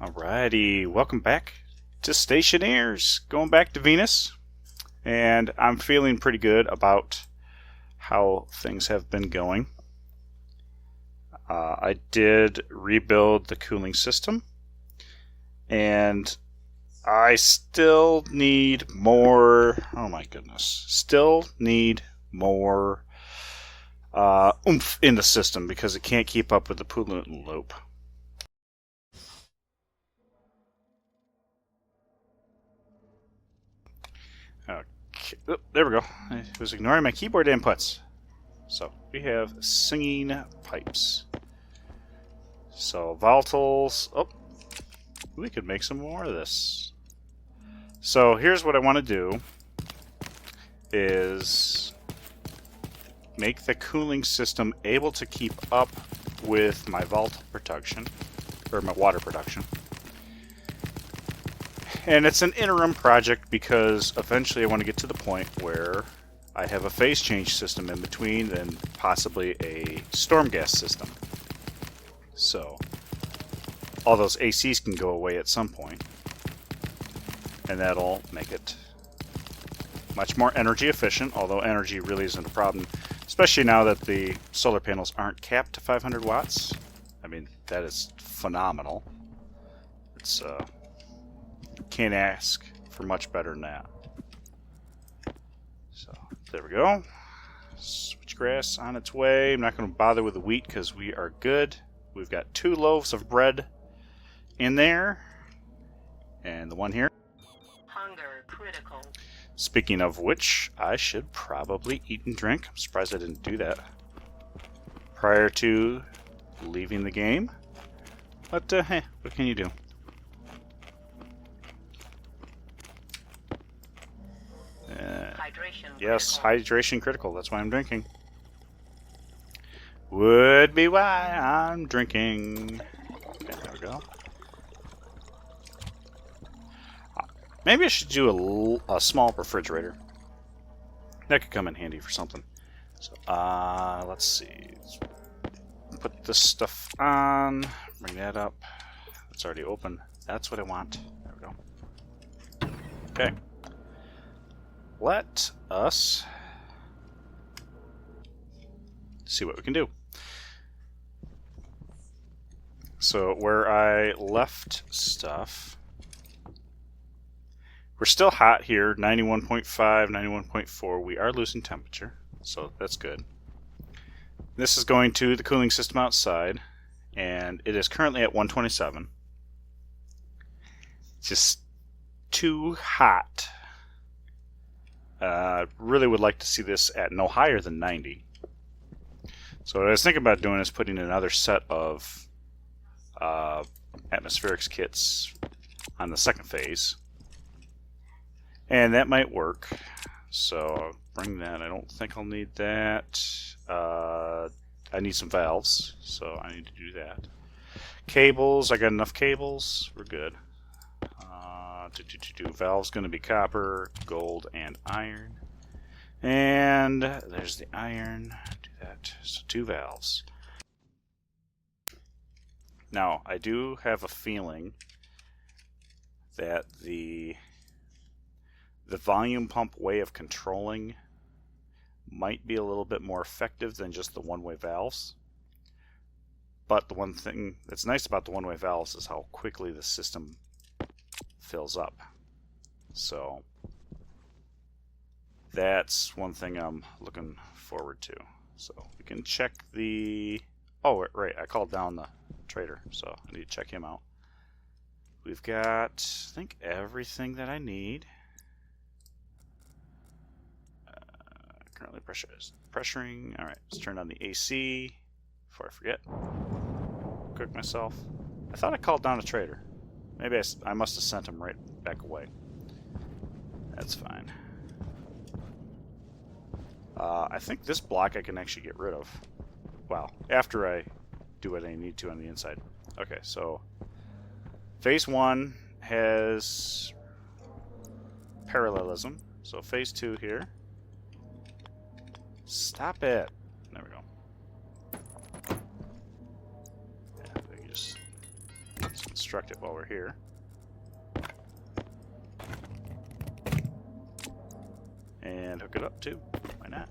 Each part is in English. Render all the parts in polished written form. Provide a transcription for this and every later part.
Alrighty, welcome back to Stationeers. Going back to Venus, and I'm feeling pretty good about how things have been going. I did rebuild the cooling system, and I still need more. Oh my goodness, still need more oomph in the system because it can't keep up with the pollutant loop. Okay. Oh, there we go. I was ignoring my keyboard inputs. So we have singing pipes. So volatiles. Oh, we could make some more of this. So here's what I want to do: is make the cooling system able to keep up with my volatile production, or my water production. And it's an interim project because eventually I want to get to the point where I have a phase change system in between and possibly a storm gas system. So all those ACs can go away at some point, and that'll make it much more energy efficient, although energy really isn't a problem, especially now that the solar panels aren't capped to 500 watts. I mean, that is phenomenal. It's can't ask for much better than that. So there we go. Switchgrass on its way. I'm not going to bother with the wheat because we are good. We've got 2 loaves of bread in there, and the one here. Hunger critical. Speaking of which, I should probably eat and drink. I'm surprised I didn't do that prior to leaving the game. But hey, what can you do? Yes, hydration critical. That's why I'm drinking. Would be why I'm drinking. Okay, there we go. Maybe I should do a small refrigerator. That could come in handy for something. So, let's see. Let's put this stuff on. Bring that up. It's already open. That's what I want. There we go. Okay. Let us see what we can do. So where I left stuff, we're still hot here, 91.5, 91.4. We are losing temperature, so that's good. This is going to the cooling system outside, and it is currently at 127. Just too hot. Really would like to see this at no higher than 90. So what I was thinking about doing is putting another set of atmospherics kits on the second phase. And that might work. So I'll bring that. I don't think I'll need that. I need some valves, so I need to do that. Cables, I got enough cables. We're good. Valve's going to be copper, gold, and iron. And there's the iron. Do that. So 2 valves. Now, I do have a feeling that the volume pump way of controlling might be a little bit more effective than just the one-way valves. But the one thing that's nice about the one-way valves is how quickly the system fills up. So that's one thing I'm looking forward to. So we can check the... Oh, right, I called down the trader, so I need to check him out. We've got, I think, everything that I need. Currently pressuring. All right, let's turn on the AC before I forget. Cook myself. I thought I called down a trader. Maybe I must have sent him right back away. That's fine. I think this block I can actually get rid of. Well, after I do what I need to on the inside. Okay, so phase 1 has parallelism. So phase 2 here. Stop it. There we go. Yeah, we can just construct it while we're here. And hook it up too. Why not?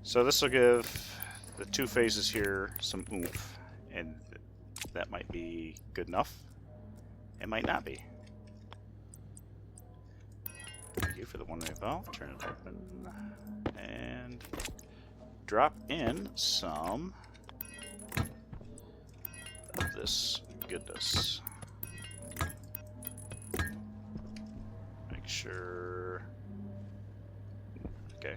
So this will give the two phases here some oomph, and that might be good enough. It might not be. Thank you for the one-way valve. Turn it open. And drop in some of this goodness. Make sure... Okay.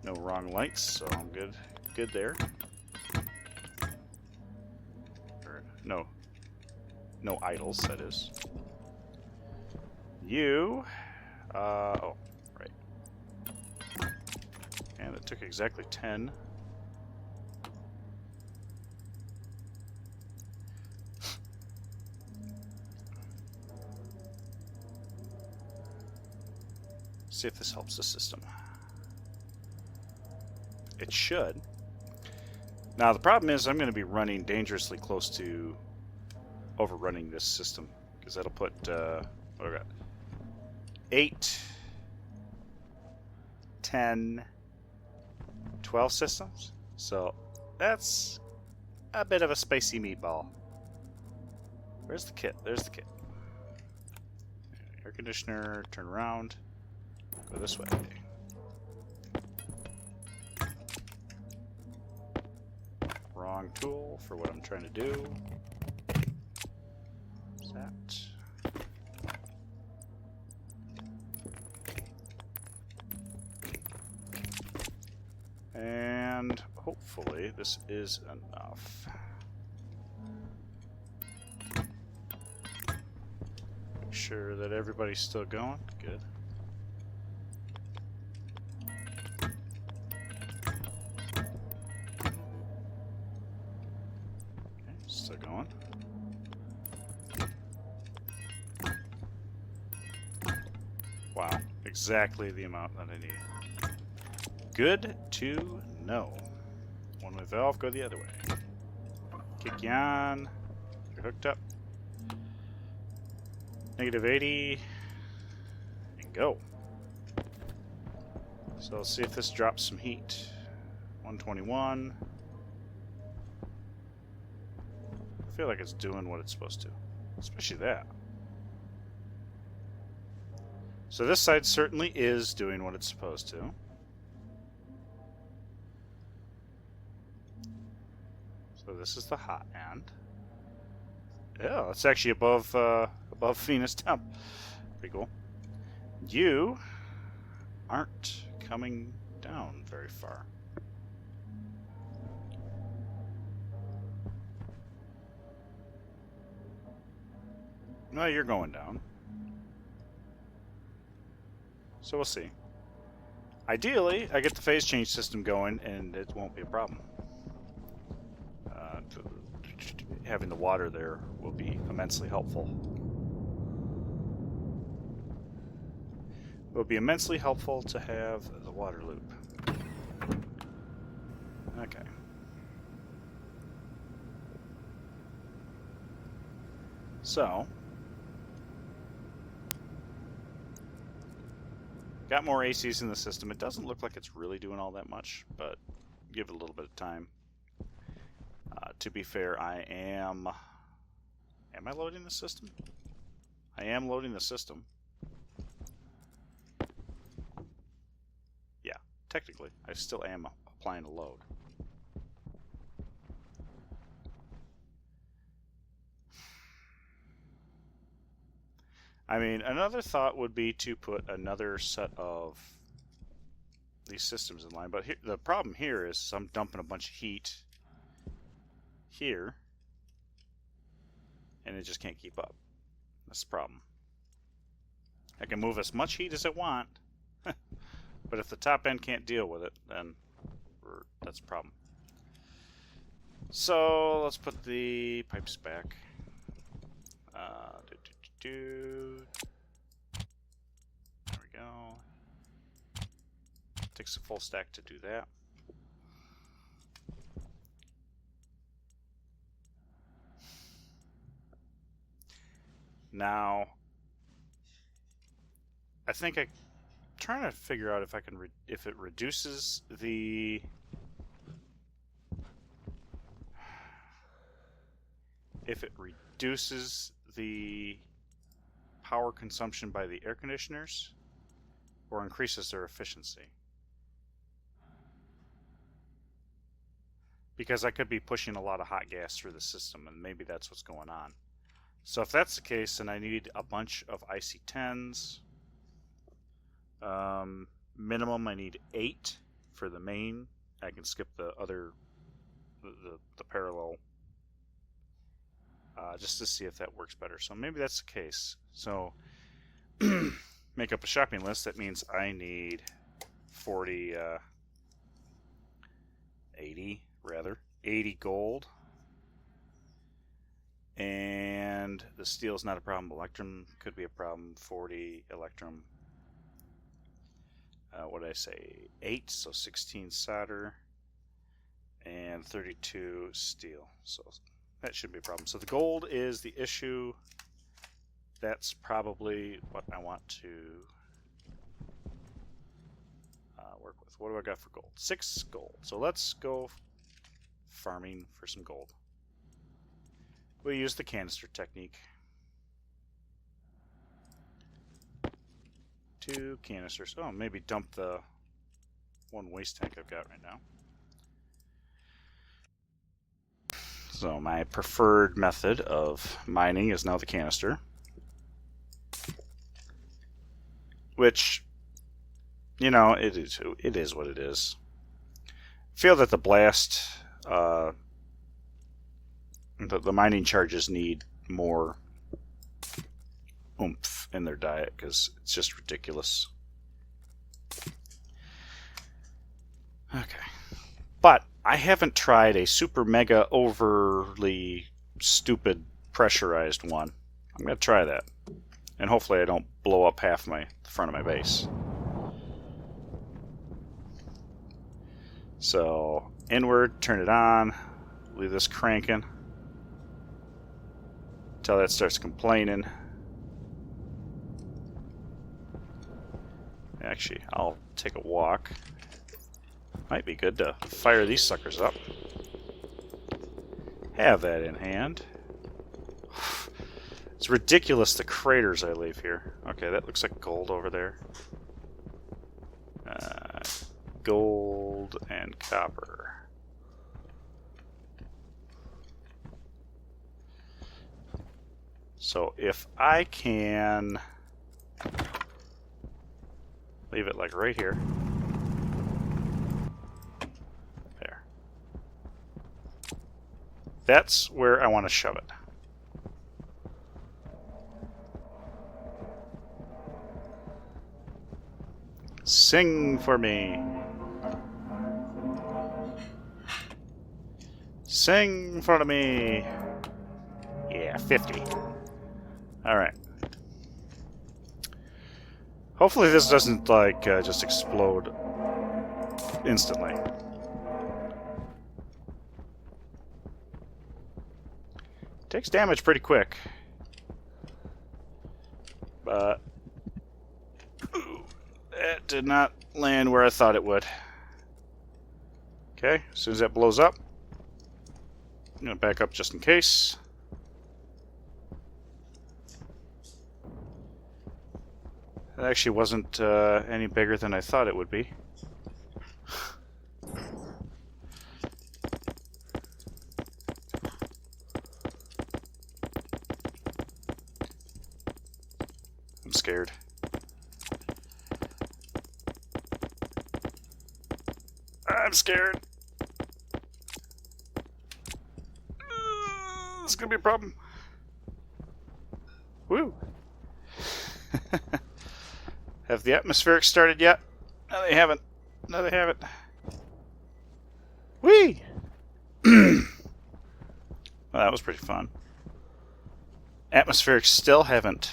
No wrong lights, so I'm good. Good there. Or, no idles, that is. You... oh, right. And it took exactly 10. See if this helps the system. It should. Now the problem is I'm going to be running dangerously close to overrunning this system, because that'll put what do I got? 8, 10, 12 systems. So that's a bit of a spicy meatball. Where's the kit? There's the kit. Air conditioner, turn around, go this way. Wrong tool for what I'm trying to do. What's that? And hopefully this is enough. Make sure that everybody's still going. Good. Still going. Wow, exactly the amount that I need. Good to know. One-way valve, go the other way. Kick you on. You're hooked up. Negative 80. And go. So let's see if this drops some heat. 121. I feel like it's doing what it's supposed to, especially that. So this side certainly is doing what it's supposed to. So this is the hot end. Yeah, it's actually above Venus temp. Pretty cool. You aren't coming down very far. No, you're going down. So we'll see. Ideally, I get the phase change system going and it won't be a problem. Having the water there will be immensely helpful. It will be immensely helpful to have the water loop. Okay. So, got more ACs in the system. It doesn't look like it's really doing all that much, but give it a little bit of time. To be fair, I am... Am I loading the system? I am loading the system. Yeah, technically, I still am applying a load. I mean, another thought would be to put another set of these systems in line, but here, the problem here is I'm dumping a bunch of heat here, and it just can't keep up. That's the problem. I can move as much heat as I want, but if the top end can't deal with it, then that's a problem. So let's put the pipes back. There we go. Takes a full stack to do that. Now, I think I'm trying to figure out if I can if it reduces the power consumption by the air conditioners or increases their efficiency. Because I could be pushing a lot of hot gas through the system, and maybe that's what's going on. So if that's the case, then I need a bunch of IC10s. Minimum, I need 8 for the main. I can skip the other, the parallel, just to see if that works better. So maybe that's the case. So make up a shopping list. That means I need 80 gold. And the steel is not a problem. Electrum could be a problem. 40 electrum. What did I say? 8, so 16 solder. And 32 steel. So that shouldn't be a problem. So the gold is the issue. That's probably what I want to work with. What do I got for gold? 6 gold. So let's go farming for some gold. We'll use the canister technique. 2 canisters. Oh, maybe dump the 1 waste tank I've got right now. So my preferred method of mining is now the canister. Which, you know, it is what it is. I feel that the blast, the mining charges need more oomph in their diet because it's just ridiculous. Okay. But I haven't tried a super mega overly stupid pressurized one. I'm going to try that. And hopefully I don't blow up half the front of my base. So, inward, turn it on, leave this cranking until that starts complaining. Actually, I'll take a walk. Might be good to fire these suckers up. Have that in hand. It's ridiculous the craters I leave here. Okay, that looks like gold over there. Gold and copper. So if I can leave it like right here. There. That's where I want to shove it. Sing for me. Sing in front of me. Yeah, 50. Alright. Hopefully this doesn't, like, just explode instantly. Takes damage pretty quick. But that did not land where I thought it would. Okay, as soon as that blows up, I'm going to back up just in case. It actually wasn't any bigger than I thought it would be. I'm scared. I'm scared. This is gonna be a problem. Woo! Have the atmospherics started yet? No, they haven't. No, they haven't. Whee! Well, that was pretty fun. Atmospherics still haven't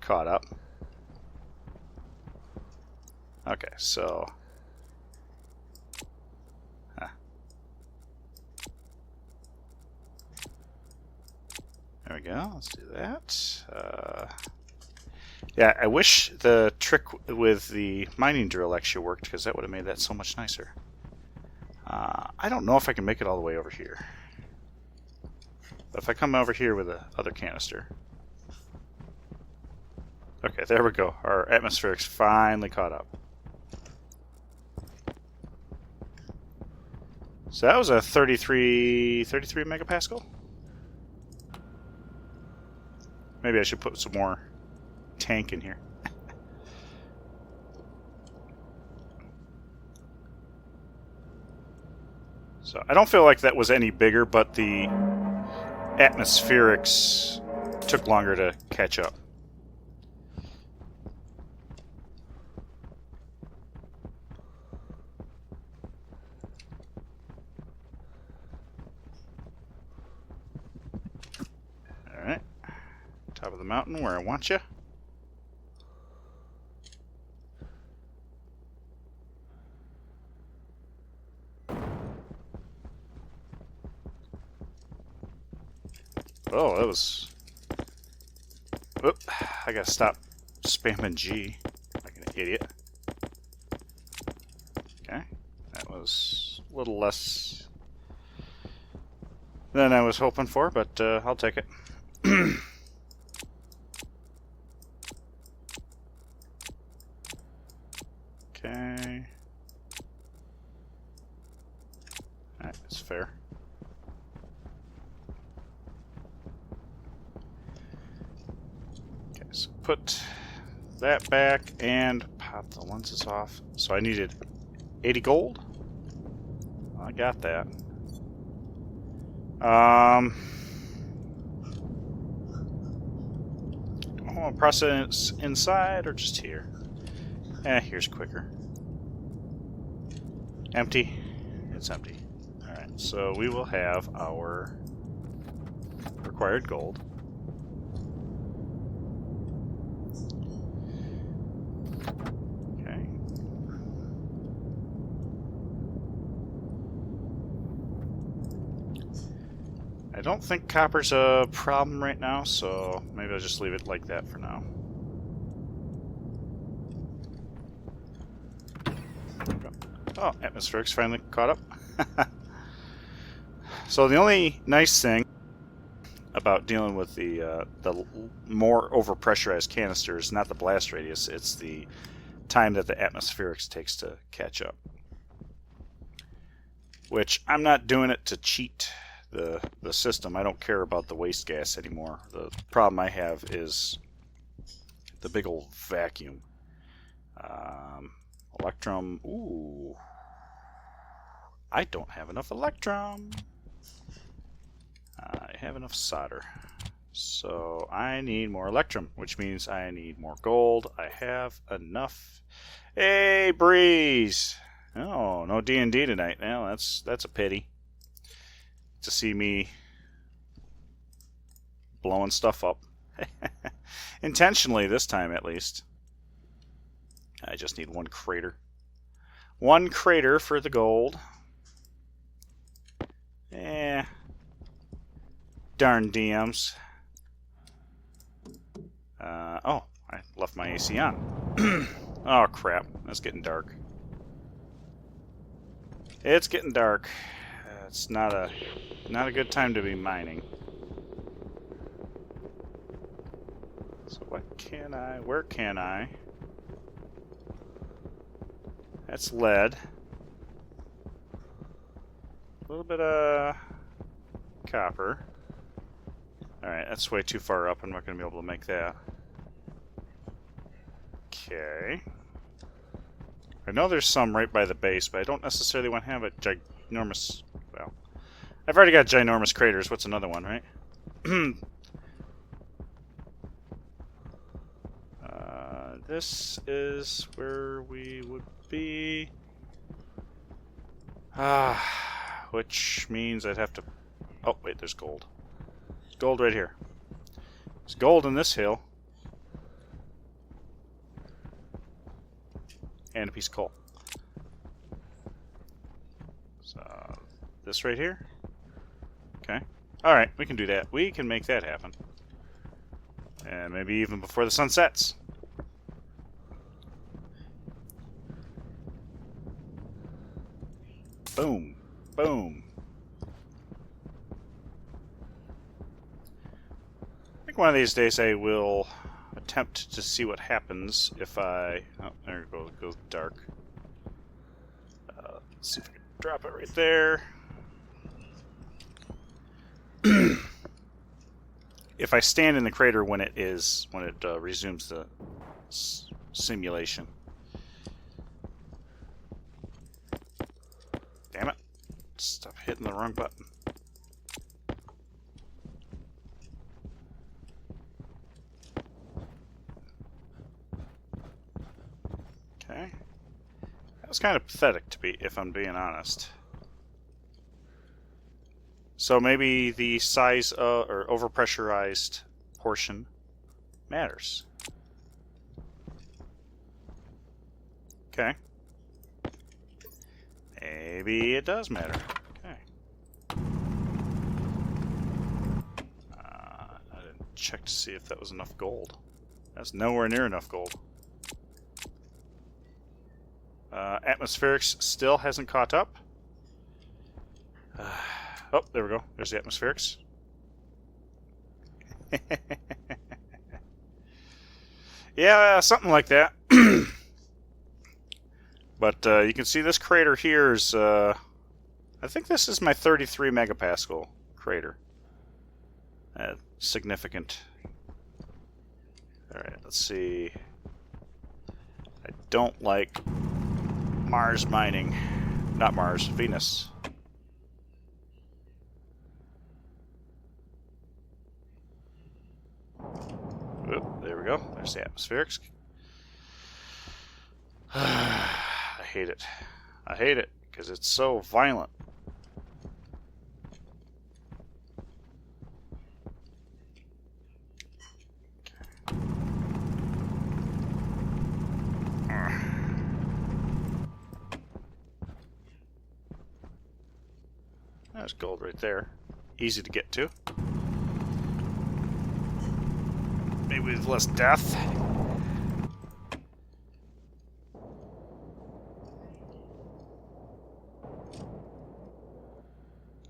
caught up. Okay, so... There we we go. Let's do that. Yeah, I wish the trick with the mining drill actually worked, because that would have made that so much nicer. I don't know if I can make it all the way over here. But if I come over here with the other canister... Okay, there we go. Our atmospheric's finally caught up. So that was a 33 megapascal? Maybe I should put some more tank in here. So I don't feel like that was any bigger, but the atmospherics took longer to catch up. Alright. Top of the mountain where I want you. Oh, that was... Oop, I gotta stop spamming G like an idiot. Okay, that was a little less than I was hoping for, but I'll take it. Okay. Alright, that's fair. Okay, so put that back and pop the lenses off. So I needed 80 gold. I got that. I want to process inside or just here? Here's quicker. Empty. It's empty. Alright, so we will have our required gold. Okay. I don't think copper's a problem right now, so maybe I'll just leave it like that for now. Oh, atmospheric's finally caught up. So the only nice thing about dealing with the more overpressurized canisters, not the blast radius, it's the time that the atmospherics takes to catch up. Which, I'm not doing it to cheat the system. I don't care about the waste gas anymore. The problem I have is the big old vacuum. Electrum. Ooh. I don't have enough electrum. I have enough solder. So I need more electrum, which means I need more gold. I have enough. Hey, Breeze! Oh, no D&D tonight. Well, that's a pity. To see me blowing stuff up. Intentionally this time, at least. I just need one crater. One crater for the gold. Darn DMs. Oh, I left my AC on. Oh, crap. That's getting dark. It's getting dark. It's not a good time to be mining. So where can I? That's lead. A little bit of copper. Alright, that's way too far up. I'm not going to be able to make that. Okay. I know there's some right by the base, but I don't necessarily want to have a ginormous... Well, I've already got ginormous craters. What's another one, right? This is where we would be. Which means I'd have to... Oh, wait, there's gold. There's gold right here. There's gold in this hill. And a piece of coal. So, this right here? Okay. Alright, we can do that. We can make that happen. And maybe even before the sun sets. Boom. Boom. I think one of these days I will attempt to see what happens if I... Oh, there it goes. It goes dark. Let's see if I can drop it right there. If I stand in the crater when it resumes the simulation. Damn it. Stop hitting the wrong button. Okay. That was kind of pathetic, if I'm being honest. So maybe the size or overpressurized portion matters. Okay. Maybe it does matter. Okay. I didn't check to see if that was enough gold. That's nowhere near enough gold. Atmospherics still hasn't caught up. Oh, there we go. There's the atmospherics. Yeah, something like that. But you can see this crater here is... I think this is my 33 megapascal crater. Significant. Alright, let's see. I don't like Mars mining. Not Mars, Venus. Oop, there we go. There's the atmospherics. I hate it. I hate it because it's so violent. There's gold right there. Easy to get to. Maybe with less death.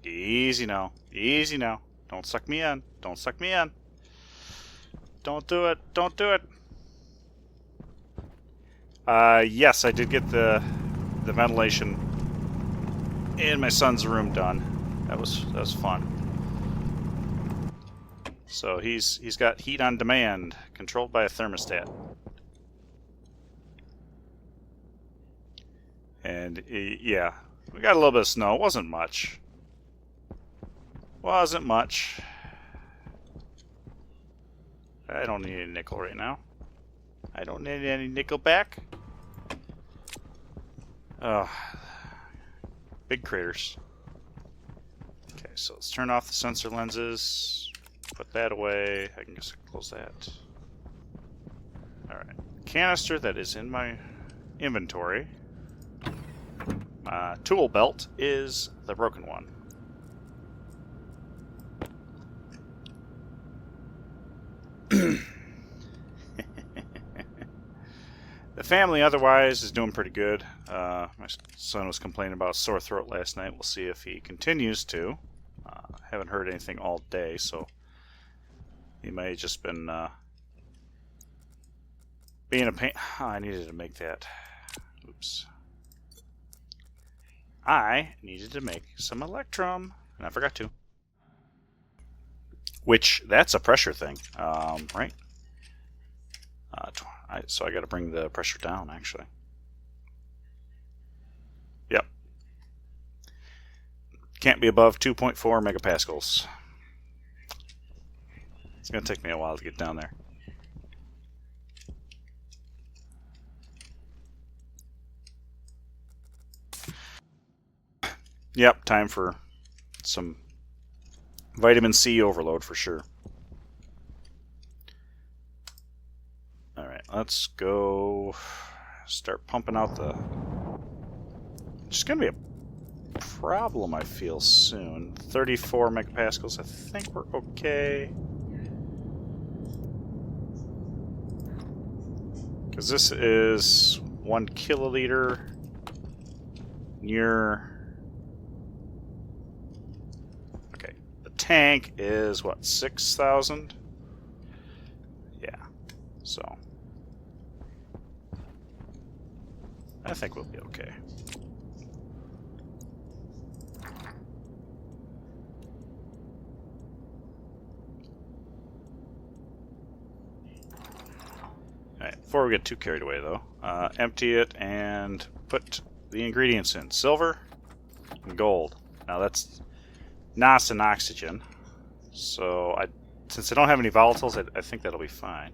Easy now. Easy now. Don't suck me in. Don't suck me in. Don't do it. Don't do it. Yes, I did get the ventilation in my son's room done. That was fun. So he's got heat on demand, controlled by a thermostat. And yeah, we got a little bit of snow. It wasn't much. Wasn't much. I don't need any nickel right now. I don't need any nickel back. Oh, big craters. Okay, so let's turn off the sensor lenses. Put that away. I can just close that. Alright. Canister that is in my inventory. My tool belt is the broken one. The family otherwise is doing pretty good. My son was complaining about a sore throat last night. We'll see if he continues to. Haven't heard anything all day, so he may have just been being a pain. Oh, I needed to make that. Oops. I needed to make some electrum, and I forgot to. Which, that's a pressure thing, right? So I got to bring the pressure down, actually. Yep. Can't be above 2.4 megapascals. It's going to take me a while to get down there. Yep, time for some vitamin C overload for sure. Alright, let's go start pumping out the... It's going to be a problem, I feel, soon. 34 megapascals, I think we're okay. Because this is 1 kiloliter near... Okay, the tank is what, 6,000? Yeah, so... I think we'll be okay. Alright, before we get too carried away though, empty it and put the ingredients in. Silver and gold. Now that's NOS and oxygen. So since I don't have any volatiles, I think that'll be fine.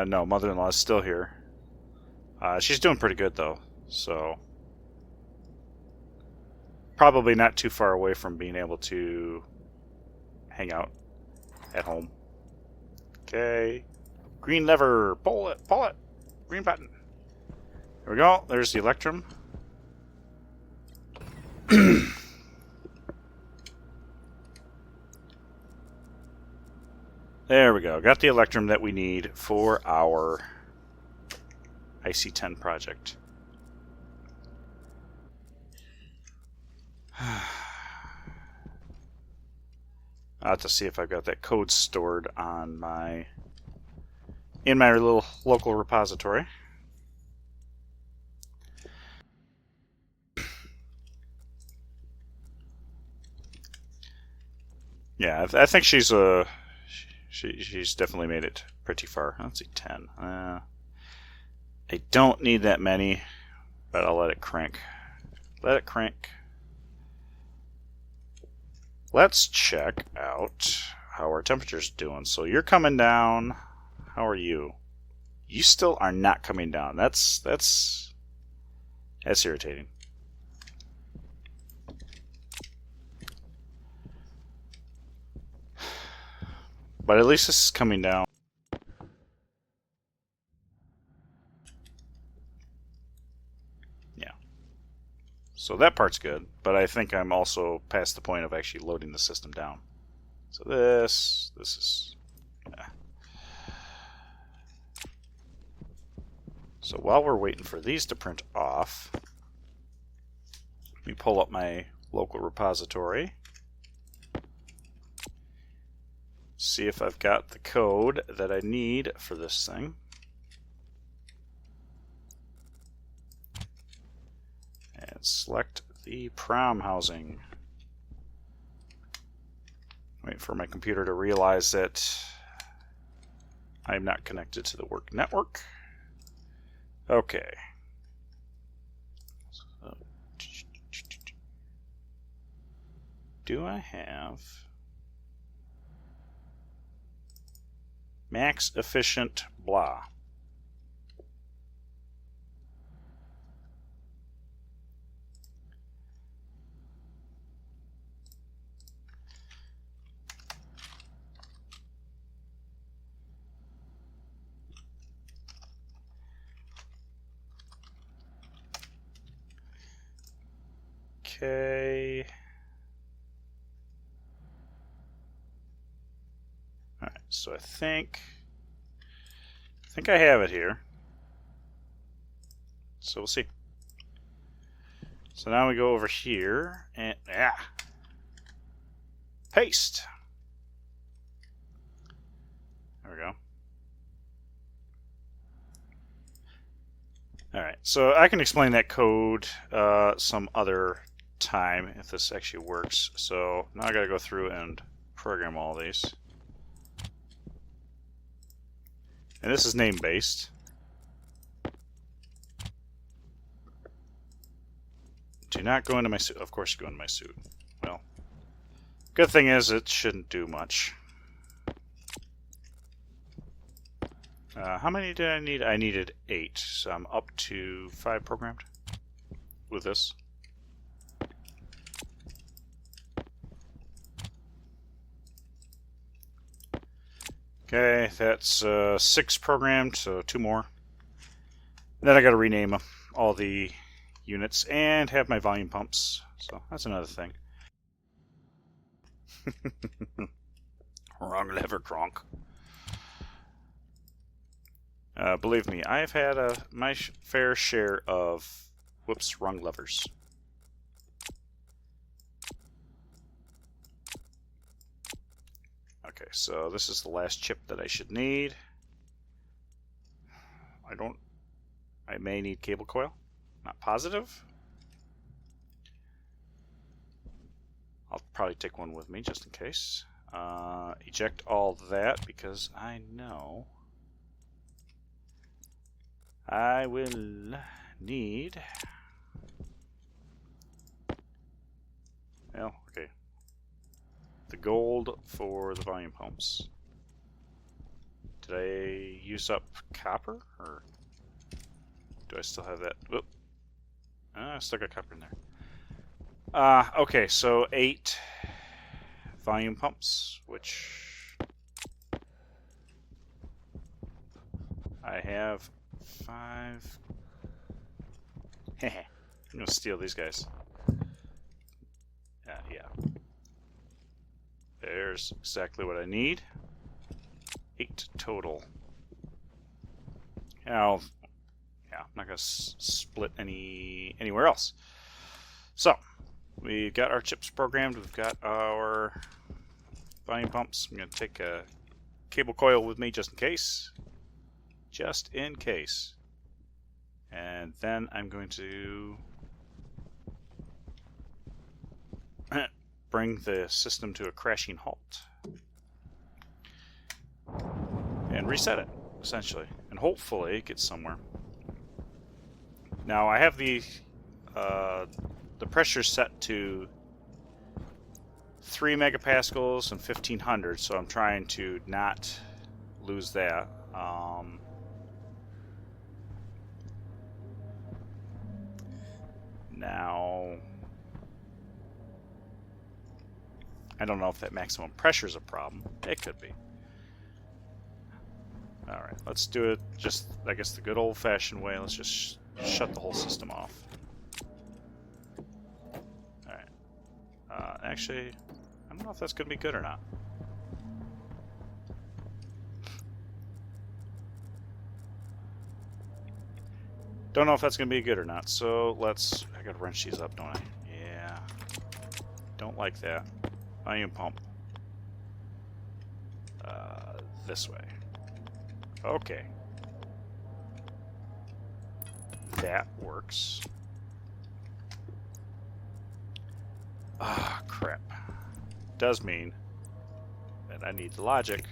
No, mother-in-law is still here. She's doing pretty good though, so probably not too far away from being able to hang out at home. Okay, green lever, pull it, green button. There we go. There's the electrum. There we go. Got the electrum that we need for our IC-10 project. I'll have to see if I've got that code stored on in my little local repository. Yeah, I think she's definitely made it pretty far. Let's see, 10. I don't need that many, but I'll let it crank. Let it crank. Let's check out how our temperature's doing. So you're coming down. How are you? You still are not coming down. That's irritating. But at least this is coming down. Yeah. So that part's good, but I think I'm also past the point of actually loading the system down. So this is... Yeah. So while we're waiting for these to print off, let me pull up my local repository. See if I've got the code that I need for this thing. And select the prom housing. Wait for my computer to realize that I'm not connected to the work network. Okay. So, do I have max efficient blah? Okay. All right, so I think I have it here. So we'll see. So now we go over here and paste. There we go. All right, so I can explain that code some other time if this actually works. So now I got to go through and program all these. And this is name-based. Do not go into my suit. Of course you go into my suit. Well, good thing is it shouldn't do much. How many did I need? I needed 8, so I'm up to 5 programmed with this. Okay, that's 6 programmed, so 2 more. Then I got to rename all the units and have my volume pumps. So that's another thing. Wrong lever, Kronk. Believe me, I've had my fair share of whoops, wrong levers. Okay, so this is the last chip that I should need. I may need cable coil. Not positive. I'll probably take one with me just in case. Eject all that because I know I will need... Well, okay. The gold for the volume pumps. Did I use up copper? Or do I still have that? Whoop. I still got copper in there. Okay, so 8 volume pumps, which I have 5. I'm gonna steal these guys. Yeah. There's exactly what I need. 8 total. Now, yeah, I'm not gonna split anywhere else. So, we've got our chips programmed. We've got our volume pumps. I'm gonna take a cable coil with me just in case. Just in case. And then I'm going to bring the system to a crashing halt. And reset it, essentially. And hopefully get somewhere. Now I have the pressure set to 3 megapascals and 1500, so I'm trying to not lose that. Now, I don't know if that maximum pressure is a problem. It could be. Alright, let's do it just, I guess, the good old-fashioned way. Let's just shut the whole system off. Alright. Actually, I don't know if that's going to be good or not. Don't know if that's going to be good or not, so let's... I gotta wrench these up, don't I? Yeah. Don't like that. Volume pump. This way. Okay. That works. Ah, crap. Does mean that I need the logic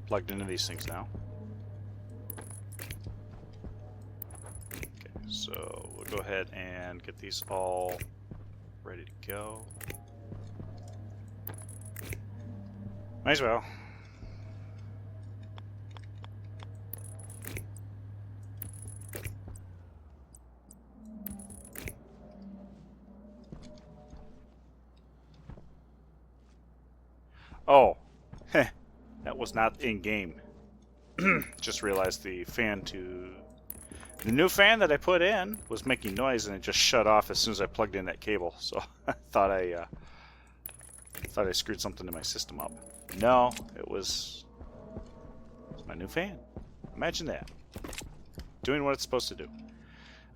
plugged into these things now. Okay, so we'll go ahead and get these all ready to go. Might as well. Oh, that was not in game. Just realized the new fan that I put in was making noise and it just shut off as soon as I plugged in that cable. So I thought I screwed something in my system up. No, it was my new fan. Imagine that. Doing what it's supposed to do.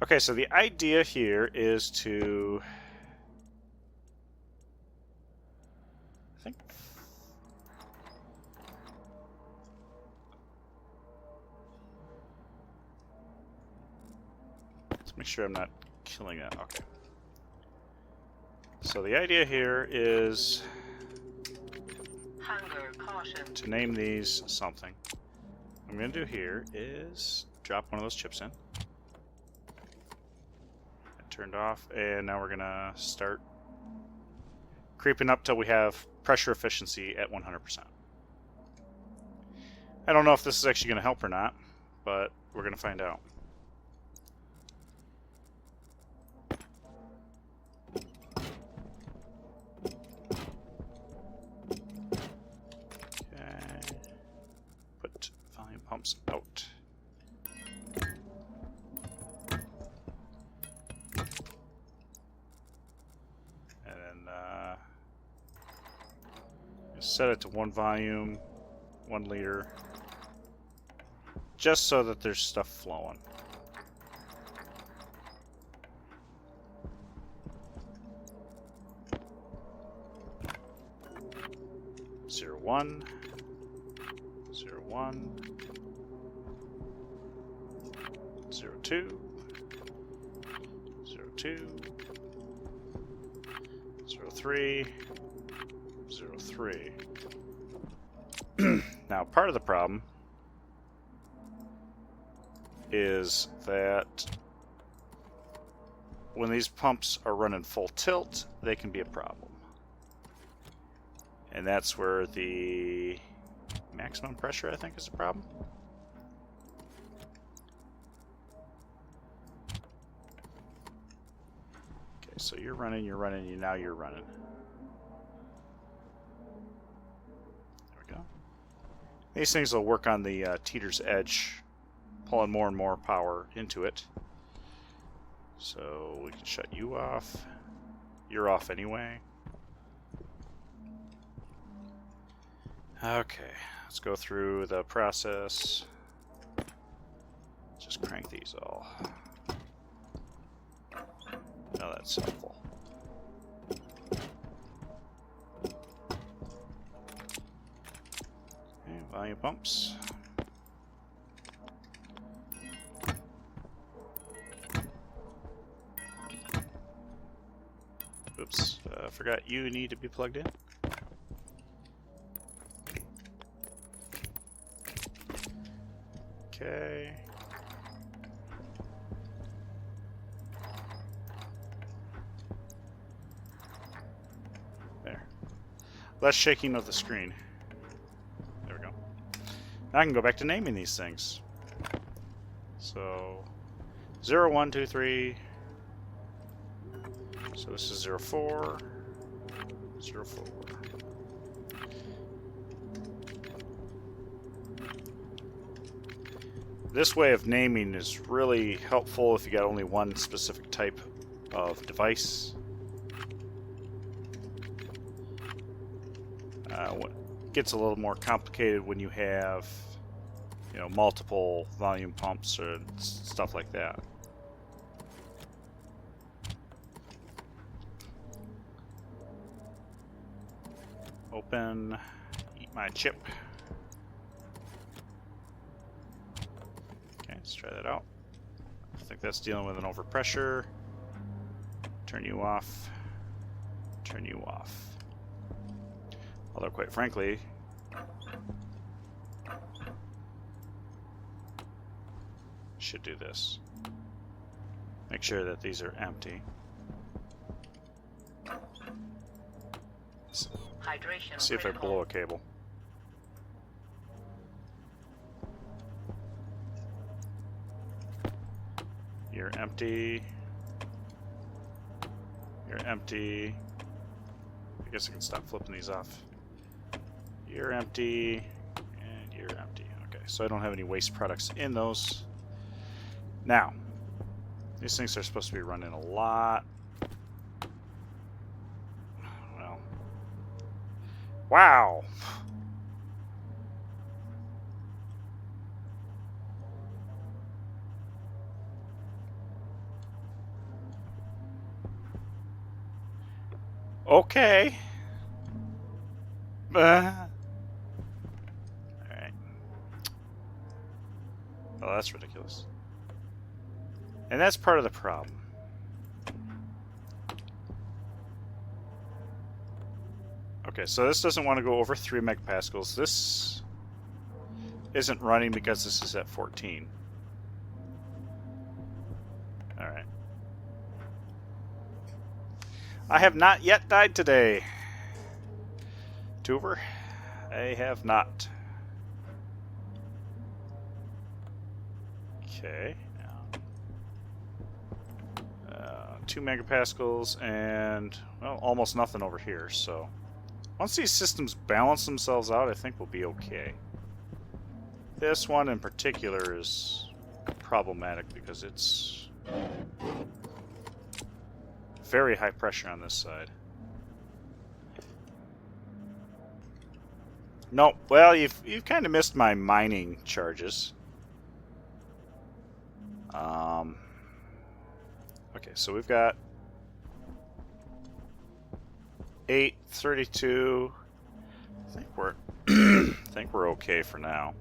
Okay, so the idea here is to... I think... Let's make sure I'm not killing that. Okay. So the idea here is... Hunger caution. to name these something. What I'm going to do here is drop one of those chips in. It turned off, and now we're going to start creeping up till we have pressure efficiency at 100%. I don't know if this is actually going to help or not, but we're going to find out. Put volume pumps out. Set it to 1 volume, 1 liter, just so that there's stuff flowing. Zero one, 02, 02, 03, 03. Now, part of the problem is that when these pumps are running full tilt, they can be a problem. And that's where the maximum pressure, I think, is a problem. Okay, so you're running, now you're running. There we go. These things will work on the teeter's edge, pulling more and more power into it. So we can shut you off. You're off anyway. Okay, let's go through the process. Just crank these all. Now that's helpful. Okay, volume pumps. Oops, forgot you need to be plugged in. Okay. There. Less shaking of the screen. There we go. Now I can go back to naming these things. So 0, 1, 2, 3. So this is 04, 04. This way of naming is really helpful if you got only one specific type of device. What gets a little more complicated when you have, you know, multiple volume pumps or stuff like that. Open, eat my chip. Okay, let's try that out. I think that's dealing with an overpressure. Turn you off. Turn you off. Although, quite frankly, should do this. Make sure that these are empty. Hydration See if I critical. blow a cable. You're empty. You're empty. I guess I can stop flipping these off. You're empty. And you're empty. Okay, so I don't have any waste products in those. Now, these things are supposed to be running a lot. Well. Wow! Okay. Alright. Well, that's ridiculous. And that's part of the problem. Okay, so this doesn't want to go over 3 megapascals. This isn't running because this is at 14. Alright. I have not yet died today. Tuber, I have not. Okay. 2 megapascals and, well, almost nothing over here, so once these systems balance themselves out, I think we'll be okay. This one in particular is problematic because it's very high pressure on this side. No, well, you've kind of missed my mining charges. Okay, so we've got 832. I think we're I think we're okay for now.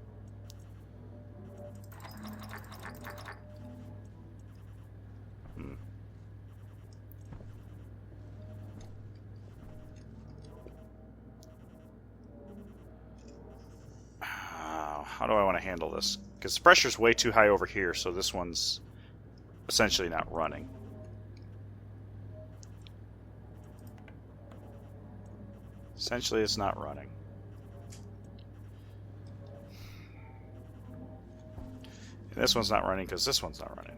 How do I want to handle this? Because the pressure's way too high over here, so this one's essentially not running. Essentially, it's not running. And this one's not running because this one's not running.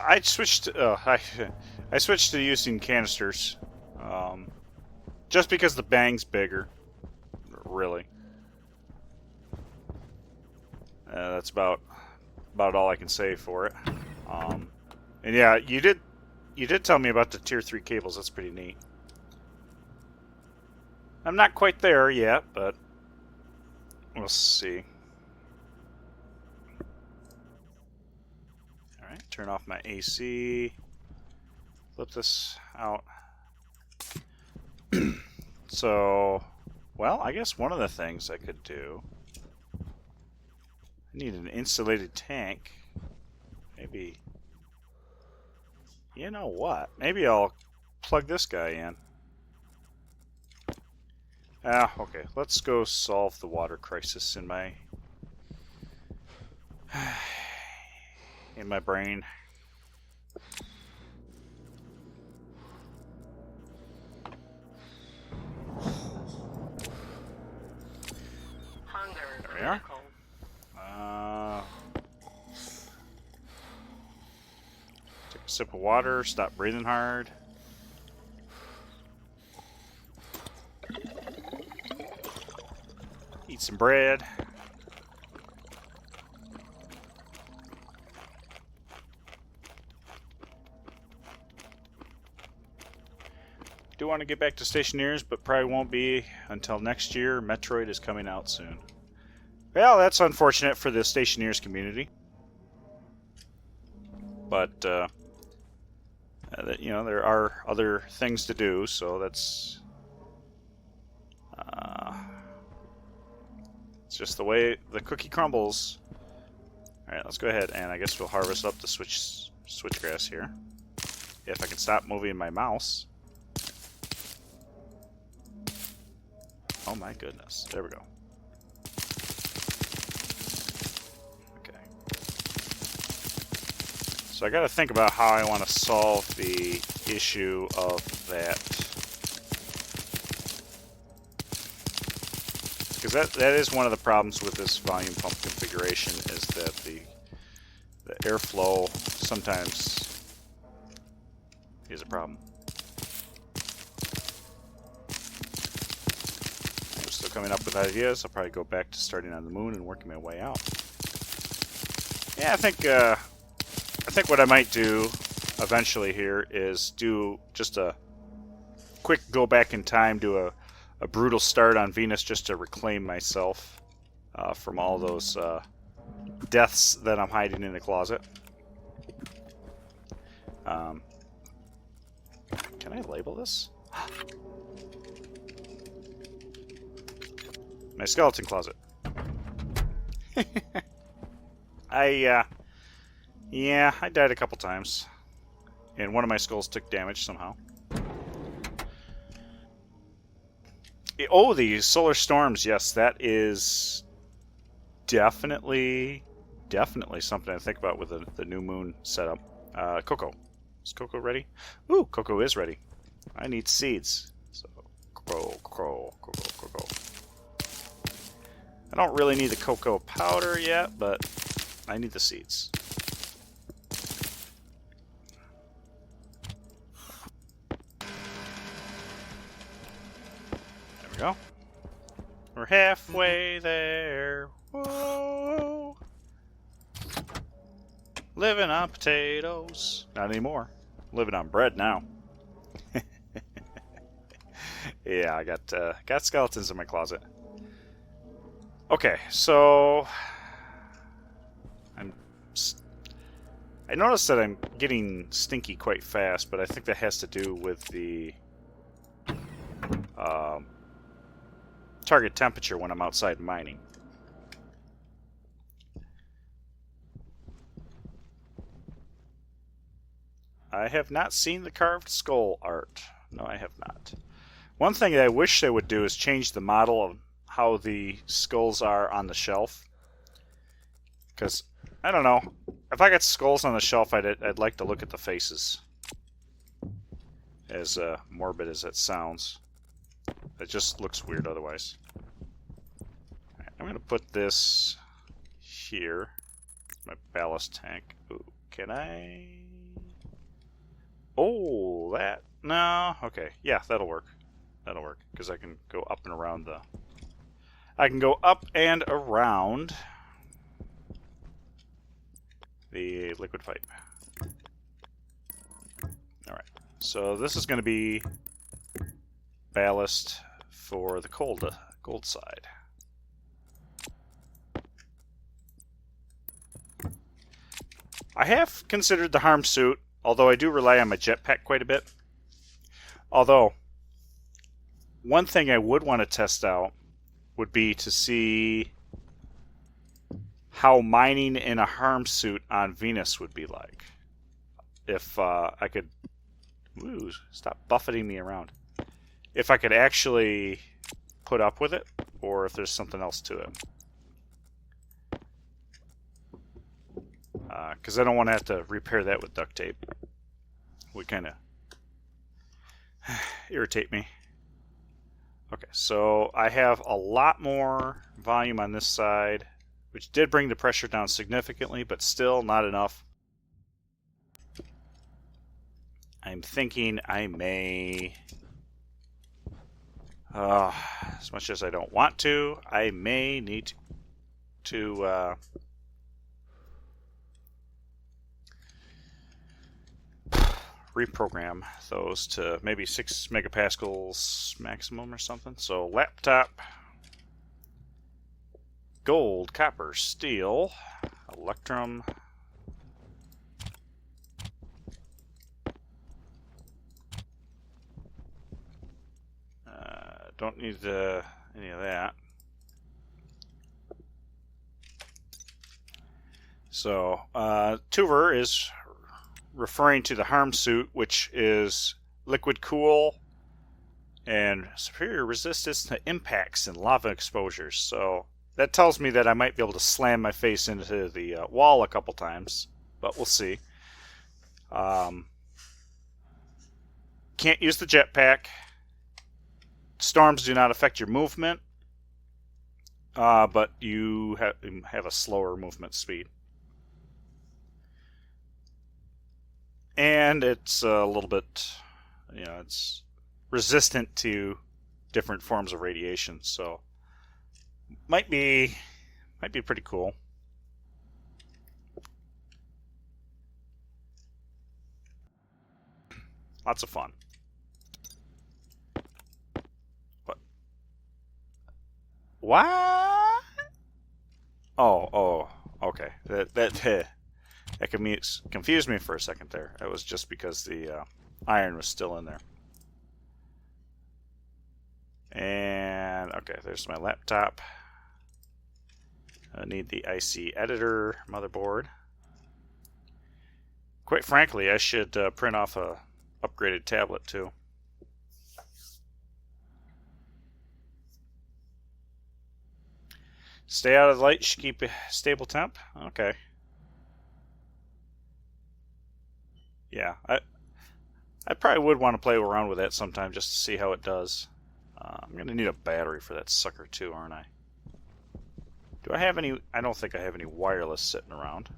I switched. I switched to using canisters, just because the bang's bigger. Really, that's about all I can say for it. And yeah, you did tell me about the tier 3 cables. That's pretty neat. I'm not quite there yet, but we'll see. Alright, turn off my AC. Flip this out. So, well, I guess one of the things I could do... I need an insulated tank. Maybe... You know what? Maybe I'll plug this guy in. Okay. Let's go solve the water crisis in my... in my brain. Hunger There we are. critical. Take a sip of water, stop breathing hard. Eat some bread. Do want to get back to Stationeers, but probably won't be until next year. Metroid is coming out soon. Well, that's unfortunate for the Stationeers community. But, you know, there are other things to do, so that's... it's just the way the cookie crumbles. Alright, let's go ahead, and I guess we'll harvest up the switchgrass here. If I can stop moving my mouse. Oh my goodness. There we go. Okay. So I gotta think about how I want to solve the issue of that. Because that is one of the problems with this volume pump configuration, is that the airflow sometimes is a problem. I'm still coming up with ideas. I'll probably go back to starting on the moon and working my way out. Yeah, I think what I might do eventually here is do just a quick go back in time, do a brutal start on Venus just to reclaim myself from all those deaths that I'm hiding in the closet. Can I label this? My skeleton closet. Yeah, I died a couple times. And one of my skulls took damage somehow. Oh, the solar storms. Yes, that is definitely something to think about with the new moon setup. Cocoa. Is Cocoa ready? Ooh, Cocoa is ready. I need seeds. So, Cocoa. I don't really need the cocoa powder yet, but I need the seeds. There we go. We're halfway there. Whoa. Living on potatoes. Not anymore. Living on bread now. Yeah, I got skeletons in my closet. Okay, so I noticed that I'm getting stinky quite fast, but I think that has to do with the target temperature when I'm outside mining. I have not seen the carved skull art. No, I have not. One thing that I wish they would do is change the model of how the skulls are on the shelf. Because, I don't know, if I got skulls on the shelf, I'd like to look at the faces. As morbid as it sounds. It just looks weird otherwise. Right, I'm going to put this here. My ballast tank. Ooh, can I... Oh, that... No, okay. Yeah, that'll work. That'll work, because I can go up and around the... I can go up and around the liquid pipe. Alright, so this is going to be ballast for the gold side. I have considered the harm suit, although I do rely on my jetpack quite a bit. Although, one thing I would want to test out would be to see how mining in a harm suit on Venus would be like. If I could... Ooh, stop buffeting me around. If I could actually put up with it, or if there's something else to it. Because I don't want to have to repair that with duct tape. Would kind of irritate me. Okay, so I have a lot more volume on this side, which did bring the pressure down significantly, but still not enough. I'm thinking I may, as much as I don't want to, I may need to reprogram those to maybe 6 megapascals maximum or something. So laptop, gold, copper, steel, electrum, don't need any of that. So Tuver is referring to the harm suit, which is liquid cool and superior resistance to impacts and lava exposures. So that tells me that I might be able to slam my face into the wall a couple times, but we'll see. Can't use the jetpack. Storms do not affect your movement, but you have a slower movement speed. And it's a little bit, it's resistant to different forms of radiation, so might be pretty cool. Lots of fun. What? Oh, okay. That confused me for a second there. That was just because the iron was still in there. And okay, there's my laptop. I need the IC editor motherboard. Quite frankly, I should print off a upgraded tablet too. Stay out of the light, should keep a stable temp. Okay. Yeah, I probably would want to play around with that sometime just to see how it does. I'm going to need a battery for that sucker too, aren't I? Do I have any? I don't think I have any wireless sitting around.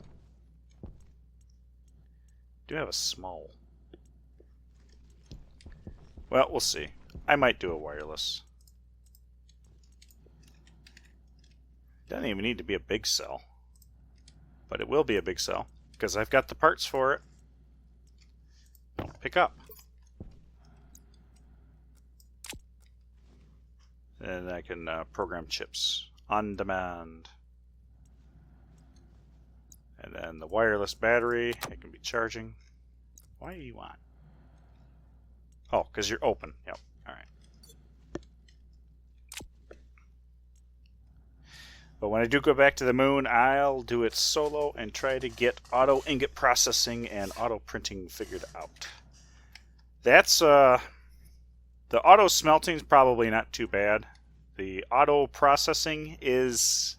Do have a small. Well, we'll see. I might do a wireless. Doesn't even need to be a big cell. But it will be a big cell, because I've got the parts for it. Don't pick up. And I can program chips on demand. And then the wireless battery, it can be charging. Why do you want? Oh, because you're open. Yep. All right. But when I do go back to the moon, I'll do it solo and try to get auto ingot processing and auto printing figured out. That's the auto smelting is probably not too bad. The auto processing is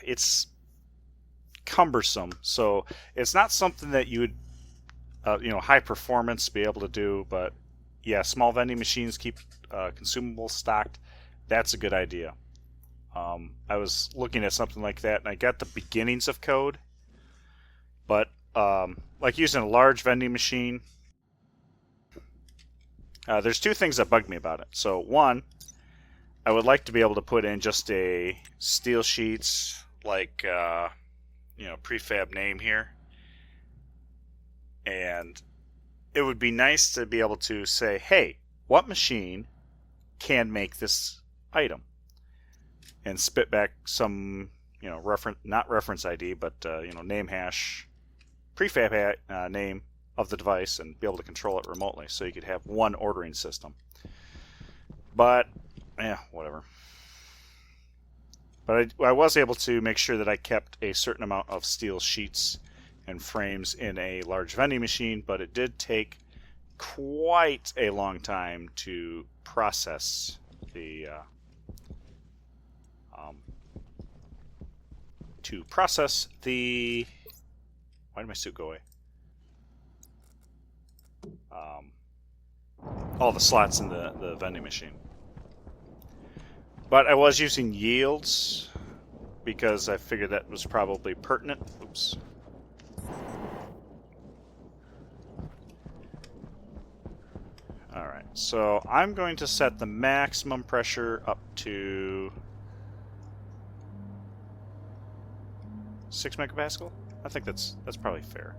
it's cumbersome, so it's not something that you would high performance be able to do. But yeah, small vending machines keep consumables stocked. That's a good idea. I was looking at something like that, and I got the beginnings of code, but like using a large vending machine, there's two things that bug me about it. So one, I would like to be able to put in just a steel sheets, like prefab name here, and it would be nice to be able to say, hey, what machine can make this item? And spit back some, not reference ID, but name hash, prefab name of the device, and be able to control it remotely, so you could have one ordering system. But yeah, whatever. But I was able to make sure that I kept a certain amount of steel sheets and frames in a large vending machine, but it did take quite a long time to process the why did my suit go away? All the slots in the vending machine. But I was using yields because I figured that was probably pertinent. Oops. Alright, so I'm going to set the maximum pressure up to 6 megapascal? I think that's probably fair.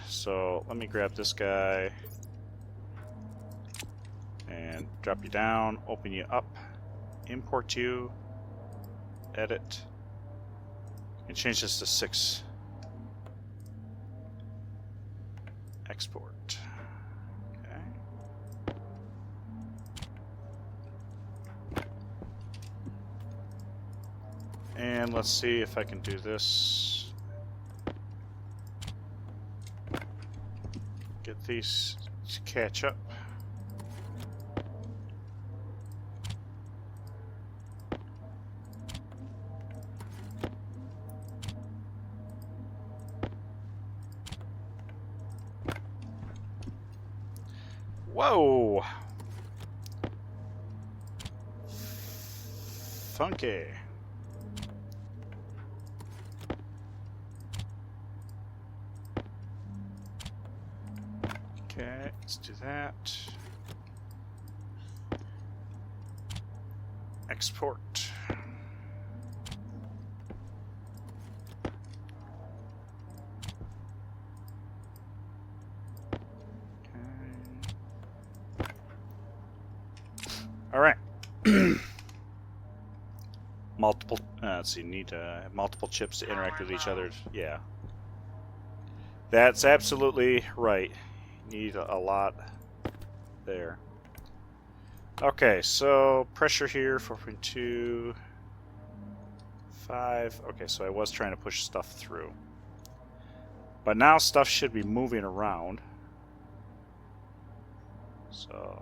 So let me grab this guy and drop you down, open you up, import you, edit, and change this to 6. Export. Okay. And let's see if I can do this. Get these to catch up. Whoa! Funky. Okay, let's do that. Export. All right. Multiple. Let's see. Need to have multiple chips to interact with each other. Yeah. That's absolutely right. Need a lot there. Okay, so pressure here 4.2, 5. Okay, so I was trying to push stuff through, but now stuff should be moving around. So.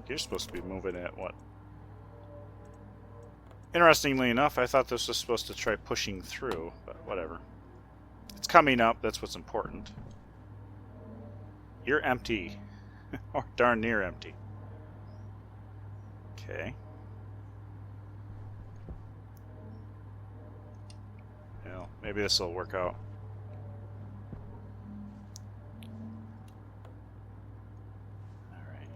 You're supposed to be moving at what? Interestingly enough, I thought this was supposed to try pushing through, but whatever. It's coming up, that's what's important. You're empty. Or darn near empty. Okay. Well, maybe this will work out. Alright.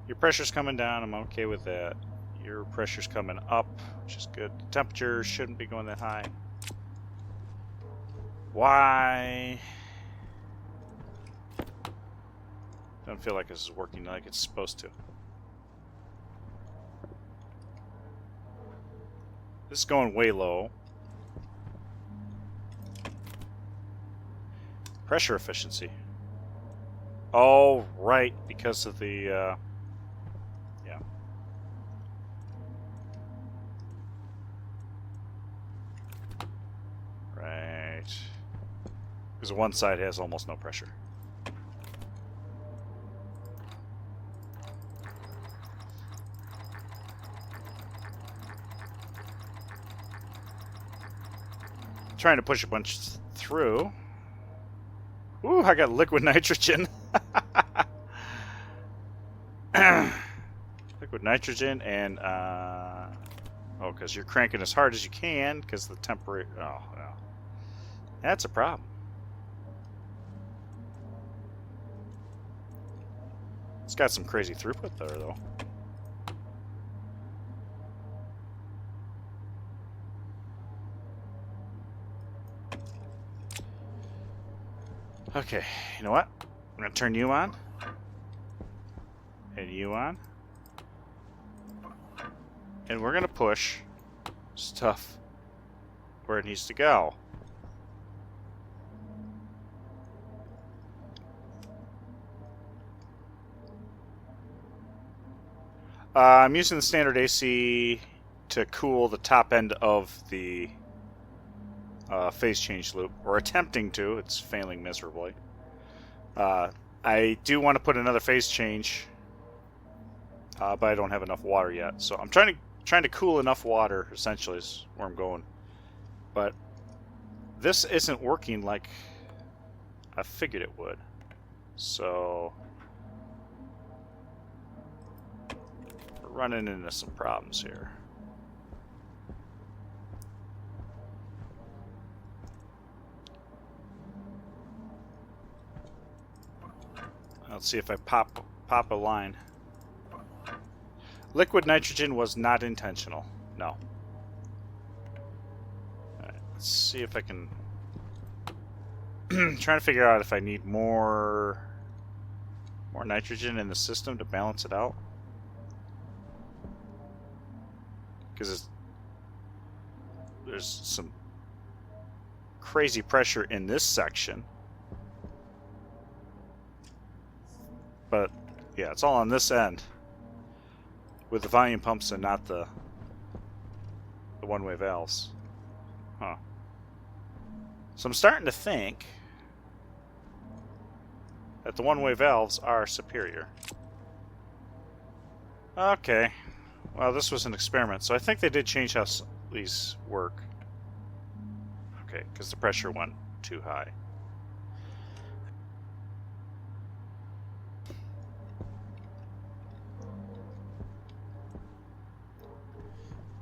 Your pressure's coming down. I'm okay with that. Your pressure's coming up, which is good. The temperature shouldn't be going that high. Why? Don't feel like this is working like it's supposed to. This is going way low. Pressure efficiency. Oh, right, because of the, yeah. Right. Because one side has almost no pressure. Trying to push a bunch through. Ooh, I got liquid nitrogen. Liquid nitrogen and, oh, because you're cranking as hard as you can because the temperature, oh, no. That's a problem. It's got some crazy throughput there, though. Okay, you know what? I'm going to turn you on. And you on. And we're going to push stuff where it needs to go. I'm using the standard AC to cool the top end of the phase change loop, or attempting to. It's failing miserably. I do want to put another phase change, but I don't have enough water yet. So I'm trying to cool enough water, essentially, is where I'm going. But this isn't working like I figured it would. So we're running into some problems here. Let's see if I pop a line. Liquid nitrogen was not intentional. No. Alright, let's see if I can trying to figure out if I need more nitrogen in the system to balance it out. Because there's some crazy pressure in this section. But yeah, it's all on this end with the volume pumps and not the one-way valves. Huh. So I'm starting to think that the one-way valves are superior. Okay. Well, this was an experiment, so I think they did change how these work. Okay, because the pressure went too high.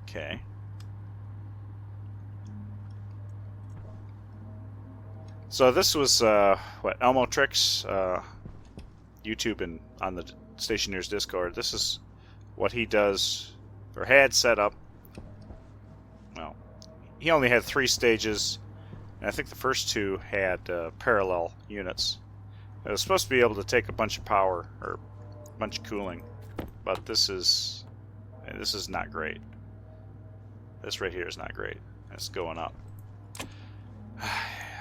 Okay. So this was what Elmo Tricks, YouTube and on the Stationeers Discord. This is what he does or had set up. Well, he only had 3 stages, and I think the first 2 had parallel units. It was supposed to be able to take a bunch of power or a bunch of cooling, but this is not great. This right here is not great. It's going up.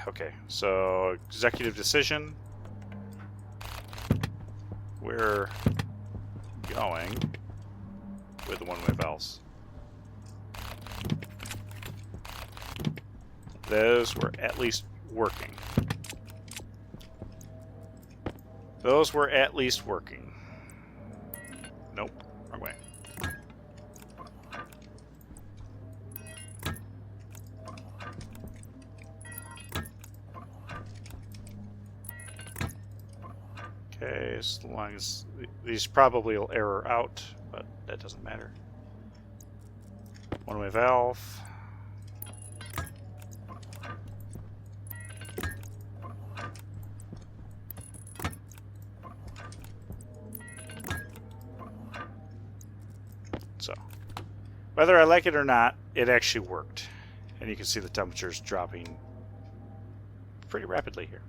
Okay, so executive decision. We're going with the one-way valves. Those were at least working. Those were at least working. Nope, wrong way. Okay, as long as these probably will error out, but that doesn't matter. One-way valve. So, whether I like it or not, it actually worked. And you can see the temperature's dropping pretty rapidly here.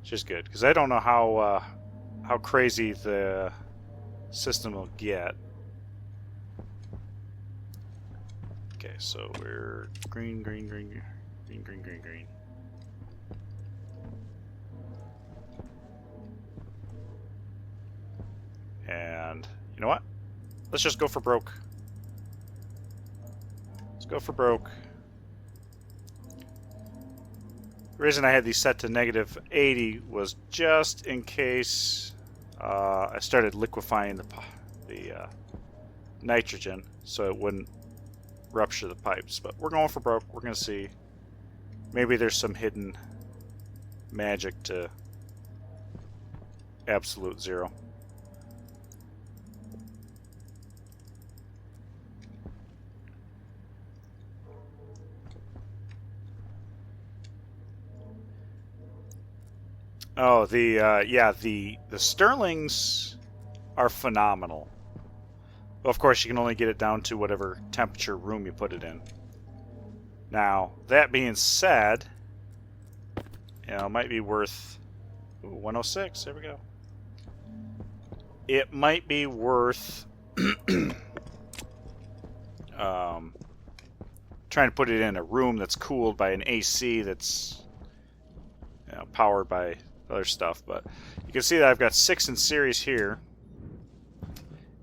Just good, because I don't know how crazy the system will get. Okay, so we're green, green, green, green, green, green, green. And you know what? Let's just go for broke. Let's go for broke. The reason I had these set to negative 80 was just in case I started liquefying the nitrogen so it wouldn't rupture the pipes. But we're going for broke. We're going to see. Maybe there's some hidden magic to absolute zero. Oh, the Sterlings are phenomenal. Well, of course, you can only get it down to whatever temperature room you put it in. Now, that being said, you know, it might be worth... Ooh, 106, there we go. It might be worth trying to put it in a room that's cooled by an AC that's, you know, powered by other stuff. But you can see that I've got 6 in series here.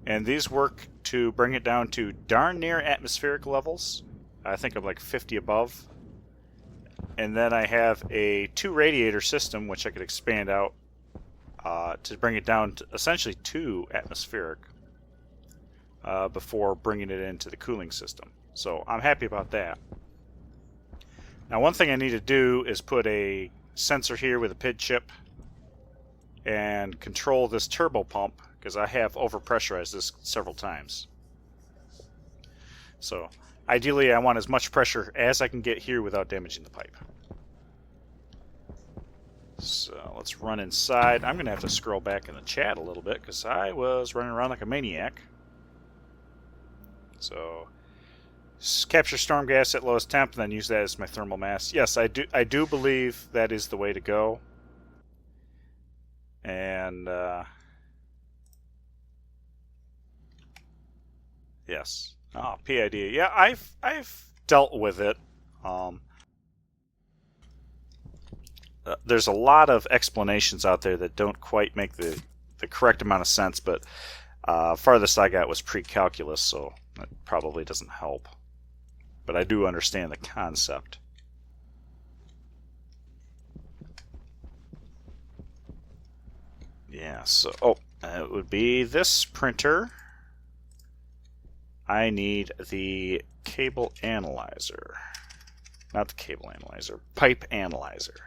And these work to bring it down to darn near atmospheric levels. I think I'm like 50 above. And then I have a 2 radiator system, which I could expand out to bring it down to essentially 2 atmospheric before bringing it into the cooling system. So I'm happy about that. Now, one thing I need to do is put a sensor here with a PID chip and control this turbo pump, because I have overpressurized this several times. So ideally I want as much pressure as I can get here without damaging the pipe. So let's run inside. I'm going to have to scroll back in the chat a little bit because I was running around like a maniac. So capture storm gas at lowest temp and then use that as my thermal mass. Yes, I do believe that is the way to go. And yes. Oh, PID. Yeah, I've dealt with it. There's a lot of explanations out there that don't quite make the correct amount of sense, but farthest I got was pre-calculus, so that probably doesn't help. But I do understand the concept. Yeah, so, it would be this printer. I need the cable analyzer. Not the cable analyzer, pipe analyzer.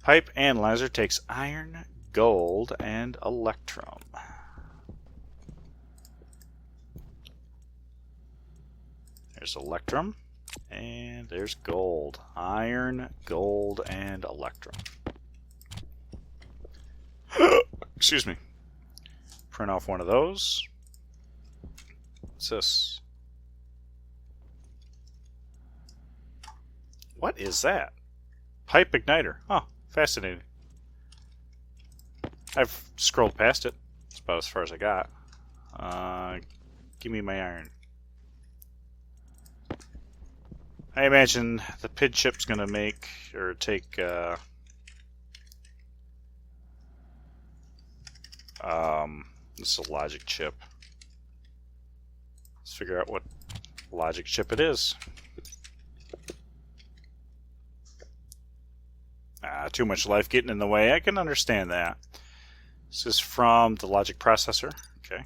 Pipe analyzer takes iron, gold, and electrum. There's electrum, and there's gold. Iron, gold, and electrum. Excuse me. Print off one of those. What's this? What is that? Pipe igniter. Oh, fascinating. I've scrolled past it. That's about as far as I got. Give me my iron. I imagine the PID chip's going to make or take this is a logic chip. Let's figure out what logic chip it is. Too much life getting in the way. I can understand that. This is from the logic processor. Okay.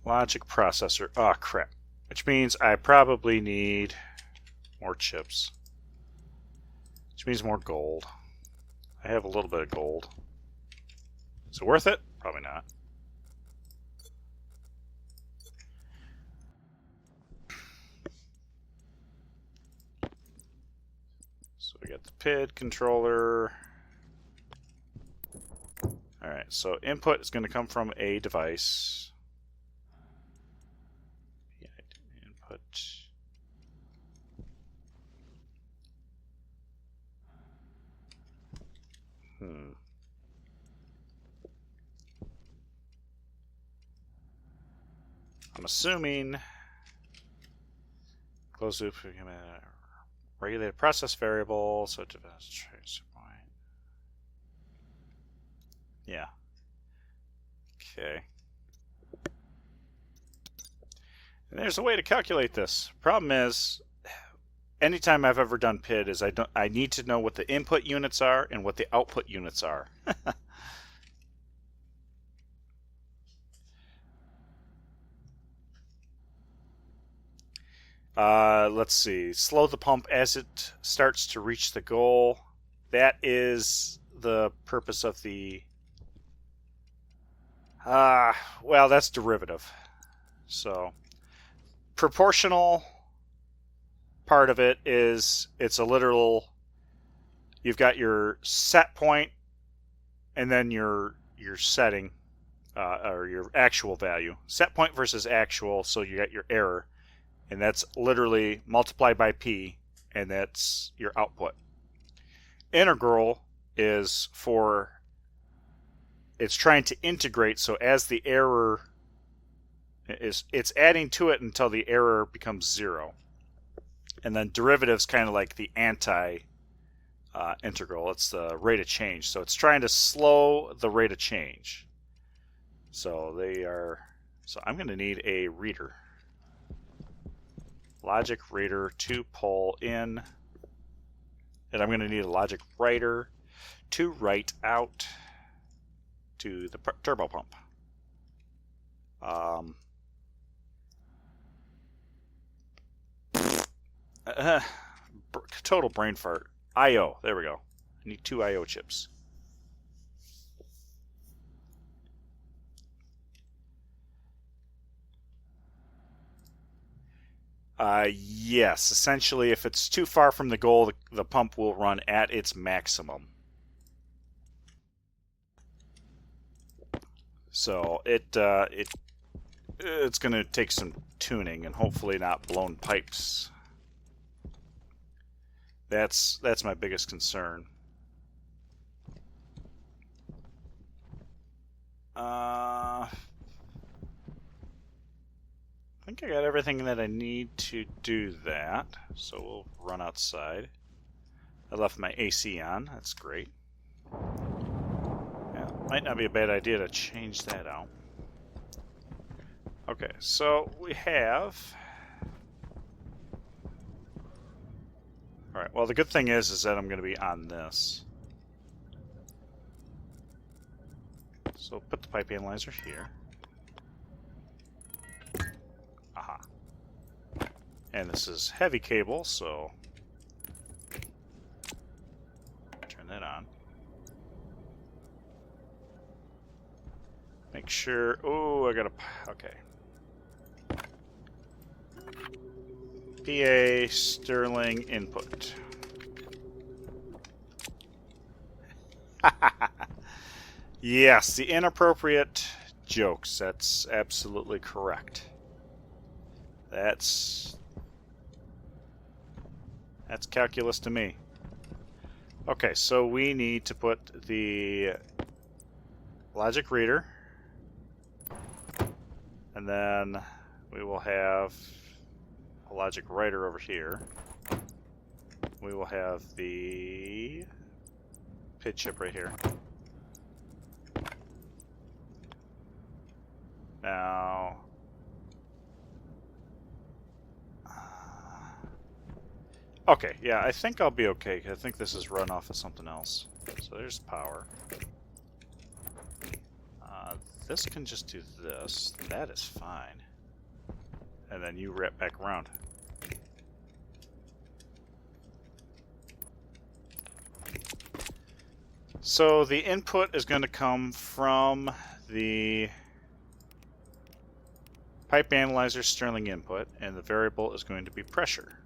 Logic processor. Oh, crap. Which means I probably need more chips. Which means more gold. I have a little bit of gold. Is it worth it? Probably not. So we got the PID controller. Alright, so input is going to come from a device. PID input. I'm assuming closed loop regulated process variable, so it depends trace point. Yeah. Okay. And there's a way to calculate this. Problem is, anytime I've ever done PID is I need to know what the input units are and what the output units are. Let's see. Slow the pump as it starts to reach the goal. That is the purpose of the... well, that's derivative. So, proportional part of it is it's a literal... You've got your set point and then your setting, or your actual value. Set point versus actual, so you got your error. And that's literally multiplied by p, and that's your output. Integral is for, it's trying to integrate, so as the error is, it's adding to it until the error becomes 0. And then derivative's kind of like the anti-integral. It's the rate of change. So it's trying to slow the rate of change. So I'm going to need a reader. Logic reader to pull in, and I'm going to need a logic writer to write out to the turbo pump. Total brain fart. I/O. There we go. I need 2 I/O chips. Yes, essentially, if it's too far from the goal, the pump will run at its maximum. So it's going to take some tuning and hopefully not blown pipes. That's my biggest concern. I think I got everything that I need to do that, so we'll run outside. I left my AC on, that's great. Yeah, might not be a bad idea to change that out. Okay, so we have... Alright, well the good thing is that I'm going to be on this. So put the pipe analyzer here. Aha. And this is heavy cable, so turn that on. Make sure... Oh, I gotta... Okay. PA Sterling input. Yes, the inappropriate jokes. That's absolutely correct. That's calculus to me. Okay, so we need to put the logic reader, and then we will have a logic writer over here. We will have the PID chip right here. Now, okay, yeah, I think I'll be okay. I think this is run off of something else. So there's power. This can just do this. That is fine. And then you wrap back around. So the input is going to come from the pipe analyzer Stirling input, and the variable is going to be pressure.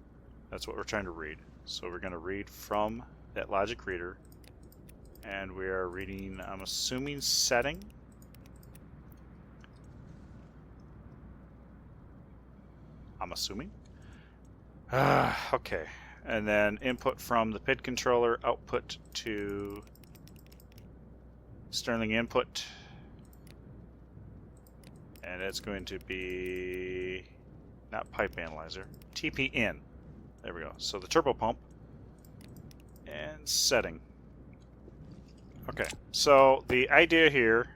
That's what we're trying to read. So we're going to read from that logic reader, and we are reading, I'm assuming, setting. I'm assuming. Okay. And then input from the PID controller, output to Stirling input. And it's going to be not pipe analyzer, TP in. There we go. So the turbo pump and setting. Okay. So the idea here,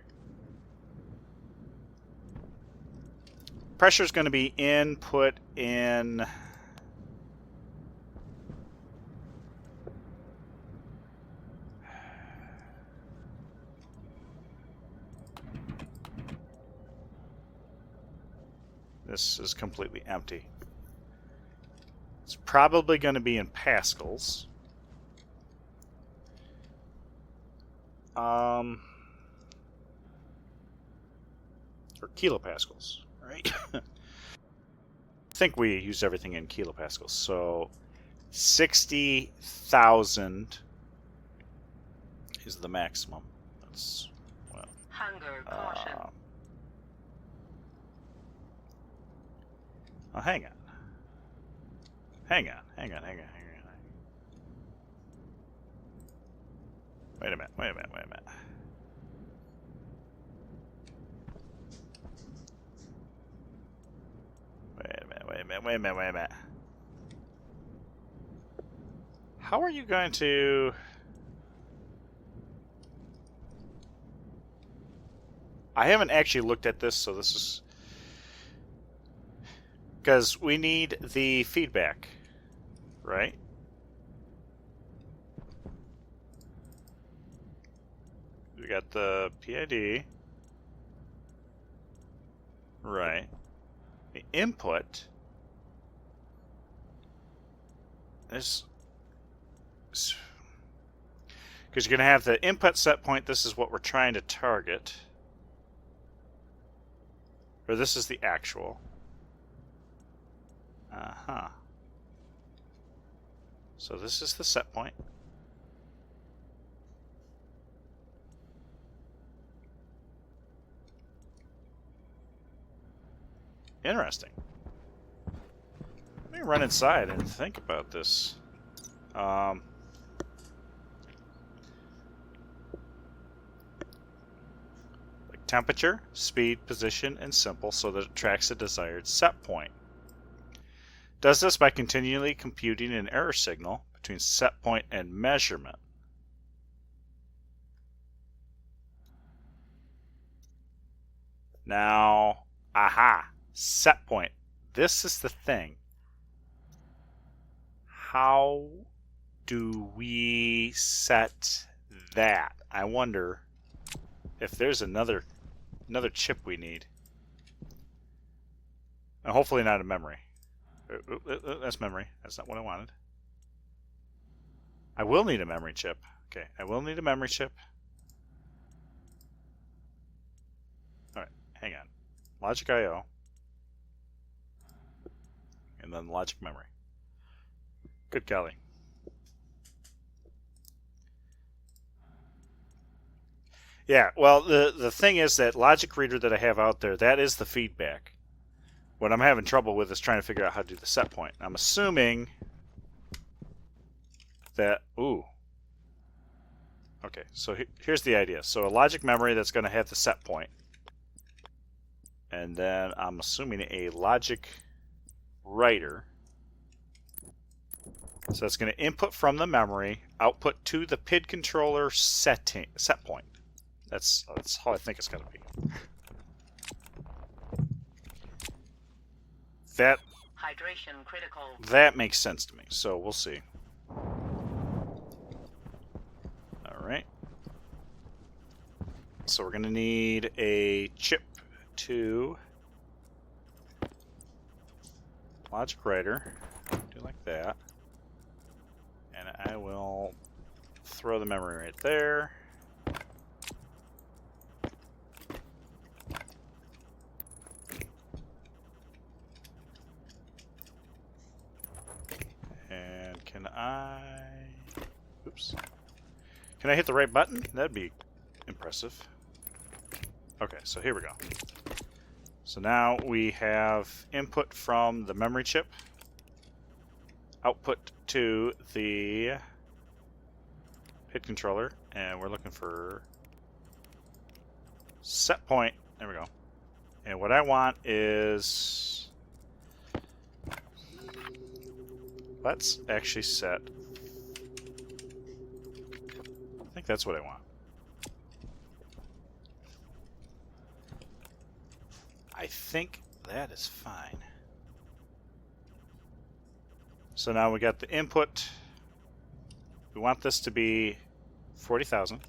pressure is going to be input in this is completely empty. It's probably going to be in pascals. Or kilopascals, right? I think we use everything in kilopascals. So 60,000 is the maximum. That's, well, Hunger caution. Oh, hang on. Hang on. Wait a minute. Wait a minute. How are you going to... I haven't actually looked at this, so this is... Because we need the feedback, right? We got the PID. Right. The input is... Because you're going to have the input set point. This is what we're trying to target. Or this is the actual. Uh-huh. So this is the set point. Interesting. Let me run inside and think about this. Like temperature, speed, position, and simple so that it tracks the desired set point. Does this by continually computing an error signal between set point and measurement. Now, aha, set point. This is the thing. How do we set that? I wonder if there's another chip we need. And hopefully not a memory. That's memory. That's not what I wanted. I will need a memory chip. Okay, I will need a memory chip. Alright, hang on. Logic I/O. And then logic memory. Good golly. Yeah, well, the thing is that logic reader that I have out there, that is the feedback. What I'm having trouble with is trying to figure out how to do the set point. I'm assuming that... Ooh. Okay, so here's the idea. So a logic memory that's going to have the set point. And then I'm assuming a logic writer. So it's going to input from the memory, output to the PID controller set point. That's how I think it's going to be. That Hydration critical. That makes sense to me. So we'll see. All right. so we're going to need a chip to logic writer. Do like that. And I will throw the memory right there. And can I... Oops. Can I hit the right button? That'd be impressive. Okay, so here we go. So now we have input from the memory chip, output to the PID controller, and we're looking for set point. There we go. And what I want is, let's actually set, I think that's what I want. I think that is fine. So now we got the input. We want this to be 40,000.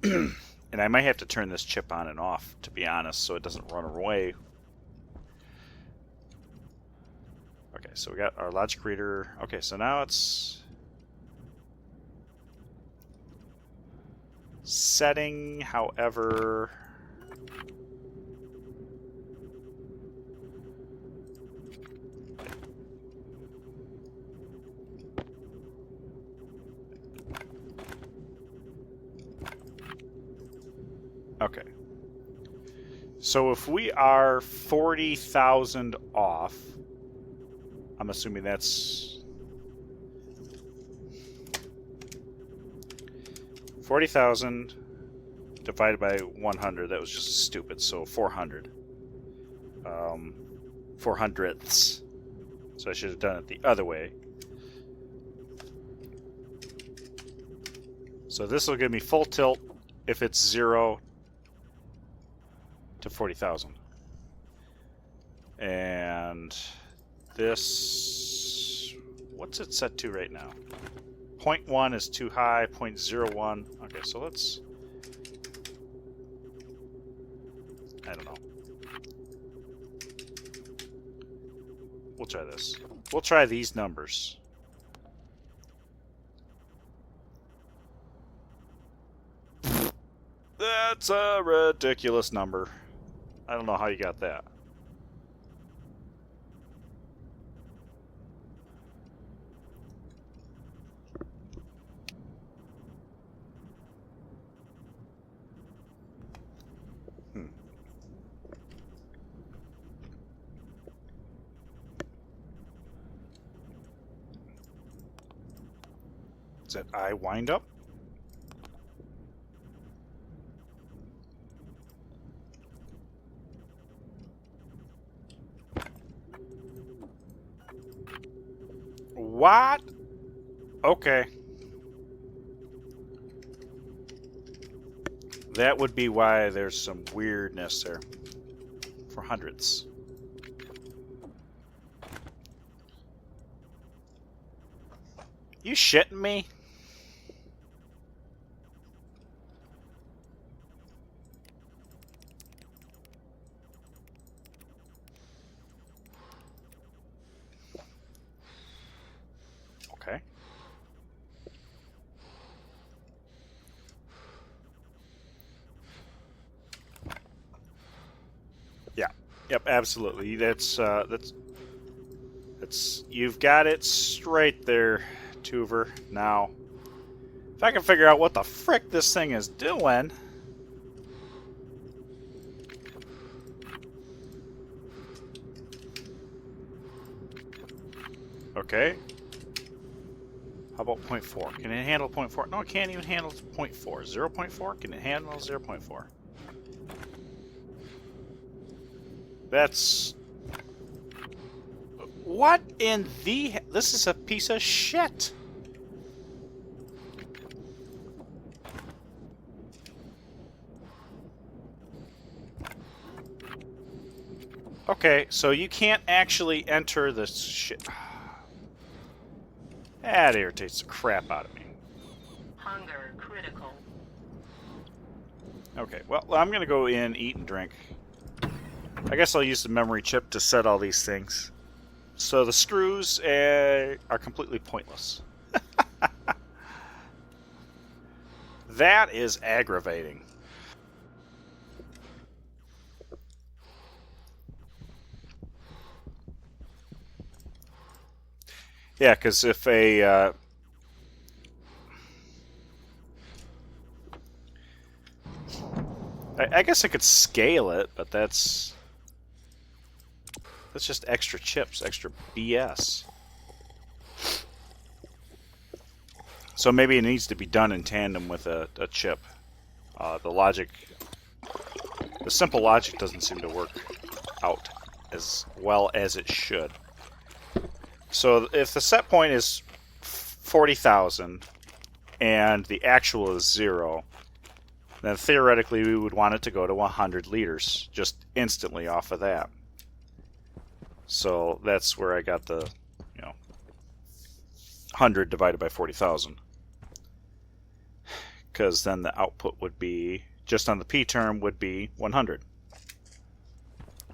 And I might have to turn this chip on and off, to be honest, so it doesn't run away. Okay, so we got our logic reader. Okay, so now it's setting, however... Okay. So if we are 40,000 off, I'm assuming that's 40,000 divided by 100. That was just stupid. So 400. 400ths. So I should have done it the other way. So this will give me full tilt if it's 0 to 40,000. And this, what's it set to right now? 0.1 is too high, 0.01. Okay, so let's, I don't know. We'll try this. We'll try these numbers. That's a ridiculous number. I don't know how you got that. Is that I wind up? What? Okay. That would be why there's some weirdness there. For hundreds. You shitting me? Okay. Yeah. Yep, absolutely. That's you've got it straight there, Tuver. Now, if I can figure out what the frick this thing is doing. Okay. How about 0.4? Can it handle 0.4? No, it can't even handle 0.4. 0.4? Can it handle 0.4? That's... What in the... This is a piece of shit. Okay, so you can't actually enter the shit. That irritates the crap out of me. Hunger critical. Okay, well, I'm going to go in, eat, and drink. I guess I'll use the memory chip to set all these things. So the screws are completely pointless. That is aggravating. Yeah, because if I guess I could scale it, but that's just extra chips, extra BS. So maybe it needs to be done in tandem with a chip. The simple logic doesn't seem to work out as well as it should. So if the set point is 40,000 and the actual is 0, then theoretically we would want it to go to 100 liters just instantly off of that. So that's where I got the, 100 divided by 40,000. Because then the output would be, just on the P term, would be 100.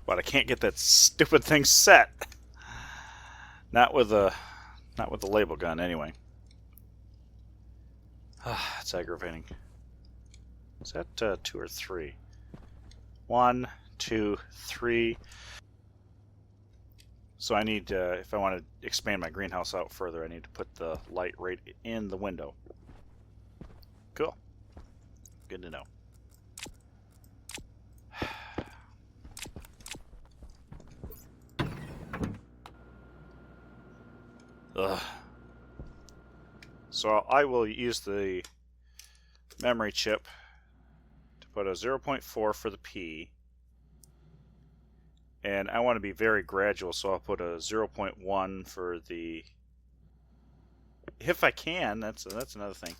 But I can't get that stupid thing set. Not with the label gun, anyway. It's aggravating. Is that 2 or 3? 1, 2, 3. So I need, if I want to expand my greenhouse out further, I need to put the light right in the window. Cool. Good to know. Ugh. So I will use the memory chip to put a 0.4 for the P. And I want to be very gradual, so I'll put a 0.1 for the... If I can, that's another thing.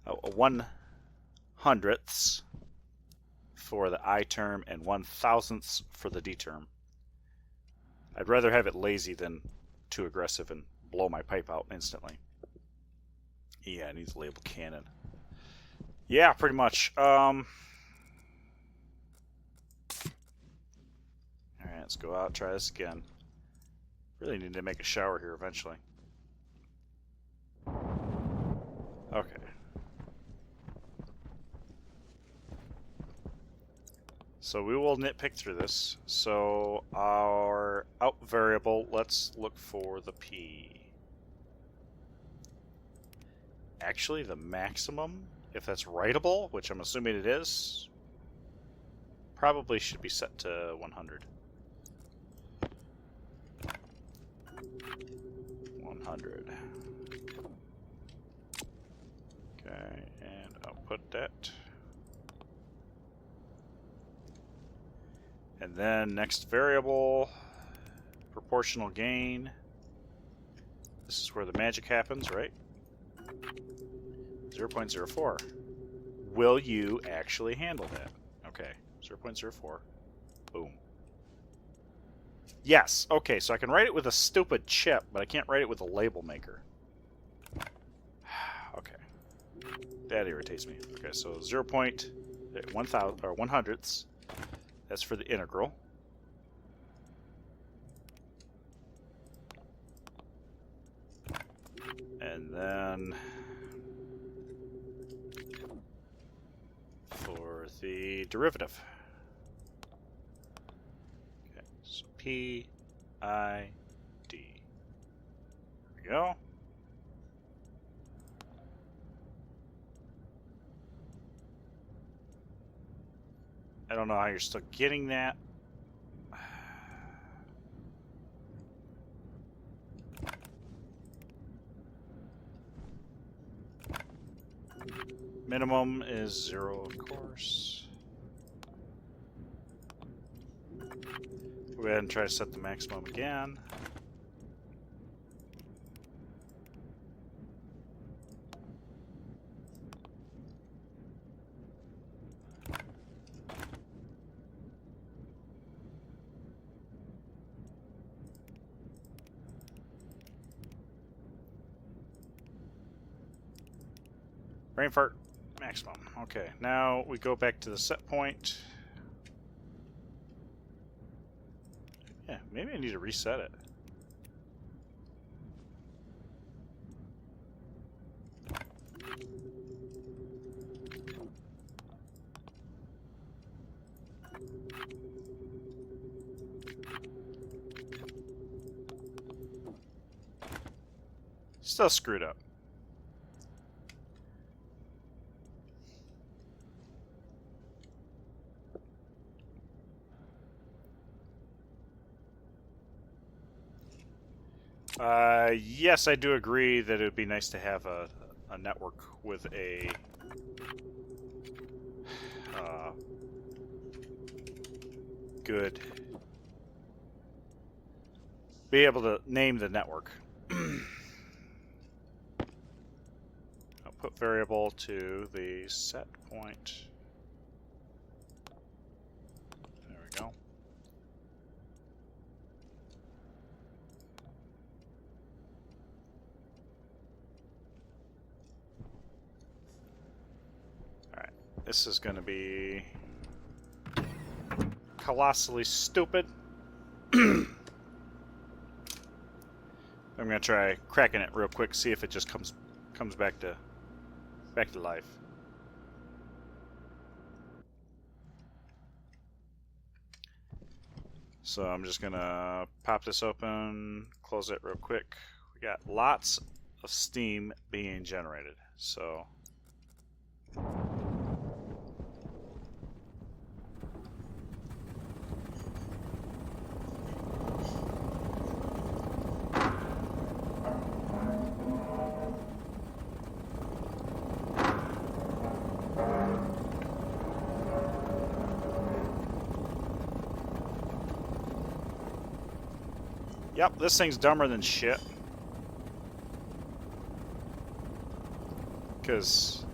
A 1/100ths for the I term and 1,000ths for the D term. I'd rather have it lazy than too aggressive and blow my pipe out instantly. Yeah, it needs a label cannon. Yeah, pretty much. Alright, let's go out, try this again. Really need to make a shower here eventually. Okay. So we will nitpick through this. So our out variable, let's look for the P. Actually, the maximum, if that's writable, which I'm assuming it is, probably should be set to 100. 100. Okay, and I'll put that. And then next variable, proportional gain. This is where the magic happens, right? 0.04. Will you actually handle that? Okay, 0.04. Boom. Yes, okay, so I can write it with a stupid chip, but I can't write it with a label maker. Okay. That irritates me. Okay, so 0.1000 or 100ths. That's for the integral. And then for the derivative. Okay, so PID. There we go. I don't know how you're still getting that. Minimum is 0, of course. Go ahead and try to set the maximum again. Brain fart. maximum. Okay, now we go back to the set point. Yeah, maybe I need to reset it. Still screwed up. Yes, I do agree that it would be nice to have a network with a good... Be able to name the network. I'll put variable to the set point. There we go. Alright, this is going to be colossally stupid. I'm gonna try cracking it real quick, see if it just comes back to life. So I'm just gonna pop this open, close it real quick. We got lots of steam being generated, so yep, this thing's dumber than shit. Because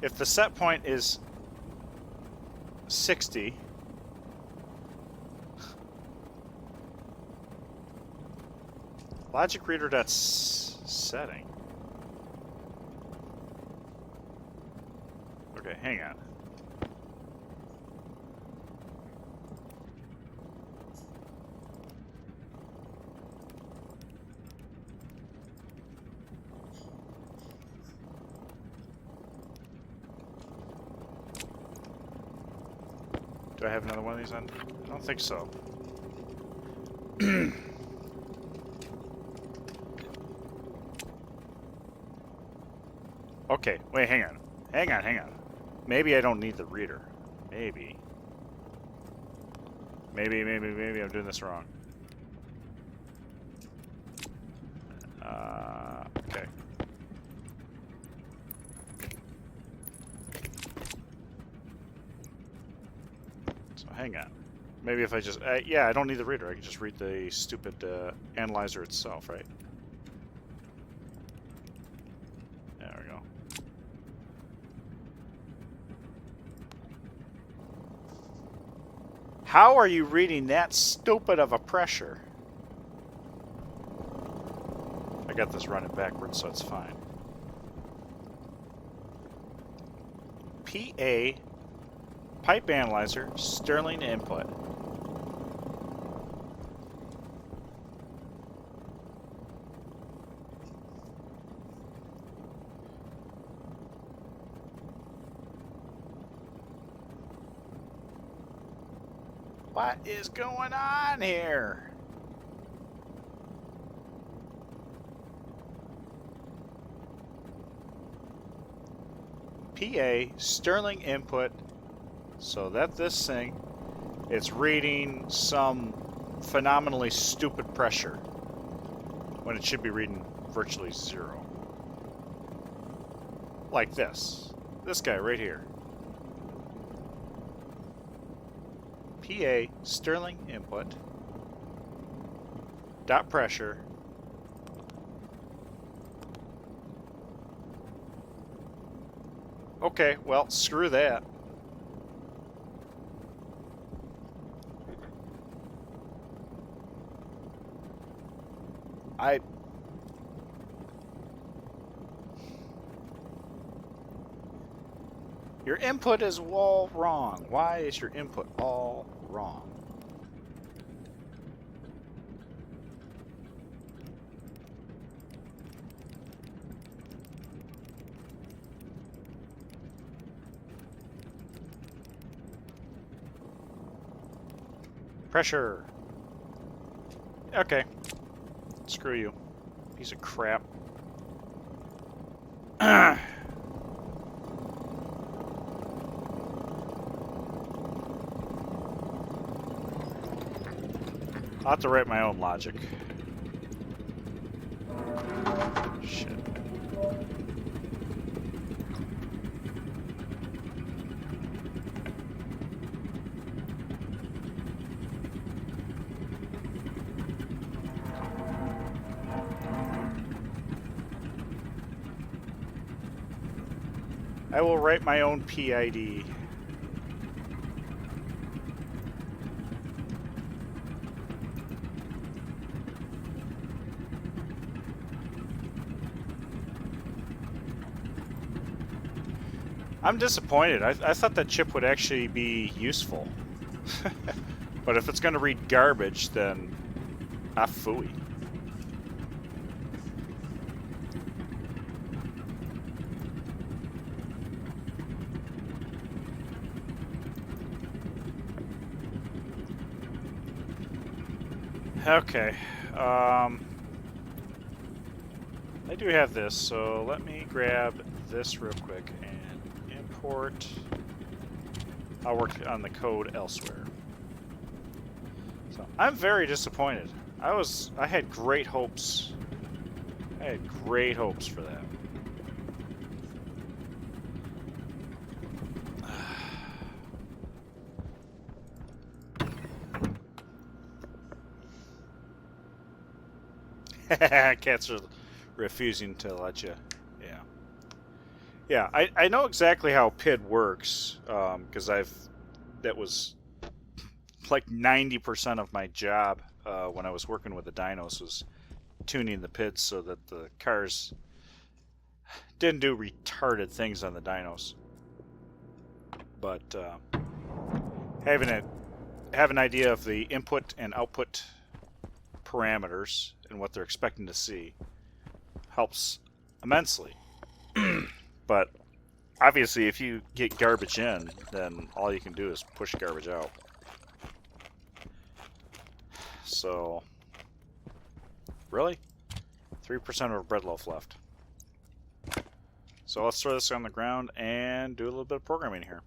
if the set point is 60, logic reader that's setting. Okay, hang on. Do I have another one of these on? I don't think so. Okay, wait, hang on. Hang on. Maybe I don't need the reader. Maybe I'm doing this wrong. Okay. So hang on. Maybe if I just... yeah, I don't need the reader. I can just read the stupid analyzer itself, right? There we go. How are you reading that stupid of a pressure? I got this running backwards, so it's fine. PA, pipe analyzer, Stirling input. What is going on here? PA, Stirling input, so that this thing, it's reading some phenomenally stupid pressure when it should be reading virtually zero. Like this. This guy right here. PA, Stirling input, dot pressure, okay, well, screw that. Your input is all wrong. Why is your input all wrong? Pressure. Okay. Screw you. Piece of crap. I'll have to write my own logic. Shit. I will write my own PID. I'm disappointed. I thought that chip would actually be useful. But if it's going to read garbage, then phooey. Okay. I do have this, so let me grab this real quick and import. I'll work on the code elsewhere. So I'm very disappointed. I had great hopes. I had great hopes for that. Cats are refusing to let you. Yeah. Yeah, I know exactly how PID works, because that was like 90% of my job when I was working with the dynos was tuning the PIDs so that the cars didn't do retarded things on the dynos. But have an idea of the input and output parameters and what they're expecting to see helps immensely. But obviously, if you get garbage in, then all you can do is push garbage out. So, really? 3% of a bread loaf left. So let's throw this on the ground and do a little bit of programming here.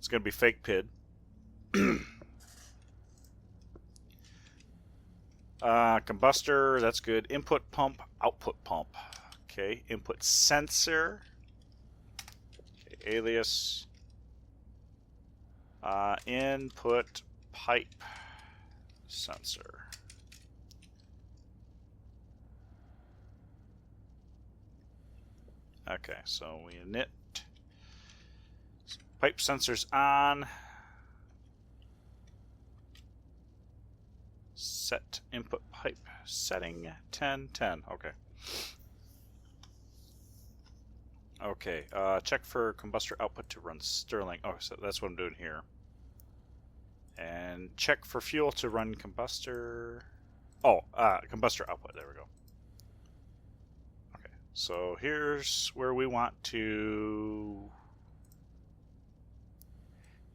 It's going to be fake PID. Combustor, that's good. Input pump, output pump. Okay, input sensor. Okay, alias. Input pipe sensor. Okay, so we init. Pipe sensors on. Set input pipe setting 1010. Okay. Okay. Check for combustor output to run Stirling. Oh, so that's what I'm doing here. And check for fuel to run combustor. Oh, combustor output. There we go. Okay. So here's where we want to.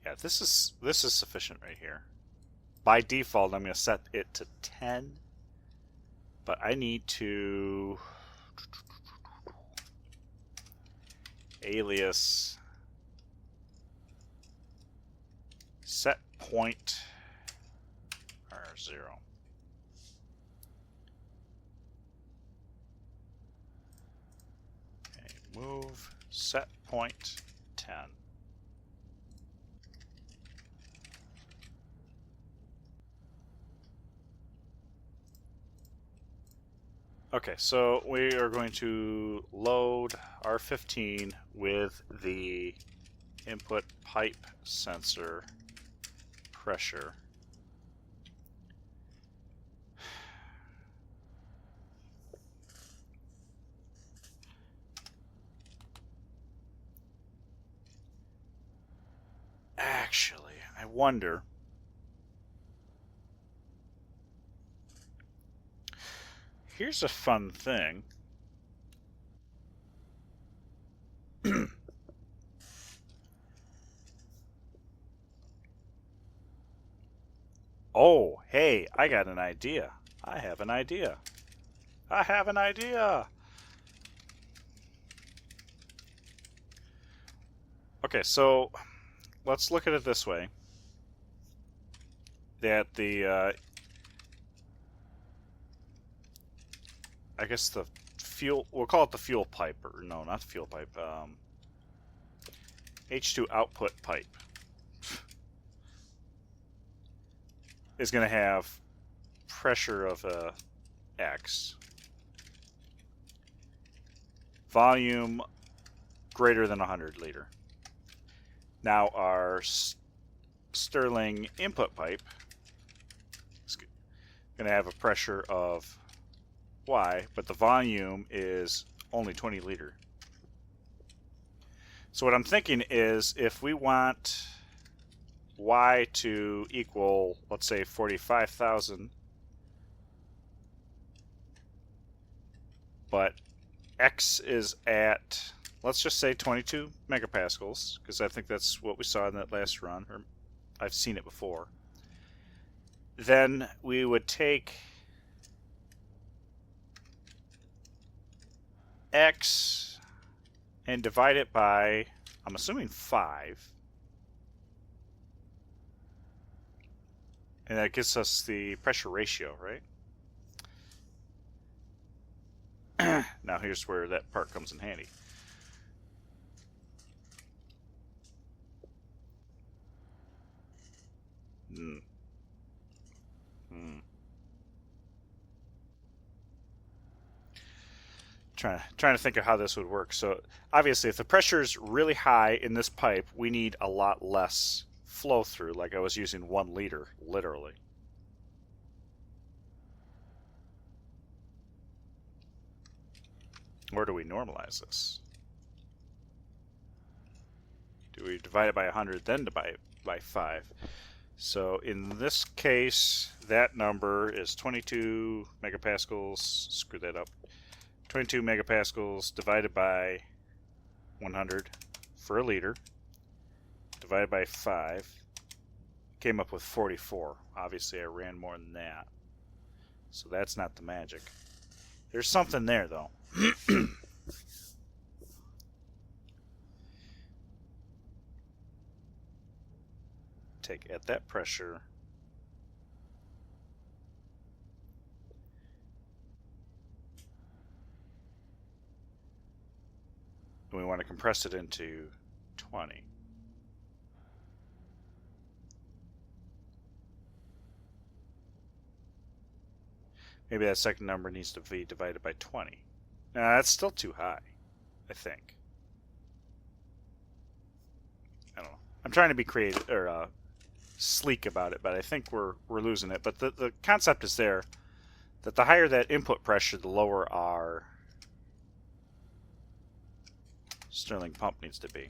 Yeah, this is sufficient right here. By default, I'm going to set it to 10, but I need to alias set point R0. Okay, move set point 10. Okay, so we are going to load R15 with the input pipe sensor pressure. actually, I wonder. Here's a fun thing. Oh, hey, I got an idea. I have an idea. I have an idea. Okay, so let's look at it this way. That the, I guess the fuel, we'll call it the fuel pipe, or no, not the fuel pipe, H2 output pipe is going to have pressure of X, volume greater than 100 liter. Now our Stirling input pipe is going to have a pressure of Y, but the volume is only 20 liter. So what I'm thinking is if we want Y to equal, let's say, 45,000, but X is at, let's just say 22 megapascals, because I think that's what we saw in that last run, or I've seen it before. Then we would take X and divide it by, I'm assuming 5. And that gives us the pressure ratio, right? Now here's where that part comes in handy. Trying to think of how this would work. So obviously if the pressure is really high in this pipe, we need a lot less flow through, like I was using 1 liter, literally. Or do we normalize this? Do we divide it by 100, then divide it by 5? So in this case, that number is 22 megapascals. Screw that up. 22 megapascals divided by 100 for a liter, divided by 5, came up with 44. Obviously, I ran more than that. So that's not the magic. There's something there, though. Take at that pressure. And we want to compress it into 20. Maybe that second number needs to be divided by 20. Nah, that's still too high, I think. I don't know. I'm trying to be creative or sleek about it, but I think we're losing it. But the concept is there that the higher that input pressure, the lower our Stirling pump needs to be.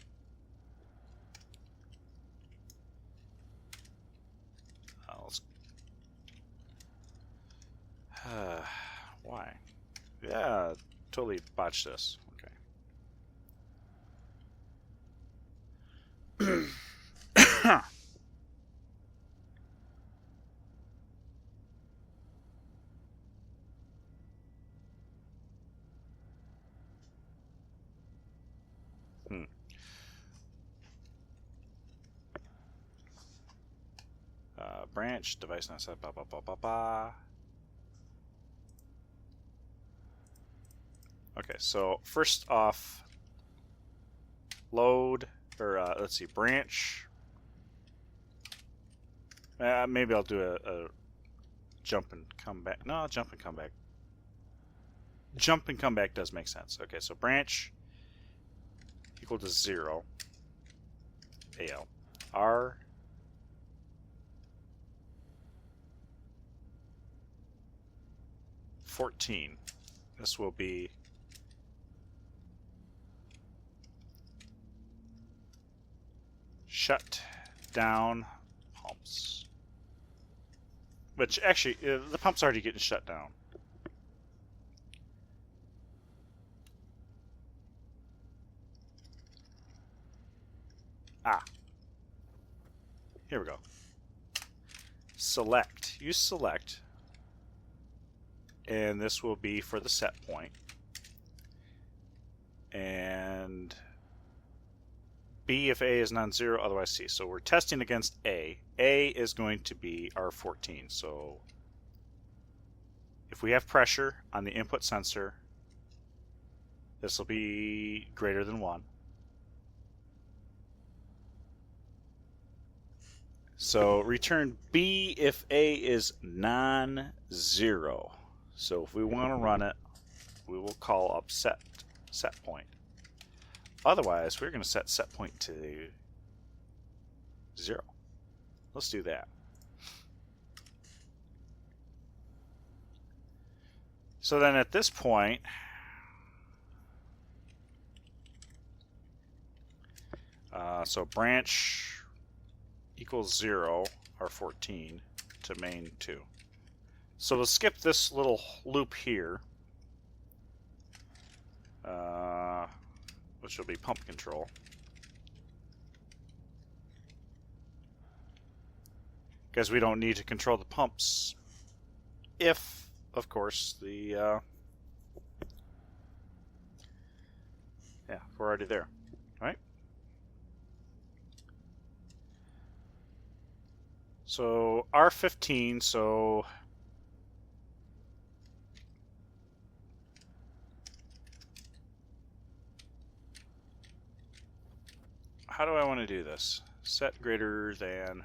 Why? Yeah, totally botched this. Okay. Branch, device not set, blah, blah, blah, blah, blah. Okay, so first off, load, or let's see, branch. Maybe I'll do a jump and come back. No, jump and come back. Jump and come back does make sense. Okay, so branch equal to 0. AL. R 14. This will be shut down pumps. Which actually, the pump's already getting shut down. Ah. Here we go. Select. Use select. And this will be for the set point. And B if A is non-zero, otherwise C. So we're testing against A. A is going to be our 14. So if we have pressure on the input sensor, this will be greater than 1. So return B if A is non-zero. So if we want to run it, we will call up set point. Otherwise, we're going to set point to 0. Let's do that. So then at this point, so branch equals 0, or 14, to main 2. So we'll skip this little loop here, which will be pump control. Because we don't need to control the pumps if, of course, the yeah, we're already there, right? So R15, so how do I want to do this? Set greater than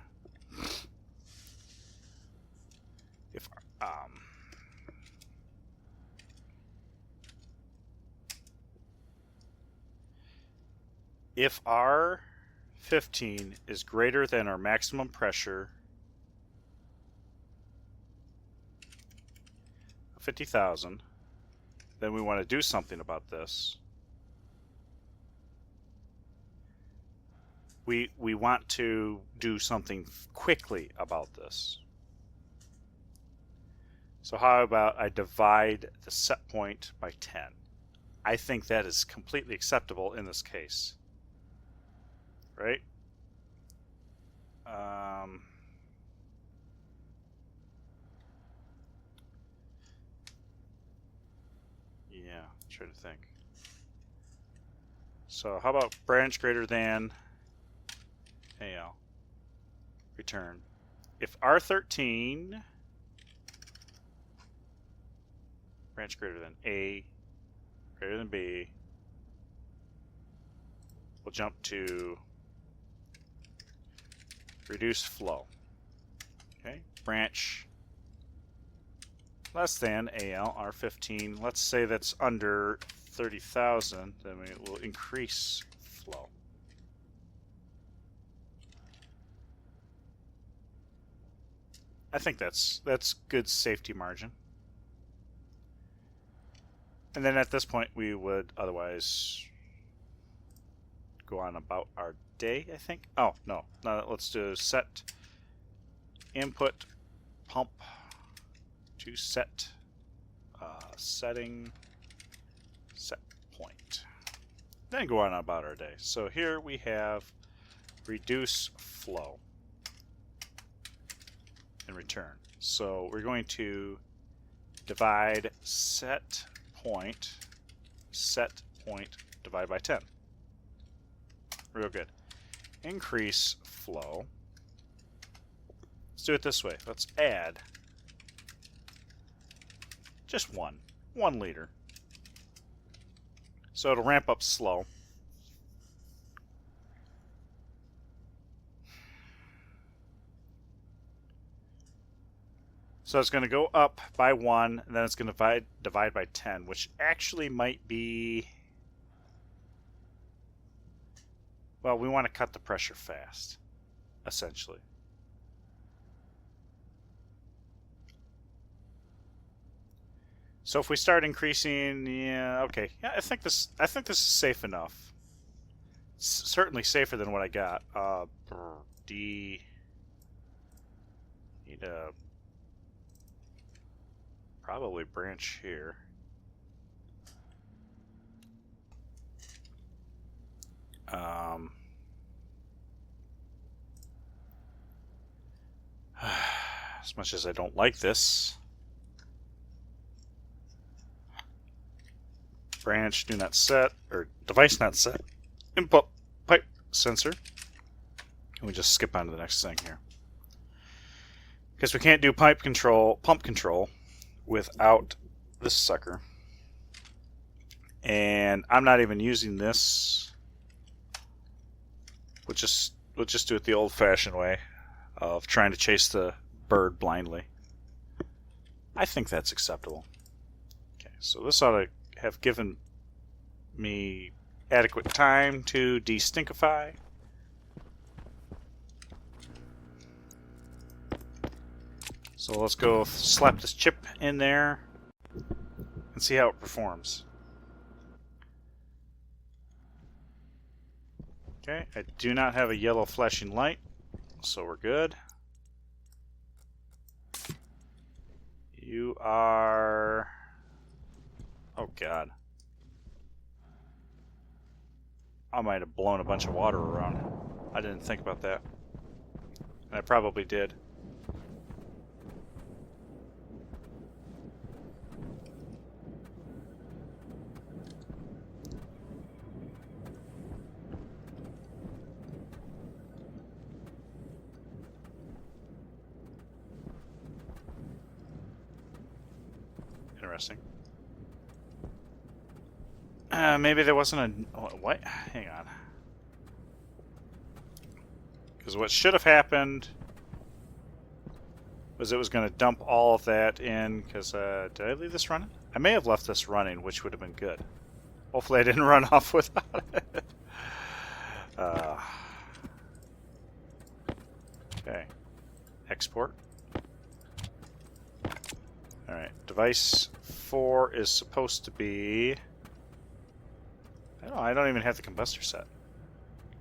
if R15 is greater than our maximum pressure, 50,000, then we want to do something about this. We want to do something quickly about this. So how about I divide the set point by 10? I think that is completely acceptable in this case. Right? Yeah, trying to think. So how about branch greater than AL? Return. If R13 branch greater than A greater than B, we'll jump to reduce flow. Okay, branch less than AL, R15. Let's say that's under 30,000, then we will increase flow. I think that's good safety margin. And then at this point we would otherwise go on about our day, I think. Oh, no. Now let's do set input pump to set setting set point. Then go on about our day. So here we have reduce flow and return. So we're going to divide set point divide by 10. Real good. Increase flow. Let's do it this way. Let's add just 1 liter. So it'll ramp up slow. So it's going to go up by 1, and then it's going to divide by 10, which actually might be... Well, we want to cut the pressure fast, essentially. So if we start increasing, yeah, okay. Yeah, I think this is safe enough. certainly safer than what I got. D. Need a probably branch here. As much as I don't like this, branch do not set, or device not set, input pipe sensor. And we just skip on to the next thing here. Because we can't do pump control without this sucker. And I'm not even using this. We'll just do it the old-fashioned way of trying to chase the bird blindly. I think that's acceptable. Okay, so this ought to have given me adequate time to destinkify. So let's go slap this chip in there and see how it performs. Okay, I do not have a yellow flashing light, so we're good. You are... Oh god. I might have blown a bunch of water around. I didn't think about that. And I probably did. Interesting. Maybe there wasn't a... What? Hang on. Because what should have happened was it was going to dump all of that in, because... did I leave this running? I may have left this running, which would have been good. Hopefully I didn't run off without it. Okay. Export. Alright, device 4 is supposed to be... I don't even have the combustor set.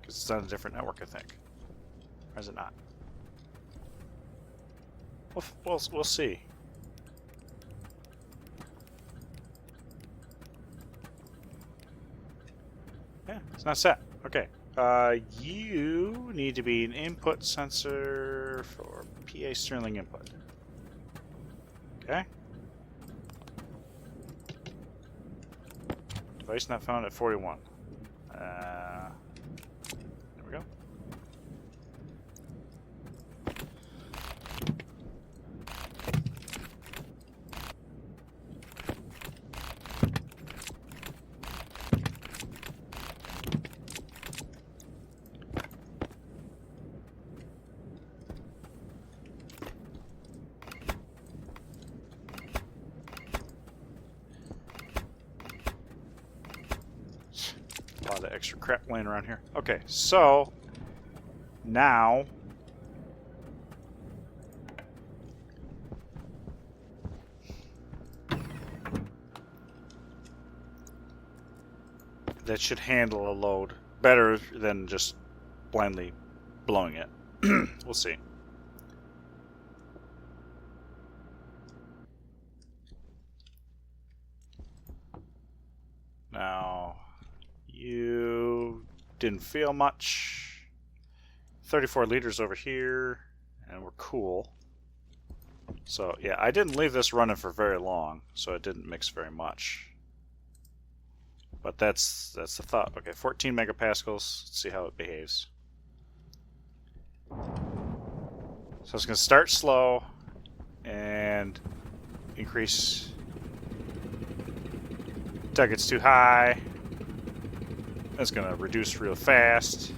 Because it's on a different network, I think. Or is it not? We'll see. Yeah, it's not set. Okay. You need to be an input sensor for PA Sterling input. Okay. Device not found at 41. There we go. A lot of extra crap laying around here. Okay, so now that should handle a load better than just blindly blowing it. We'll see. Now, you didn't feel much. 34 liters over here, and we're cool. So, yeah, I didn't leave this running for very long, so it didn't mix very much. But that's the thought. Okay, 14 megapascals. Let's see how it behaves. So it's going to start slow and increase. Until it gets too high. It's going to reduce real fast.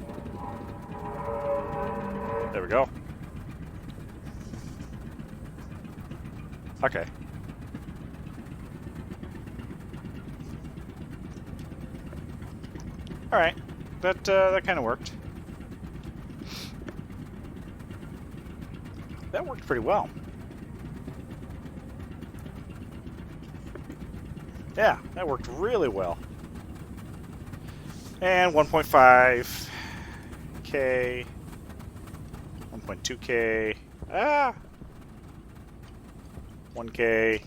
There we go. Okay. All right, that kind of worked. That worked pretty well. Yeah, that worked really well. And 1.5K. 1.2K. Ah! 1K.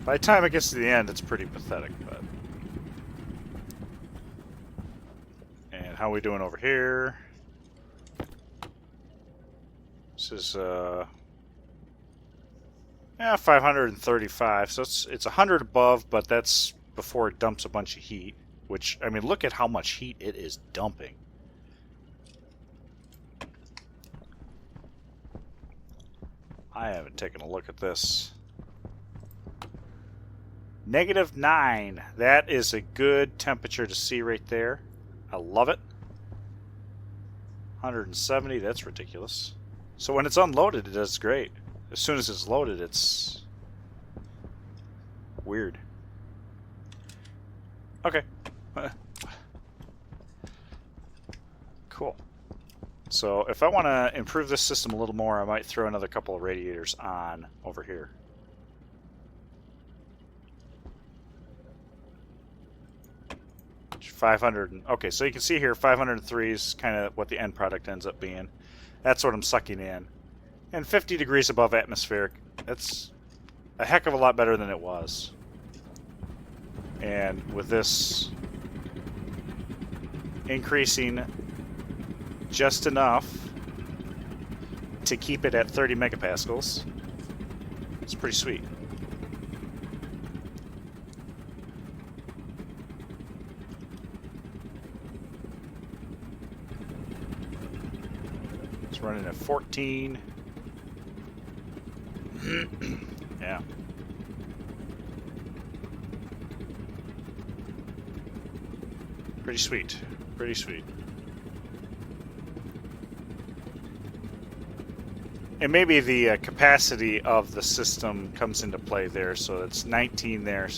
By the time it gets to the end, it's pretty pathetic, but... And how are we doing over here? This is, yeah, 535, so it's 100 above, but that's before it dumps a bunch of heat, which, I mean, look at how much heat it is dumping. I haven't taken a look at this. -9. That is a good temperature to see right there. I love it. 170, that's ridiculous. So when it's unloaded, it does great. As soon as it's loaded, it's weird. Okay. Cool. So if I want to improve this system a little more, I might throw another couple of radiators on over here. Okay, so you can see here 503 is kind of what the end product ends up being. That's what I'm sucking in. And 50 degrees above atmospheric, that's a heck of a lot better than it was. And with this increasing just enough to keep it at 30 megapascals, it's pretty sweet. It's running at 14. Yeah. Pretty sweet. Pretty sweet. And maybe the capacity of the system comes into play there. So it's 19 there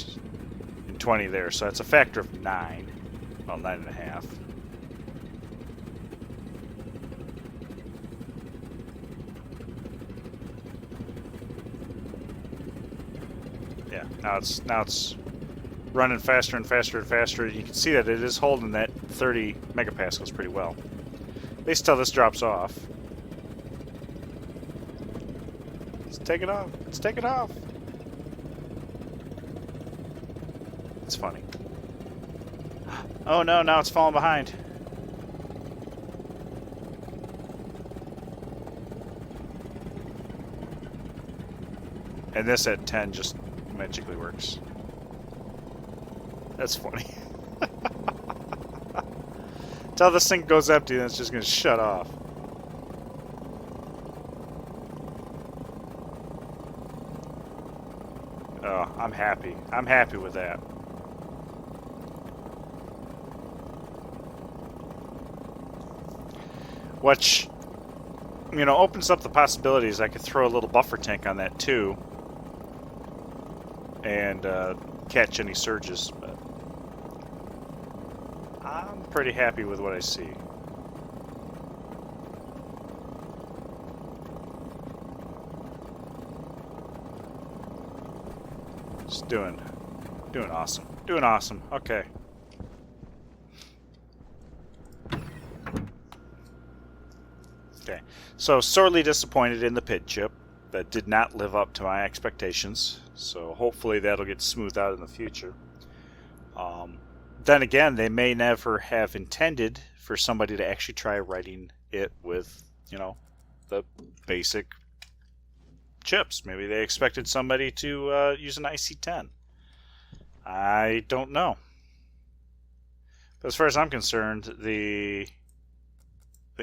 and 20 there. So that's a factor of 9. Well, 9.5. Yeah, now it's running faster and faster and faster. You can see that it is holding that 30 megapascals pretty well. At least till this drops off. Let's take it off. Let's take it off. It's funny. Oh no, now it's falling behind. And this at 10 just magically works. That's funny. Till this thing goes empty, then it's just going to shut off. Oh, I'm happy. I'm happy with that. Which, you know, opens up the possibilities. I could throw a little buffer tank on that too. And catch any surges, but I'm pretty happy with what I see. Just doing awesome. Doing awesome. Okay. Okay. So sorely disappointed in the PID chip. That did not live up to my expectations, so hopefully that'll get smoothed out in the future. Then again, they may never have intended for somebody to actually try writing it with, you know, the basic chips. Maybe they expected somebody to use an IC10. I don't know. But as far as I'm concerned, the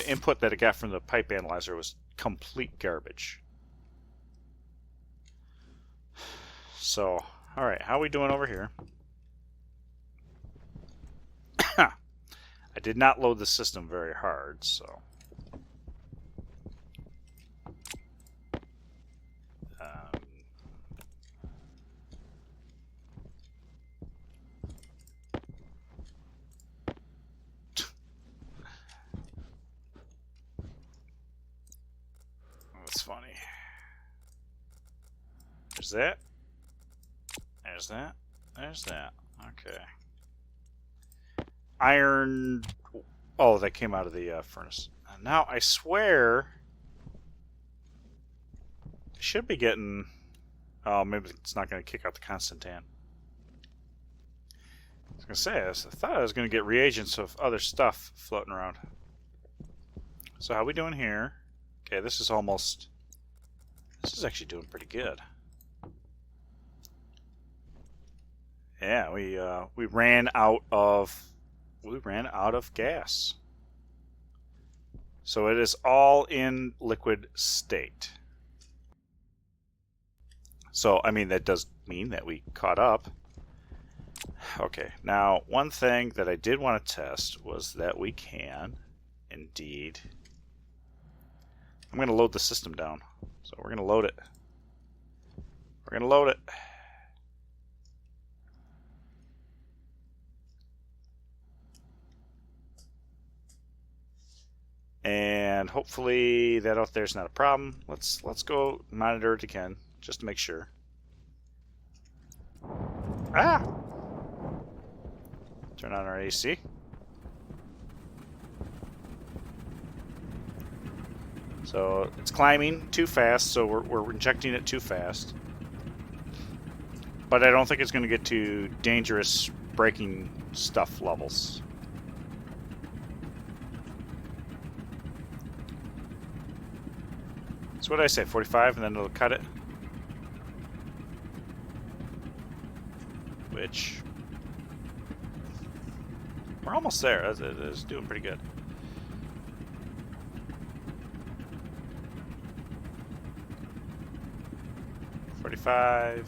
input that it got from the pipe analyzer was complete garbage. So, alright, how are we doing over here? I did not load the system very hard, so... That's funny. There's that. There's that. There's that. Okay. Iron... Oh, that came out of the furnace. Now, I swear... I should be getting... Oh, maybe it's not going to kick out the Constantan. I was going to say, I thought I was going to get reagents of other stuff floating around. So how we doing here? Okay, this is almost... This is actually doing pretty good. Yeah, we ran out of gas. So it is all in liquid state. So I mean that does mean that we caught up. Okay, now one thing that I did want to test was that we can indeed. I'm going to load the system down. So we're going to load it. We're going to load it. And hopefully that out there's not a problem. Let's go monitor it again just to make sure. Ah! Turn on our AC. So it's climbing too fast, so we're injecting it too fast. But I don't think it's going to get to dangerous breaking stuff levels. So what did I say, 45, and then it'll cut it? Which... We're almost there. It's doing pretty good. $45.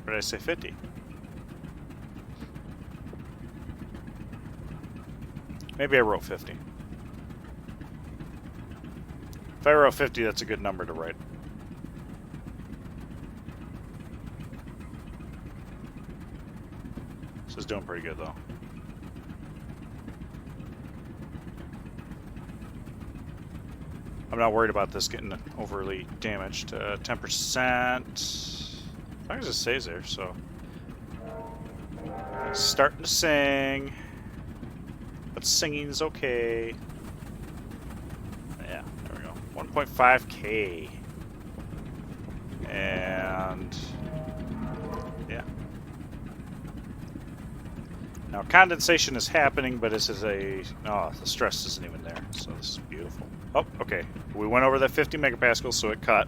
What did I say, 50? Maybe I wrote 50. If I wrote 50, that's a good number to write. This is doing pretty good, though. I'm not worried about this getting overly damaged. 10%. As long as it stays there, so. It's starting to sing. But singing's okay. Yeah, there we go. 1.5K. And... yeah. Now, condensation is happening, but this is a... oh, the stress isn't even there, so this is beautiful. Oh, okay. We went over that 50 megapascals, so it cut.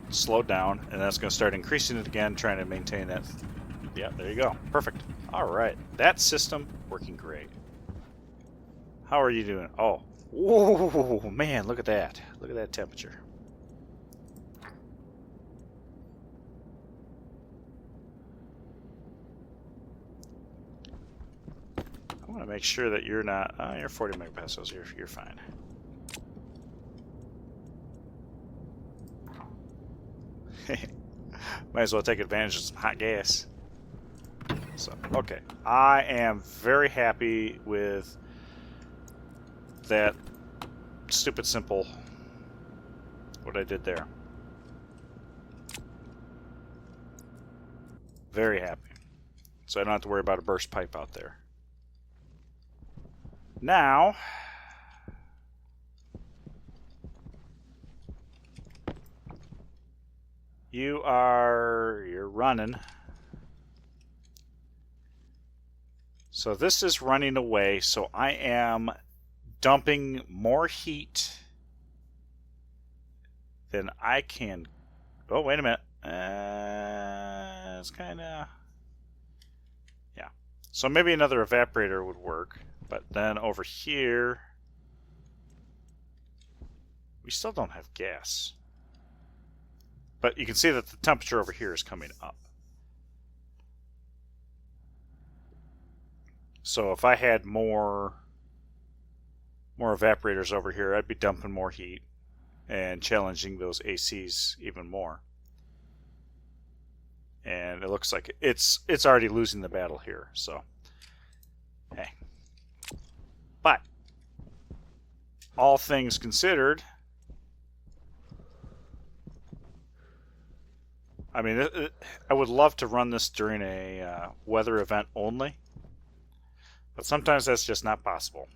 Slowed down, and that's going to start increasing it again, trying to maintain that. Yeah, there you go. Perfect. All right. That system working great. How are you doing? Oh. Whoa, man, look at that. Look at that temperature. I want to make sure that you're not... oh, you're 40 megapascals. You're fine. Might as well take advantage of some hot gas. So, okay. I am very happy with that stupid simple what I did there. Very happy. So I don't have to worry about a burst pipe out there. Now, you're running. So this is running away, so I am dumping more heat than I can. Oh, wait a minute. It's kind of... yeah. So maybe another evaporator would work. But then over here, we still don't have gas. But you can see that the temperature over here is coming up. So if I had more evaporators over here, I'd be dumping more heat and challenging those ACs even more. And it looks like it's already losing the battle here. So, hey. But all things considered, I mean, I would love to run this during a weather event only, but sometimes that's just not possible.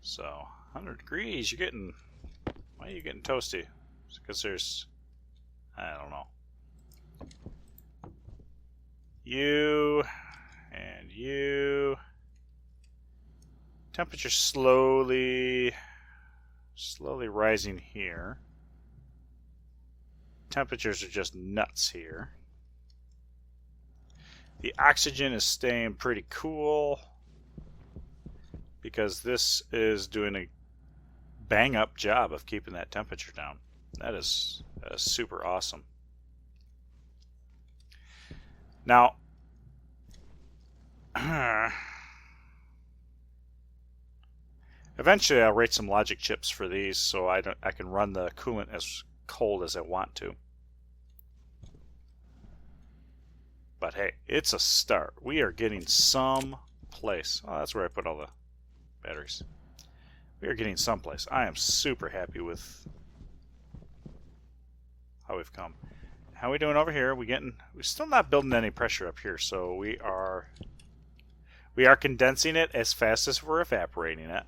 So, 100 degrees, you're getting... Why are you getting toasty? Because there's... I don't know. You... And you... Temperature slowly rising here. Temperatures are just nuts here. The oxygen is staying pretty cool because this is doing a bang up job of keeping that temperature down. That is super awesome. Now, eventually I'll rate some logic chips for these so I can run the coolant as cold as I want to. But hey, it's a start. We are getting some place. Oh, that's where I put all the batteries. We are getting someplace. I am super happy with how we've come. How are we doing over here? We're still not building any pressure up here, so we are condensing it as fast as we're evaporating it.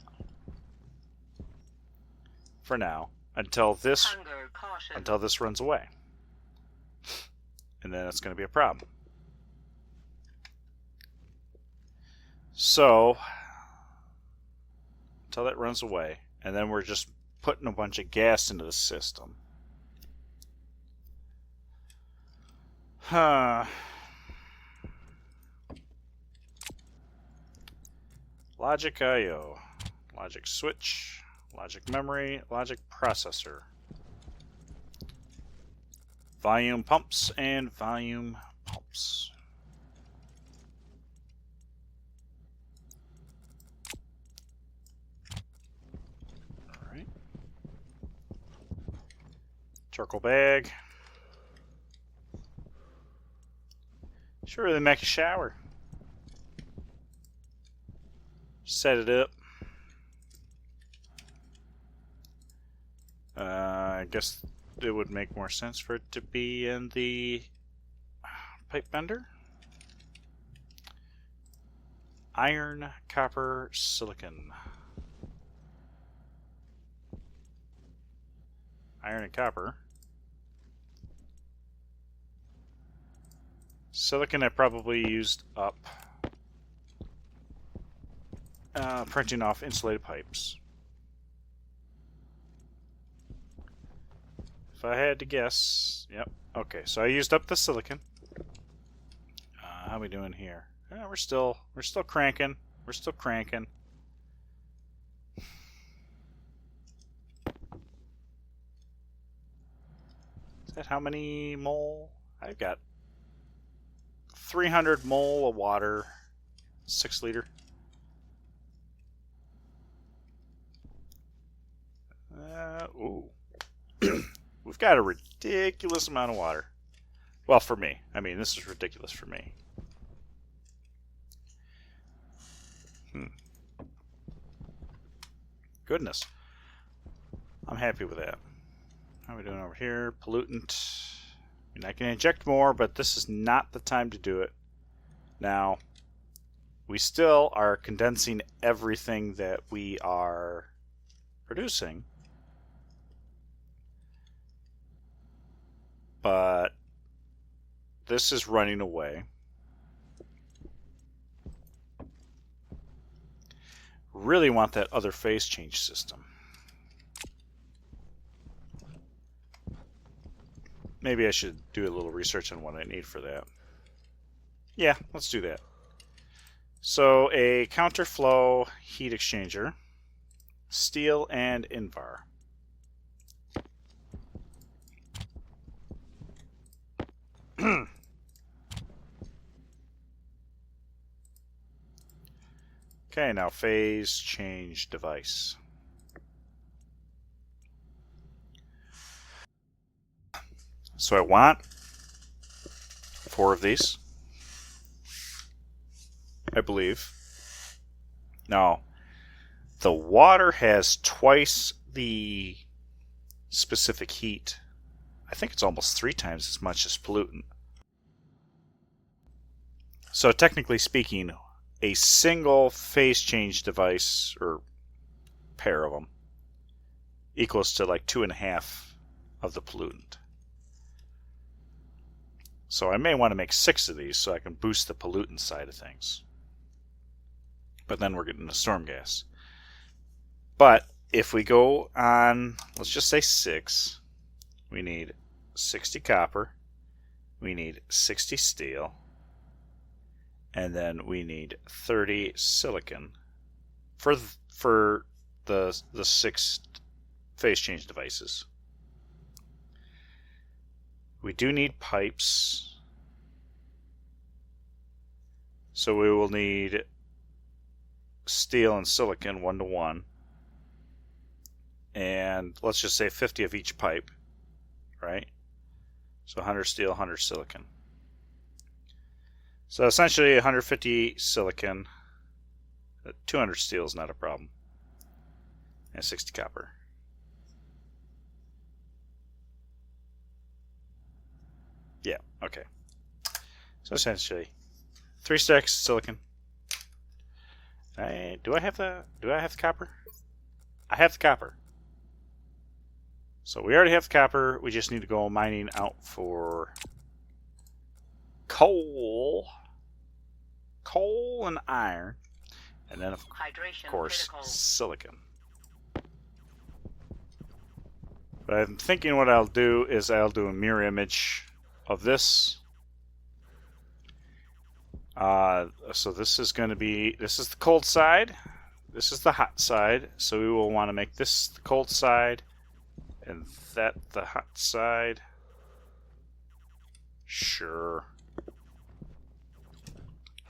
For now, until this runs away. And then it's going to be a problem. So, until that runs away, and then we're just putting a bunch of gas into the system. Logic I/O, logic switch, logic memory, logic processor, volume pumps, and volume pumps. Alright. Charcoal bag. Should really make a shower. Set it up. I guess it would make more sense for it to be in the pipe bender. Iron, copper, silicon. Iron and copper. Silicon I probably used up printing off insulated pipes. If I had to guess, yep. Okay, so I used up the silicon. How are we doing here? We're still cranking. We're still cranking. Is that how many mole? I've got 300 mole of water, 6 liter. Ooh. We've got a ridiculous amount of water. Well, for me. I mean, this is ridiculous for me. Goodness. I'm happy with that. How are we doing over here? Pollutant. I mean, I can inject more, but this is not the time to do it. Now, we still are condensing everything that we are producing. But this is running away. Really want that other phase change system. Maybe I should do a little research on what I need for that. Yeah, let's do that. So a counterflow heat exchanger, steel and Invar. Okay, now phase change device. So I want 4 of these, I believe. Now, the water has twice the specific heat I think it's almost 3 times as much as pollutant. So technically speaking, a single phase change device, or pair of them, equals to like 2.5 of the pollutant. So I may want to make 6 of these so I can boost the pollutant side of things. But then we're getting the storm gas. But if we go on, let's just say 6, we need 60 copper, we need 60 steel, and then we need 30 silicon for the 6 phase change devices. We do need pipes, so we will need steel and silicon 1-to-1, and let's just say 50 of each pipe, right? So 100 steel, 100 silicon. So essentially 150 silicon, 200 steel is not a problem, and 60 copper. Yeah, okay. So essentially 3 stacks silicon. Do I have the copper? I have the copper. So we already have the copper. We just need to go mining out for coal and iron, and then of course silicon. But I'm thinking what I'll do is I'll do a mirror image of this. So this is going to be, this is the cold side, this is the hot side, so we will want to make this the cold side and that the hot side. Sure.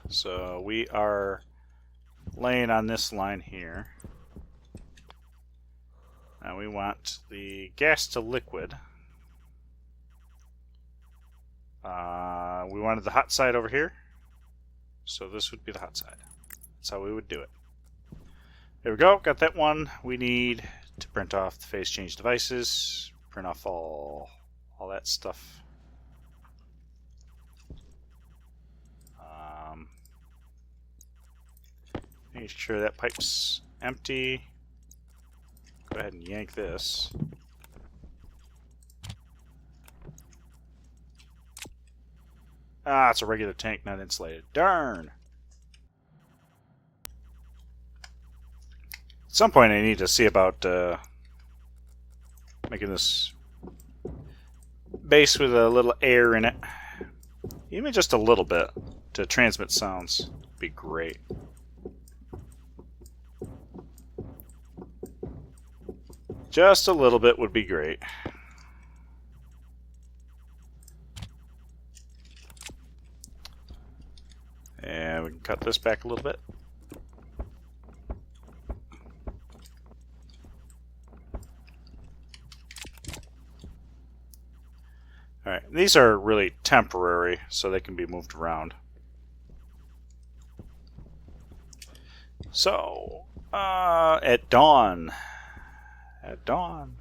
So we are laying on this line here. Now we want the gas to liquid. We wanted the hot side over here, so this would be the hot side. That's how we would do it. There we go, got that one. We need to print off the phase change devices, print off all that stuff. Make sure that pipe's empty. Go ahead and yank this. Ah, it's a regular tank, not insulated. Darn! At some point I need to see about making this base with a little air in it. Even just a little bit to transmit sounds would be great. Just a little bit would be great. And we can cut this back a little bit. Alright, these are really temporary, so they can be moved around. So, at dawn. At dawn.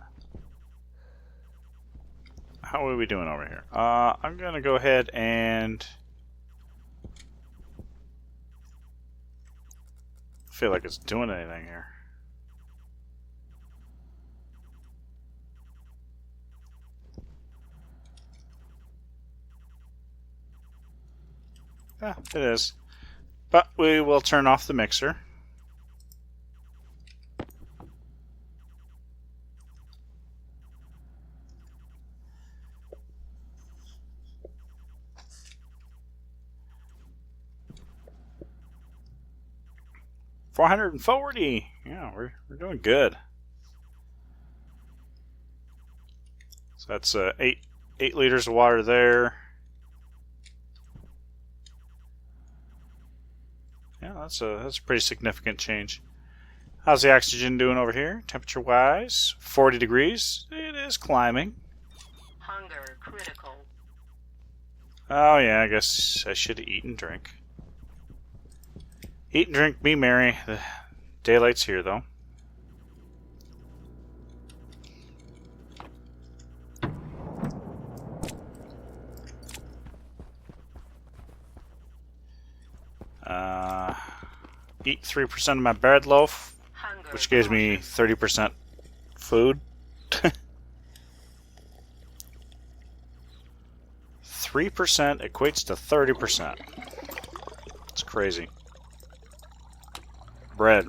How are we doing over here? I'm going to go ahead and feel like it's doing anything here. Yeah, it is. But we will turn off the mixer. $440. Yeah, we're doing good. So that's 8 liters of water there. Yeah, that's a pretty significant change. How's the oxygen doing over here? Temperature wise, 40 degrees. It is climbing. Hunger critical. Oh yeah, I guess I should eat and drink. Eat and drink, be merry. The daylight's here, though. eat 3% of my bread loaf, Hunger which gives me caution. 30% food. 3% equates to 30%. It's crazy. Bread.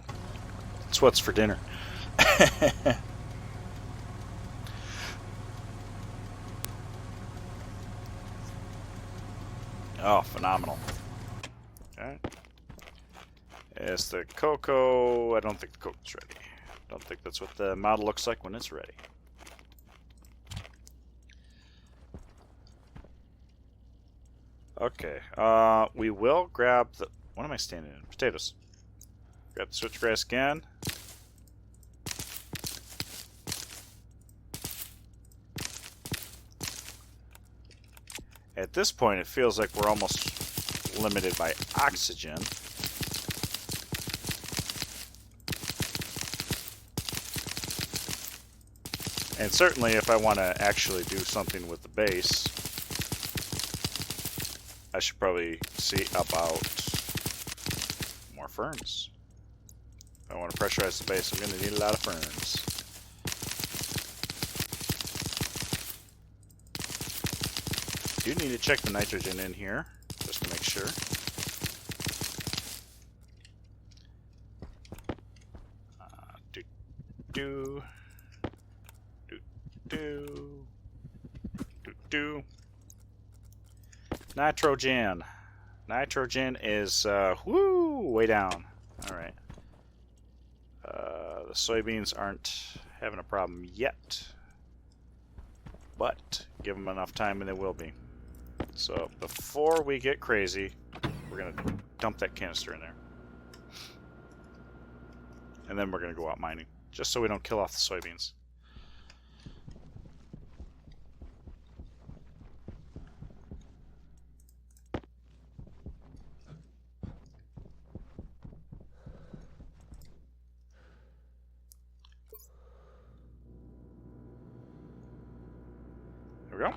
That's what's for dinner. Oh, phenomenal. Okay. It's the cocoa. I don't think the cocoa's ready. I don't think that's what the model looks like when it's ready. Okay. We will grab the... What am I standing in? Potatoes. Grab the switchgrass again. At this point, it feels like we're almost limited by oxygen. And certainly if I want to actually do something with the base, I should probably see about more ferns. If I want to pressurize the base, I'm going to need a lot of ferns. Do need to check the nitrogen in here, just to make sure. Do. Nitrogen. Nitrogen is, way down. Alright. The soybeans aren't having a problem yet. But, give them enough time and they will be. So, before we get crazy, we're going to dump that canister in there. And then we're going to go out mining. Just so we don't kill off the soybeans. There we go.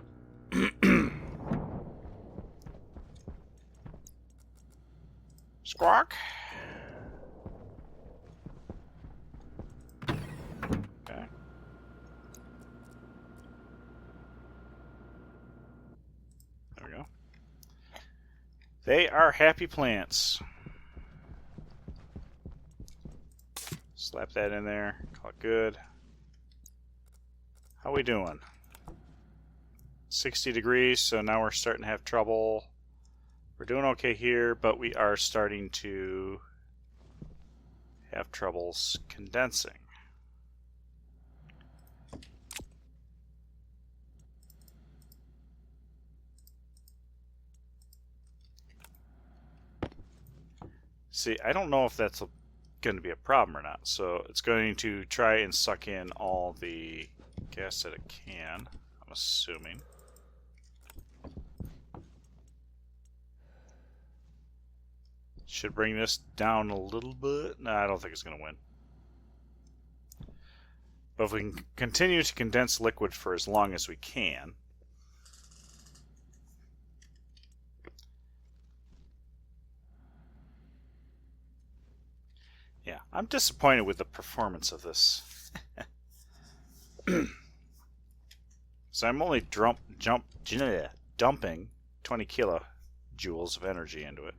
Squawk. Okay. There we go. They are happy plants. Slap that in there. Call it good. How we doing? 60 degrees, so now we're starting to have trouble. We're doing okay here, but we are starting to have troubles condensing. See, I don't know if that's going to be a problem or not. So it's going to try and suck in all the gas that it can, I'm assuming. Should bring this down a little bit. No, I don't think it's going to win. But if we can continue to condense liquid for as long as we can, yeah, I'm disappointed with the performance of this. So I'm only dumping 20 kilojoules of energy into it.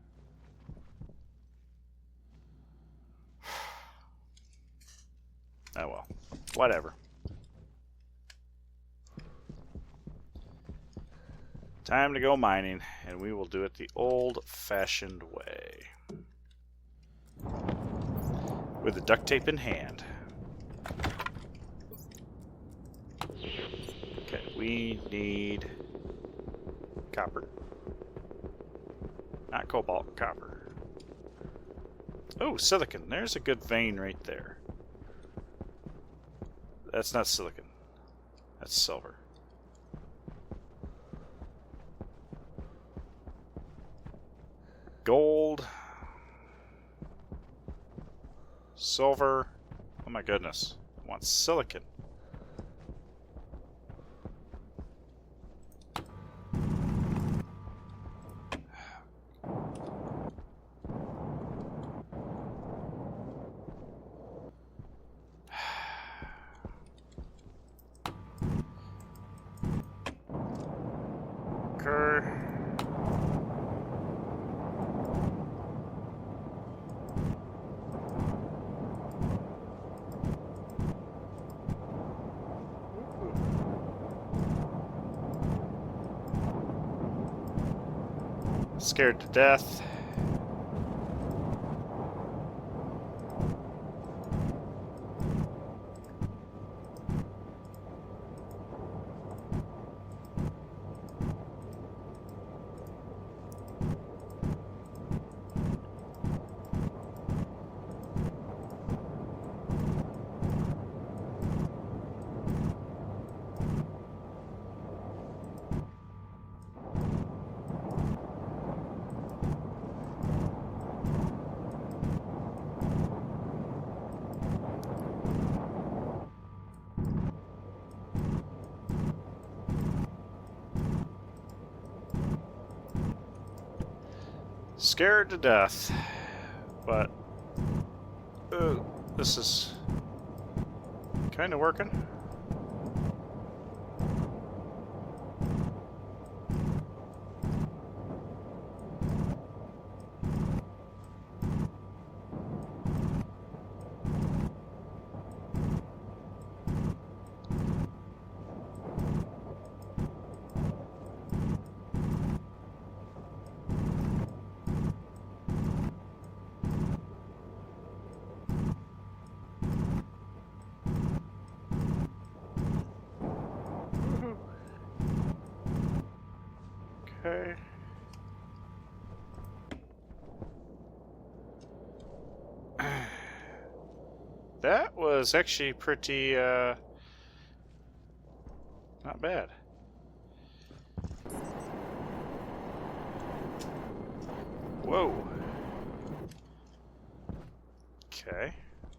Oh well, whatever. Time to go mining, and we will do it the old-fashioned way. With the duct tape in hand. Okay, we need copper. Not cobalt, copper. Oh, silicon. There's a good vein right there. That's not silicon. That's silver. Gold. Silver. Oh my goodness. I want silicon. Scared to death. Scared to death, but this is kind of working. Okay. That was actually pretty, not bad. Whoa. Okay.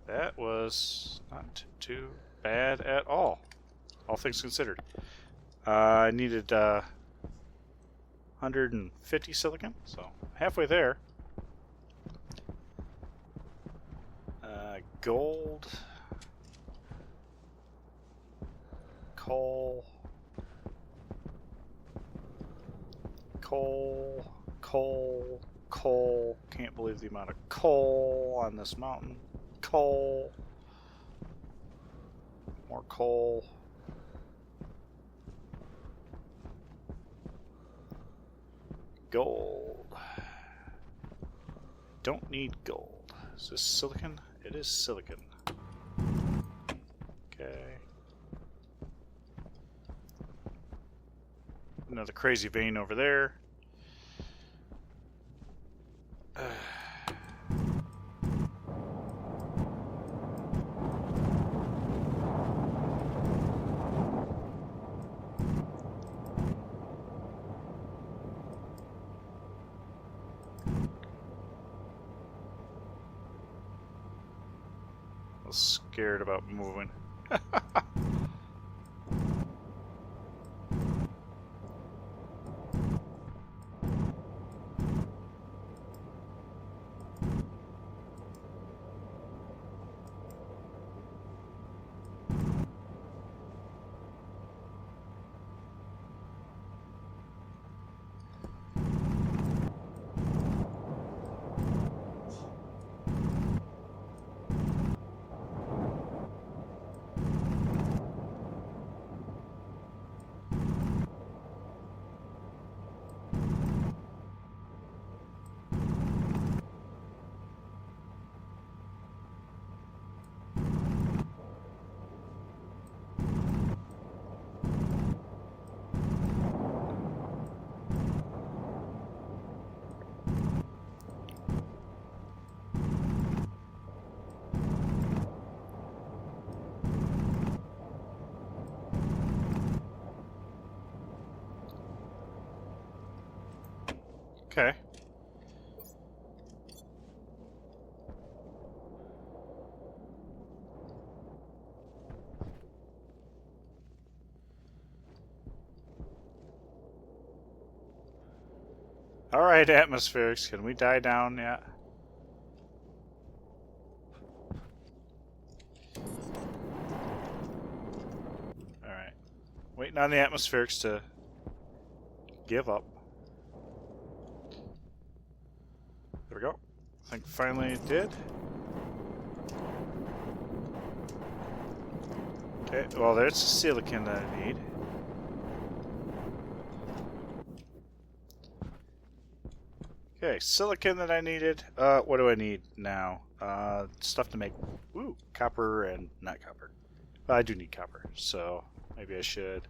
That was not too bad at all things considered. I needed, 150 silicon, so halfway there. Gold, coal, coal, coal, coal. Can't believe the amount of coal on this mountain. Coal, more coal. Gold. Don't need gold. Is this silicon? It is silicon. Okay. Another crazy vein over there. I was scared about moving. Okay. Alright, atmospherics, can we die down yet? Alright. Waiting on the atmospherics to give up. There we go. I think finally it did. Okay, well there's the silicon that I need. Okay, silicon that I needed. What do I need now? Stuff to make, copper and not copper. I do need copper, so maybe I should.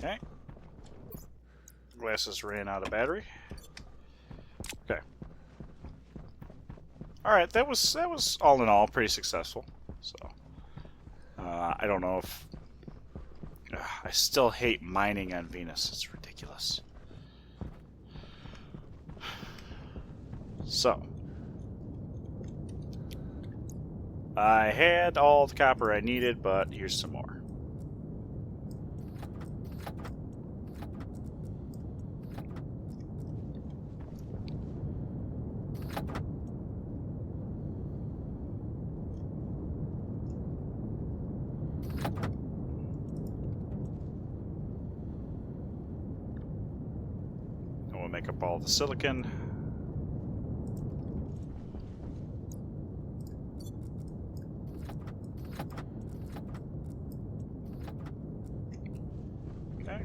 Okay. Glasses ran out of battery. Okay. All right, that was all in all pretty successful. So I don't know if I still hate mining on Venus. It's ridiculous. So I had all the copper I needed, but here's some more. And we'll make up all the silicon. Okay.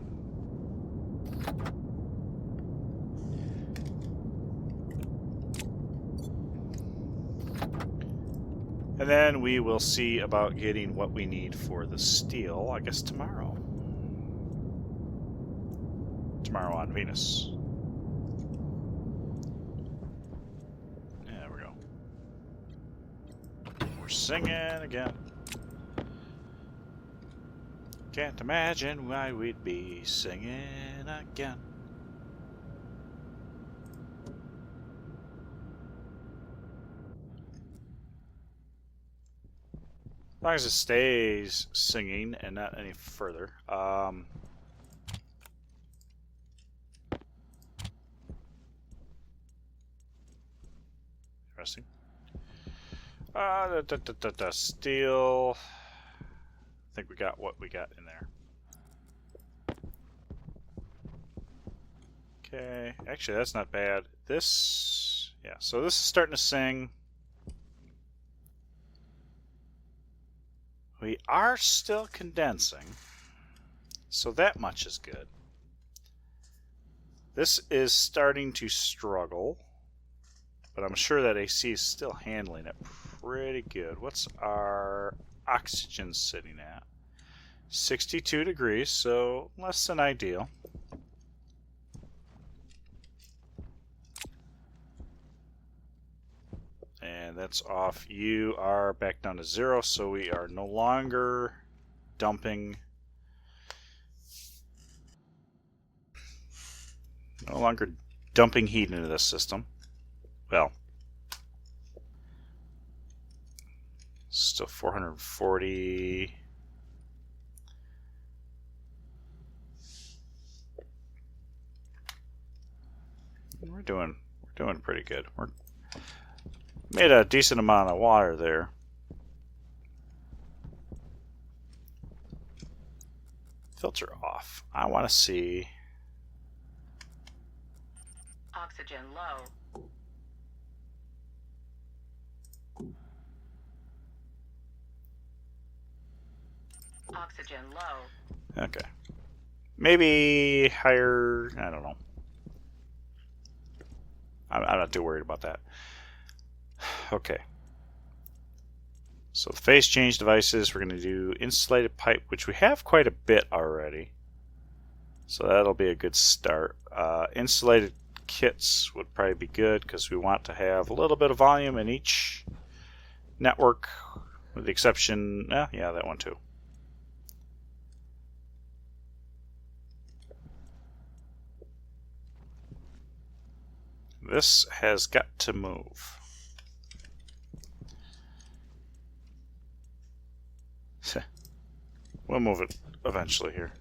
And then we will see about getting what we need for the steel, I guess tomorrow. Tomorrow on Venus. Yeah, there we go. We're singing again. Can't imagine why we'd be singing again. As long as it stays singing and not any further. Interesting. Steel. I think we got what we got in there. Okay, actually that's not bad. This, yeah, so this is starting to sing. We are still condensing, so that much is good. This is starting to struggle, but I'm sure that AC is still handling it pretty good. What's our oxygen sitting at? 62 degrees, so less than ideal. And that's off. You are back down to 0, so we are no longer dumping. No longer dumping heat into this system. Well, still 440. We're doing pretty good. We're made a decent amount of water there. Filter off. I want to see. Oxygen low. Oxygen low. Okay. Maybe higher. I don't know. I'm not too worried about that. Okay. So the phase change devices, we're going to do insulated pipe, which we have quite a bit already. So that'll be a good start. Insulated kits would probably be good because we want to have a little bit of volume in each network, with the exception, yeah, that one too. This has got to move. We'll move it eventually here.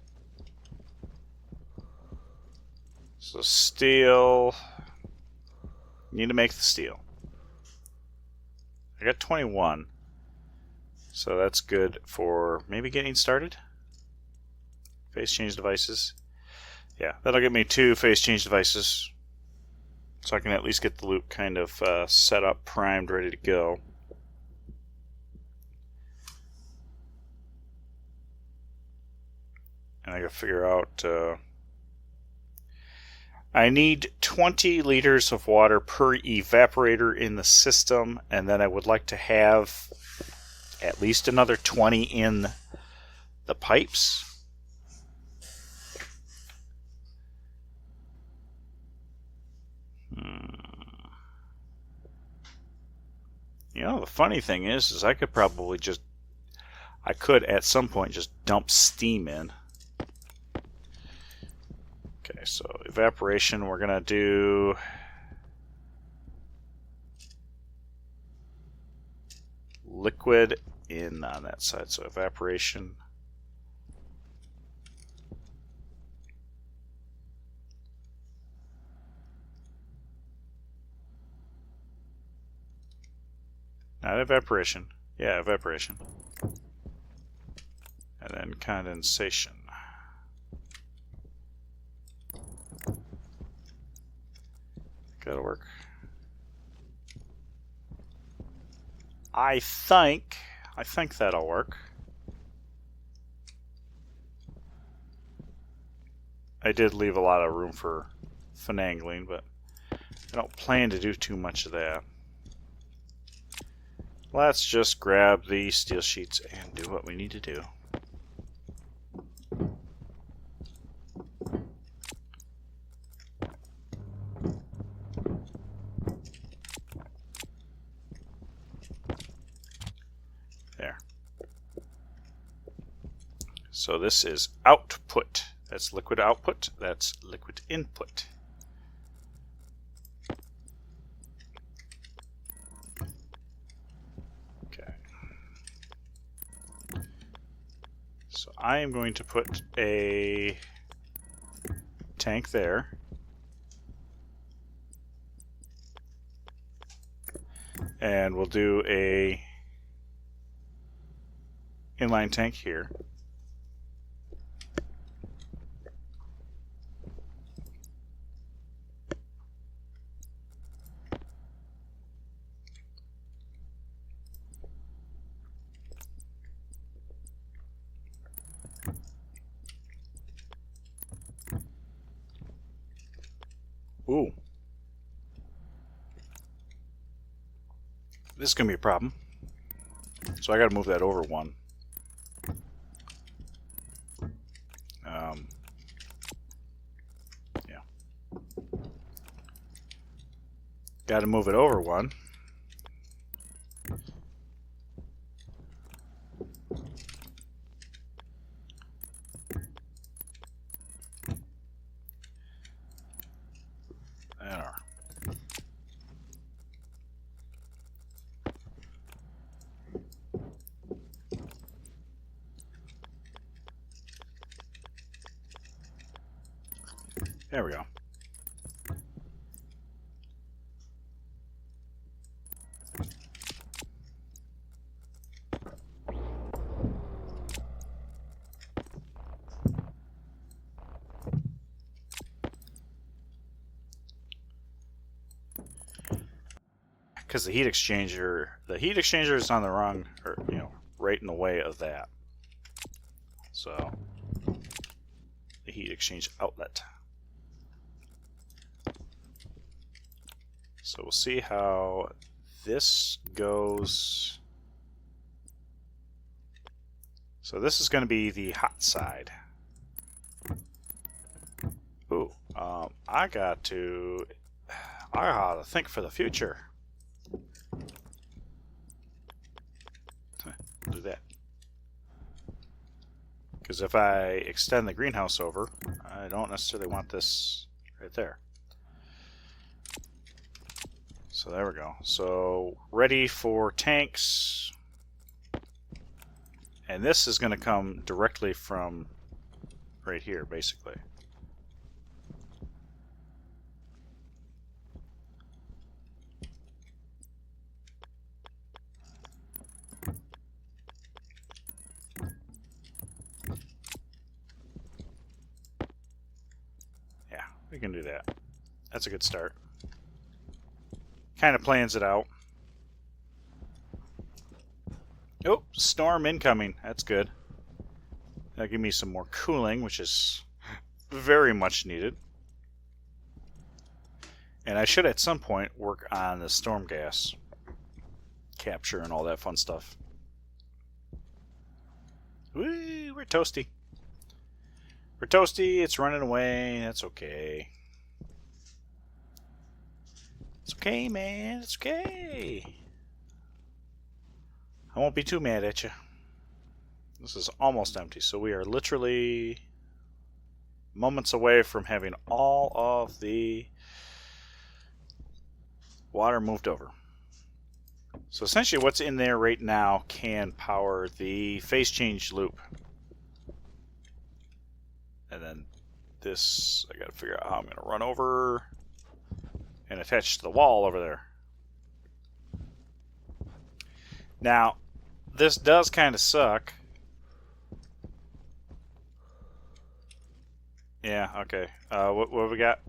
So steel, need to make the steel. I got 21, so that's good for maybe getting started. Phase change devices. Yeah, that'll get me 2 phase change devices, so I can at least get the loop kind of set up, primed, ready to go. And I gotta figure out, I need 20 liters of water per evaporator in the system, and then I would like to have at least another 20 in the pipes. You know, the funny thing is I could probably just, I could at some point just dump steam in. Okay, so evaporation, we're gonna do liquid in on that side, so evaporation. Not evaporation. Yeah, evaporation. And then condensation. That'll work. I think that'll work. I did leave a lot of room for finagling, but I don't plan to do too much of that. Let's just grab the steel sheets and do what we need to do. There. So this is output. That's liquid output. That's liquid input. So I am going to put a tank there. And we'll do a inline tank here. Ooh. This is going to be a problem. So I got to move that over one. Yeah. Got to move it over one. There we go. Because the heat exchanger is on the wrong, or right in the way of that. So the heat exchange outlet. So we'll see how this goes. So this is going to be the hot side. Ooh, I got to think for the future. Do that. Because if I extend the greenhouse over, I don't necessarily want this right there. So there we go. So ready for tanks. And this is going to come directly from right here, basically. Yeah, we can do that. That's a good start. Kind of plans it out. Oh, storm incoming. That's good. That'll give me some more cooling, which is very much needed. And I should at some point work on the storm gas capture and all that fun stuff. Woo, we're toasty. We're toasty, it's running away, that's okay. It's okay, man, it's okay. I won't be too mad at you. This is almost empty, so we are literally moments away from having all of the water moved over. So essentially what's in there right now can power the phase change loop. And then this, I gotta figure out how I'm gonna run over and attach to the wall over there. Now, this does kind of suck. Yeah, okay. What have we got?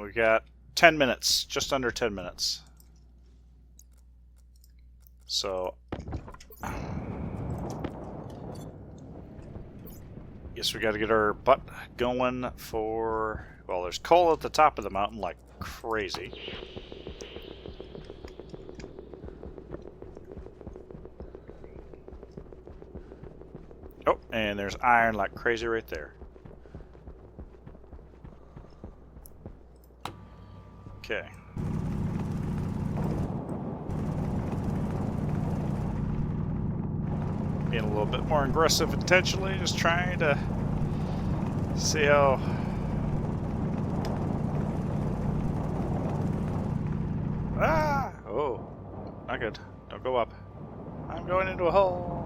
We got 10 minutes, just under 10 minutes. So, guess we got to get our butt going for, well, there's coal at the top of the mountain like crazy. Oh, and there's iron like crazy right there. Okay. Being a little bit more aggressive intentionally, just trying to see how... Ah! Oh, not good. Don't go up. I'm going into a hole.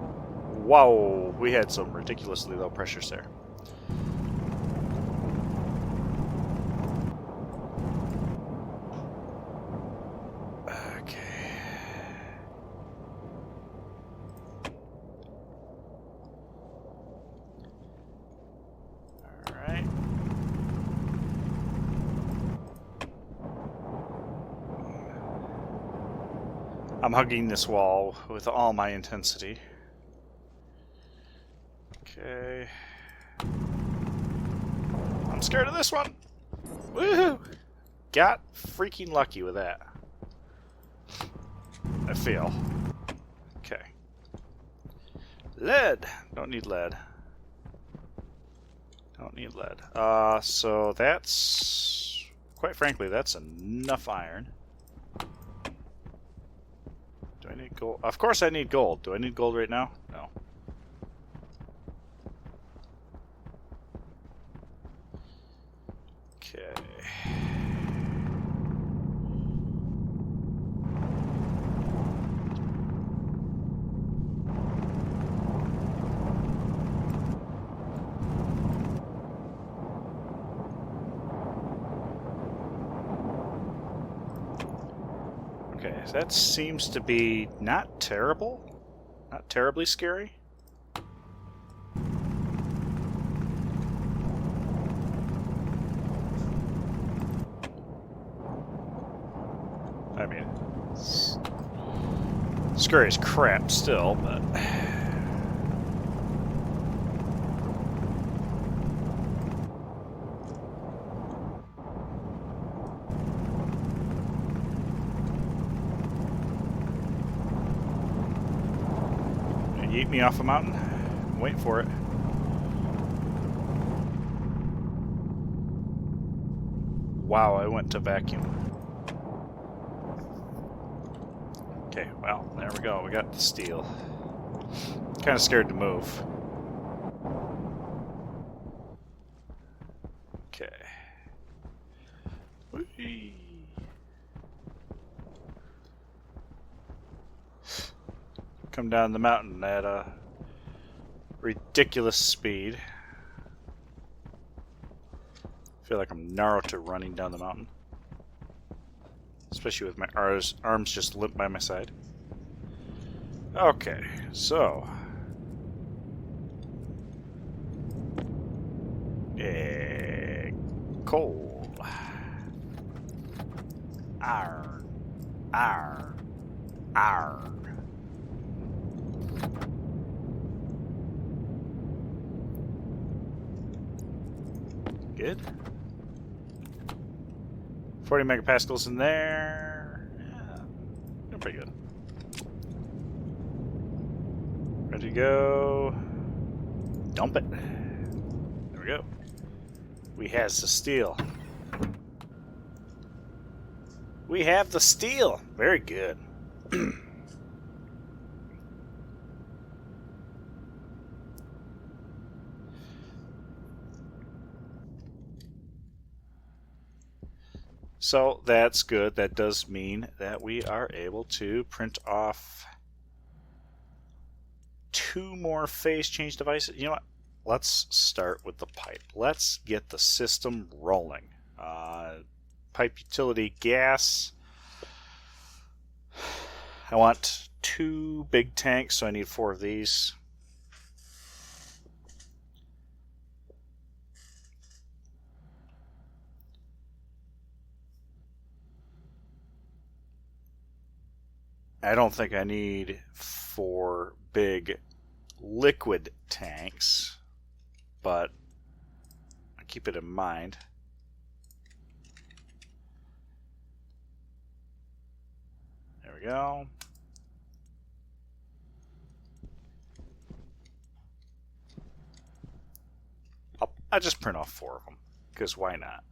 Whoa, we had some ridiculously low pressures there. Okay. All right. I'm hugging this wall with all my intensity. Okay. I'm scared of this one. Woohoo! Got freaking lucky with that. I feel. Okay. Lead. Don't need lead. Don't need lead. So that's... Quite frankly, that's enough iron. Do I need gold? Of course I need gold. Do I need gold right now? No. Okay. Okay, that seems to be not terrible. Not terribly scary. I mean, it's scary as crap still, but... Yeet me off a mountain? I'm waiting for it. wow, I went to vacuum. Okay, well, there we go. We got the steel. Kind of scared to move. Okay. Whee! Come down the mountain at a ridiculous speed. Feel like I'm Naruto running down the mountain. Especially with my arms just limp by my side. Okay, so... coal. Iron. Iron. Iron. Good. 40 megapascals in there. Yeah, doing pretty good. Ready to go. Dump it. There we go. We has the steel. We have the steel. Very good. So that's good. That does mean that we are able to print off 2 more phase change devices. You know what? Let's start with the pipe. Let's get the system rolling. Pipe utility gas. I want 2 big tanks, so I need 4 of these. I don't think I need 4 big liquid tanks, but I keep it in mind. There we go. I'll just print off 4 of them, because why not?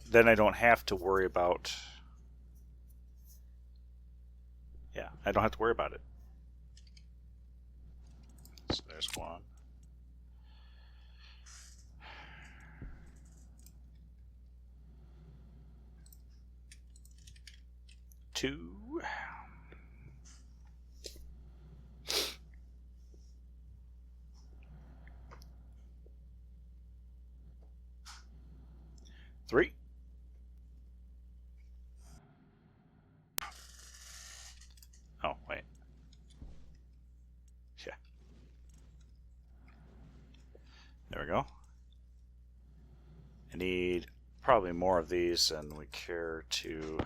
Then I don't have to worry about... Yeah, I don't have to worry about it. So there's 1. Two. 3. Oh, wait. Yeah. There we go. I need probably more of these than we care to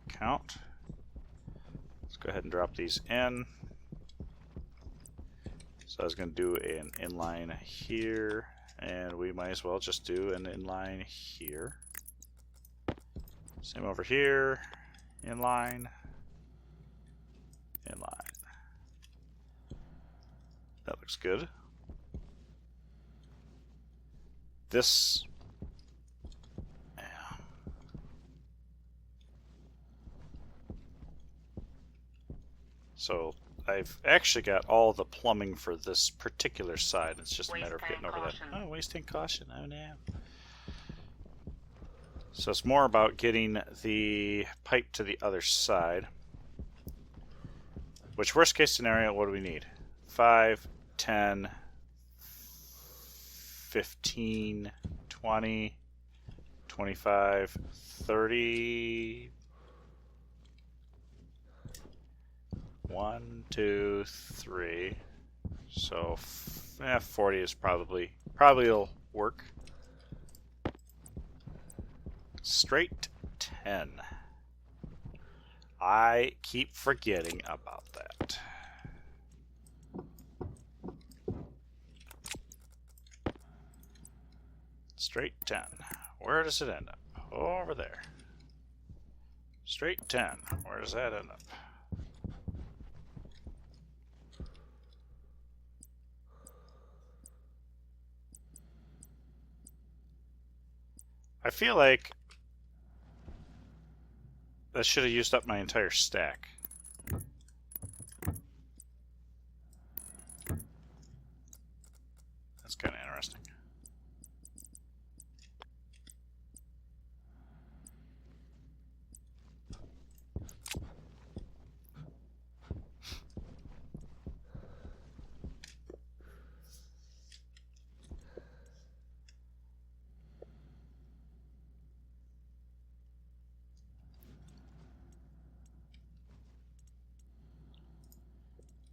count. Let's go ahead and drop these in. So I was going to do an inline here, and we might as well just do an inline here. Same over here, inline, inline. That looks good. This, yeah. So I've actually got all the plumbing for this particular side. It's just a matter of getting over that. Oh, wasting caution. Oh no. So it's more about getting the pipe to the other side. Which, worst case scenario, what do we need? 5, 10, 15, 20, 25, 30. 1, 2, 3. So 40 is probably will work. Straight 10. I keep forgetting about that. Straight 10. Where does it end up? Over there. Straight 10. Where does that end up? I feel like that should have used up my entire stack. That's kind of interesting.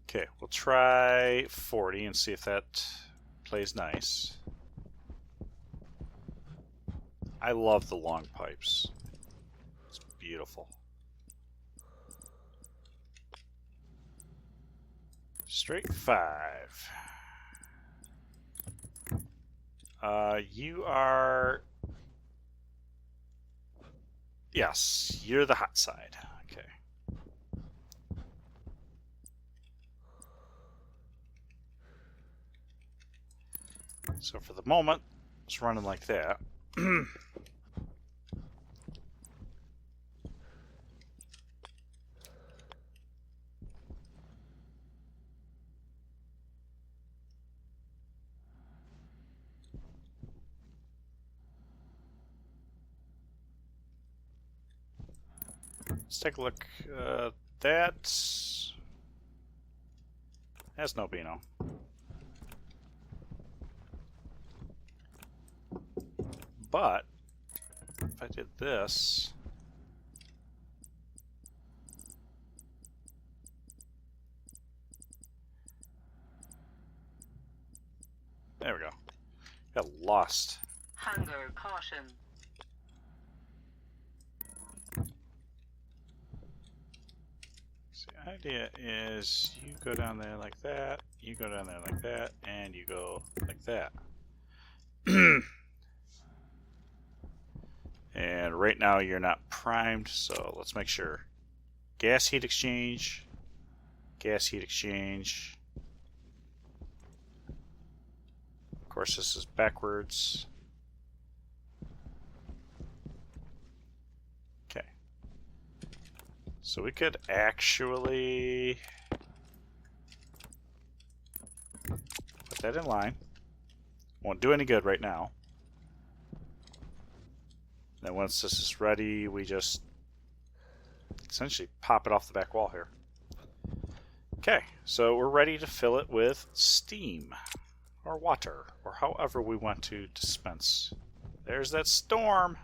Okay, we'll try 40 and see if that plays nice. I love the long pipes. It's beautiful. Straight 5. You are... Yes, you're the hot side. Okay. So for the moment, it's running like that. Let's take a look. That's no Beano. But if I did this, there we go. Got lost. Hunger caution. So the idea is you go down there like that, you go down there like that, and you go like that. And right now you're not primed, so let's make sure. Gas heat exchange, gas heat exchange. Of course, this is backwards. Okay. So we could actually put that in line. Won't do any good right now. Then once this is ready, we just essentially pop it off the back wall here. Okay, so we're ready to fill it with steam or water or however we want to dispense. There's that storm.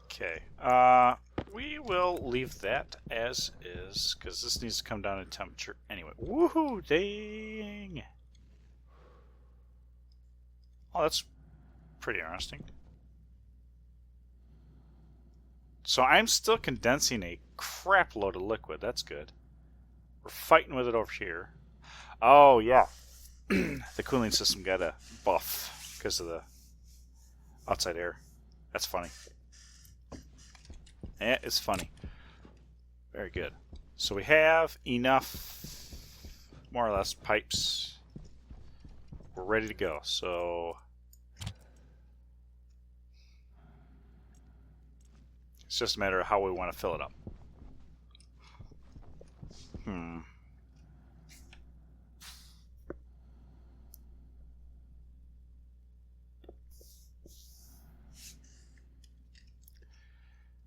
Okay, we will leave that as is because this needs to come down in temperature anyway. Woohoo! Dang! Oh, that's pretty interesting. So I'm still condensing a crap load of liquid. That's good. We're fighting with it over here. Oh, yeah. The cooling system got a buff because of the outside air. That's funny. Yeah, it's funny. Very good. So we have enough, more or less, pipes. We're ready to go. So it's just a matter of how we want to fill it up.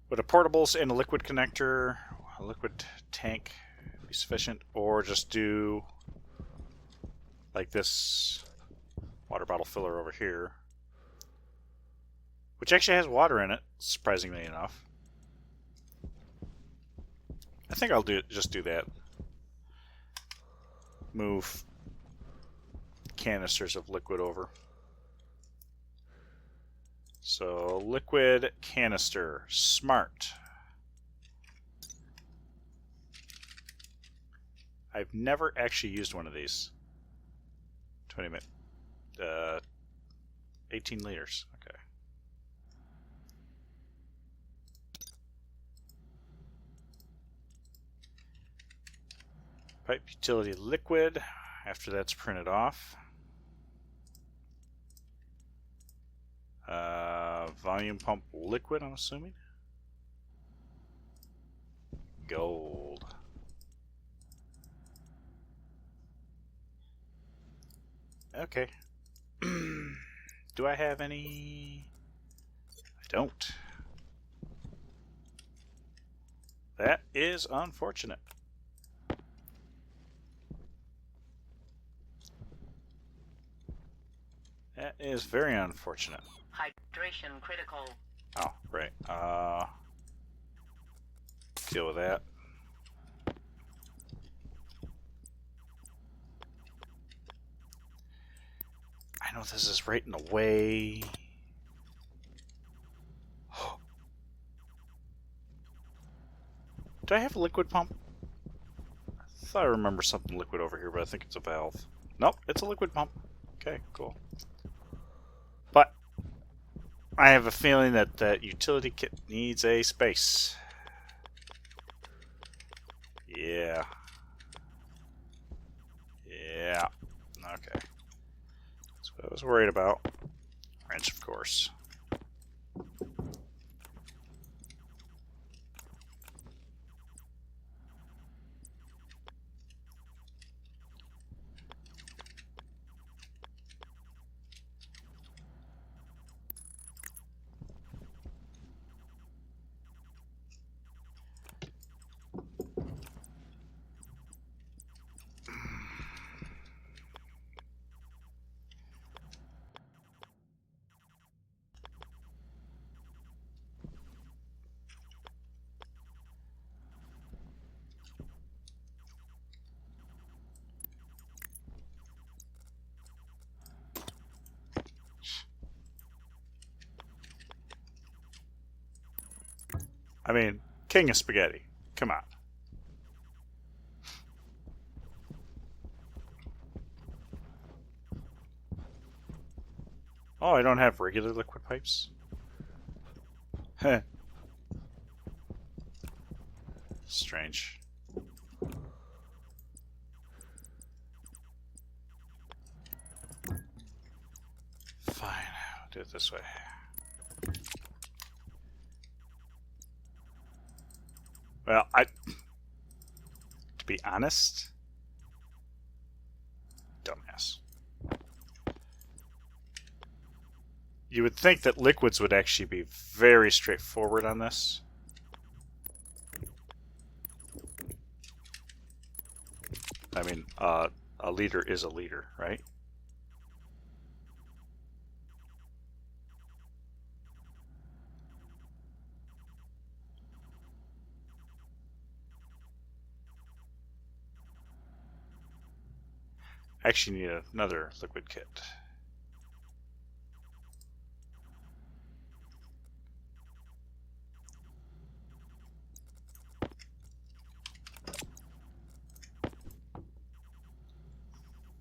Would a portables and a liquid connector, a liquid tank be sufficient, or just do like this water bottle filler over here, which actually has water in it, surprisingly enough. I think I'll just do that. Move canisters of liquid over. So liquid canister, smart. I've never actually used one of these. 20 minutes. 18 liters. Okay. Pipe utility liquid. After that's printed off. volume pump liquid, I'm assuming. Gold. Okay. Do I have any? I don't. That is unfortunate. That is very unfortunate. Hydration critical. Oh, right. Deal with that. I know this is right in the way. Do I have a liquid pump? I thought I remember something liquid over here, but I think it's a valve. Nope, it's a liquid pump. Okay, cool. But I have a feeling that that utility kit needs a space. Yeah. Yeah. Okay. That's what I was worried about. Wrench, of course. I mean, king of spaghetti. Come on. Oh, I don't have regular liquid pipes? Heh. Strange. Fine, I'll do it this way. Well, to be honest, dumbass. You would think that liquids would actually be very straightforward on this. I mean, a liter is a liter, right? Actually need another liquid kit.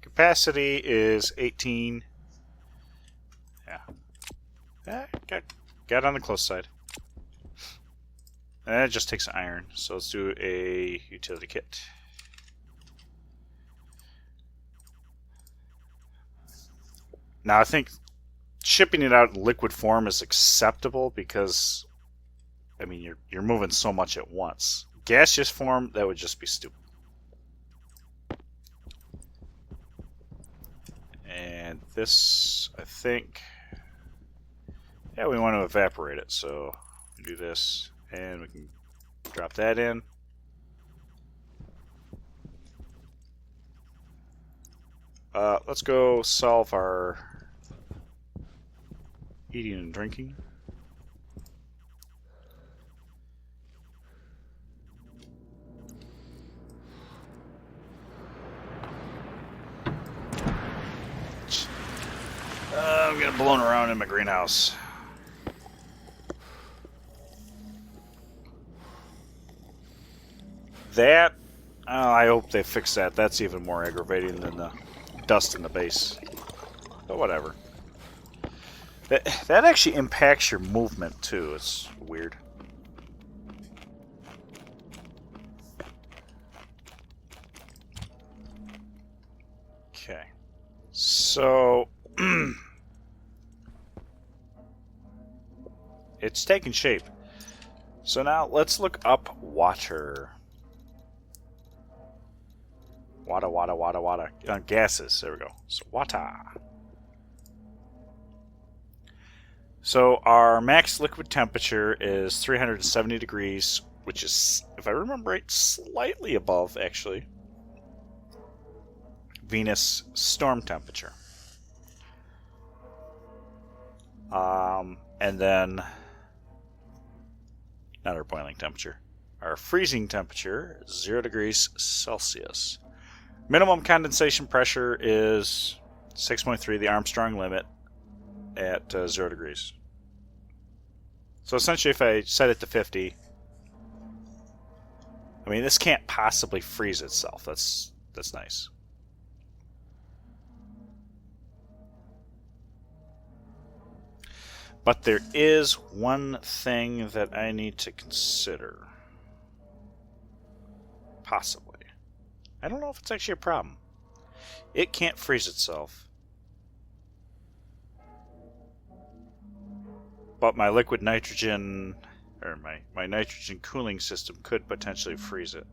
Capacity is 18. Yeah. Got on the close side. And that just takes iron, so let's do a utility kit. Now I think shipping it out in liquid form is acceptable because, I mean, you're moving so much at once. Gaseous form, that would just be stupid. And this, I think, yeah, we want to evaporate it, so we do this, and we can drop that in. Let's go solve our eating and drinking. I'm getting blown around in my greenhouse. That, I hope they fix that. That's even more aggravating than the dust in the base. But whatever. That actually impacts your movement too. It's weird. Okay. So it's taking shape. So now let's look up water. Water. Gases. There we go. So water. So our max liquid temperature is 370 degrees, which is, if I remember right, slightly above, actually, Venus storm temperature. And then, not our boiling temperature, our freezing temperature is 0 degrees Celsius. Minimum condensation pressure is 6.3, the Armstrong limit, at 0 degrees. So essentially, if I set it to 50, I mean, this can't possibly freeze itself. That's nice. But there is one thing that I need to consider. Possibly. I don't know if it's actually a problem. It can't freeze itself. But my liquid nitrogen, or my nitrogen cooling system could potentially freeze it.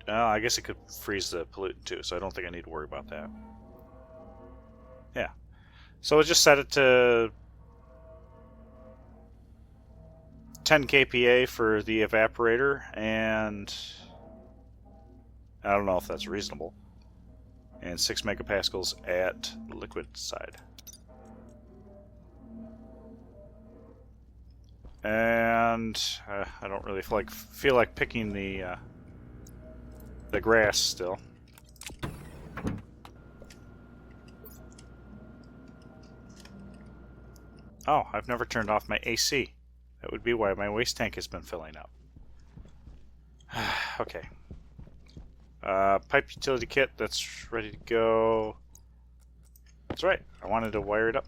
I guess it could freeze the pollutant too, so I don't think I need to worry about that. Yeah. So we'll just set it to 10 kPa for the evaporator, and I don't know if that's reasonable. And 6 megapascals at the liquid side. And I don't really feel like picking the grass still. Oh, I've never turned off my AC. That would be why my waste tank has been filling up. Okay. Pipe utility kit, that's ready to go. That's right, I wanted to wire it up.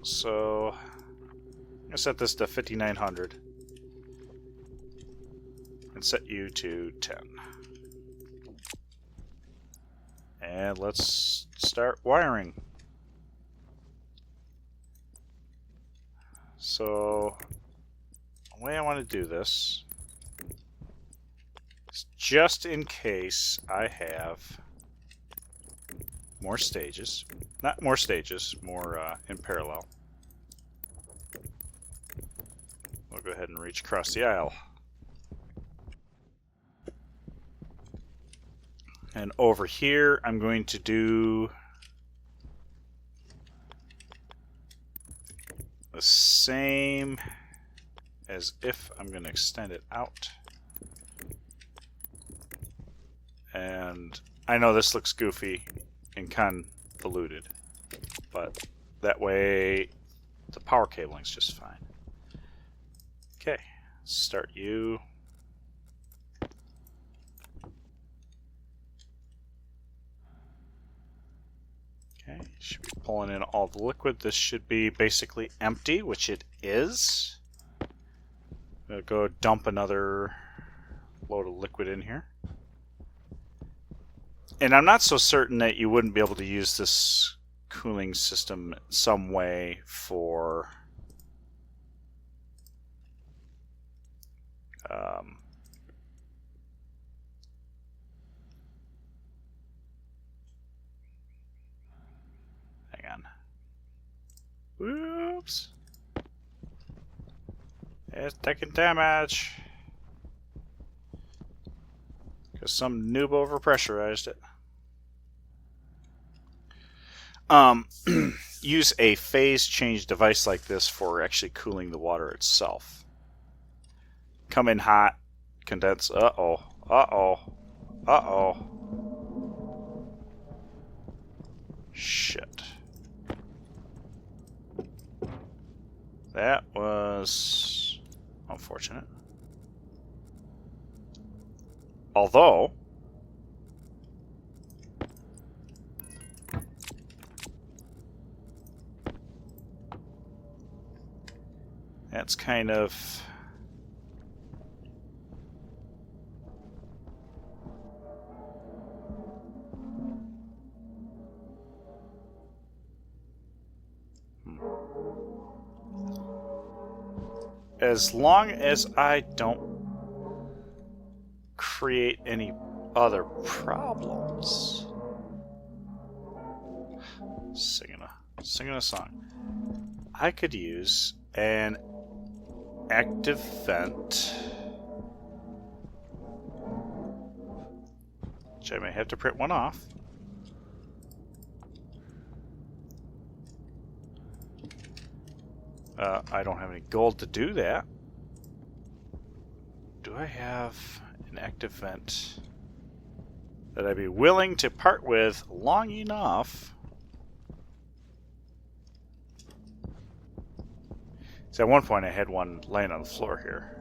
So, I'm going to set this to 5900. And set you to 10. And let's start wiring. So, the way I want to do this is just in case I have more stages. Not more stages, more in parallel. We'll go ahead and reach across the aisle. And over here, I'm going to do the same as if I'm going to extend it out. And I know this looks goofy and convoluted, but that way the power cabling is just fine. Okay, start you. Okay, should be pulling in all the liquid. This should be basically empty, which it is. I'm going to go dump another load of liquid in here. And I'm not so certain that you wouldn't be able to use this cooling system some way for hang on. Whoops. It's taking damage. Because some noob overpressurized it. Use a phase change device like this for actually cooling the water itself. Come in hot, condense. Uh-oh. Shit. That was unfortunate. Although, that's kind of As long as I don't create any other problems. Singing a song. I could use an active vent, which I may have to print one off. I don't have any gold to do that. Do I have an active vent that I'd be willing to part with long enough? So at one point I had one laying on the floor here.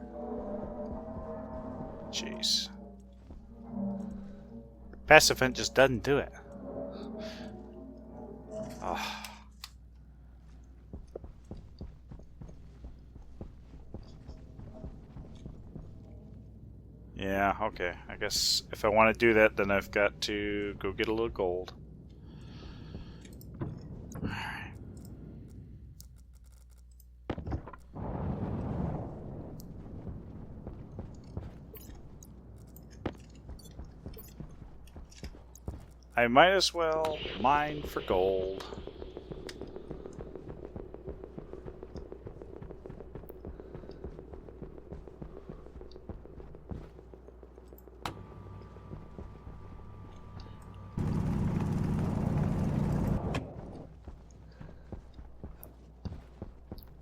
Jeez. Passive vent just doesn't do it. Oh. Yeah, okay. I guess if I want to do that, then I've got to go get a little gold. Alright. I might as well mine for gold.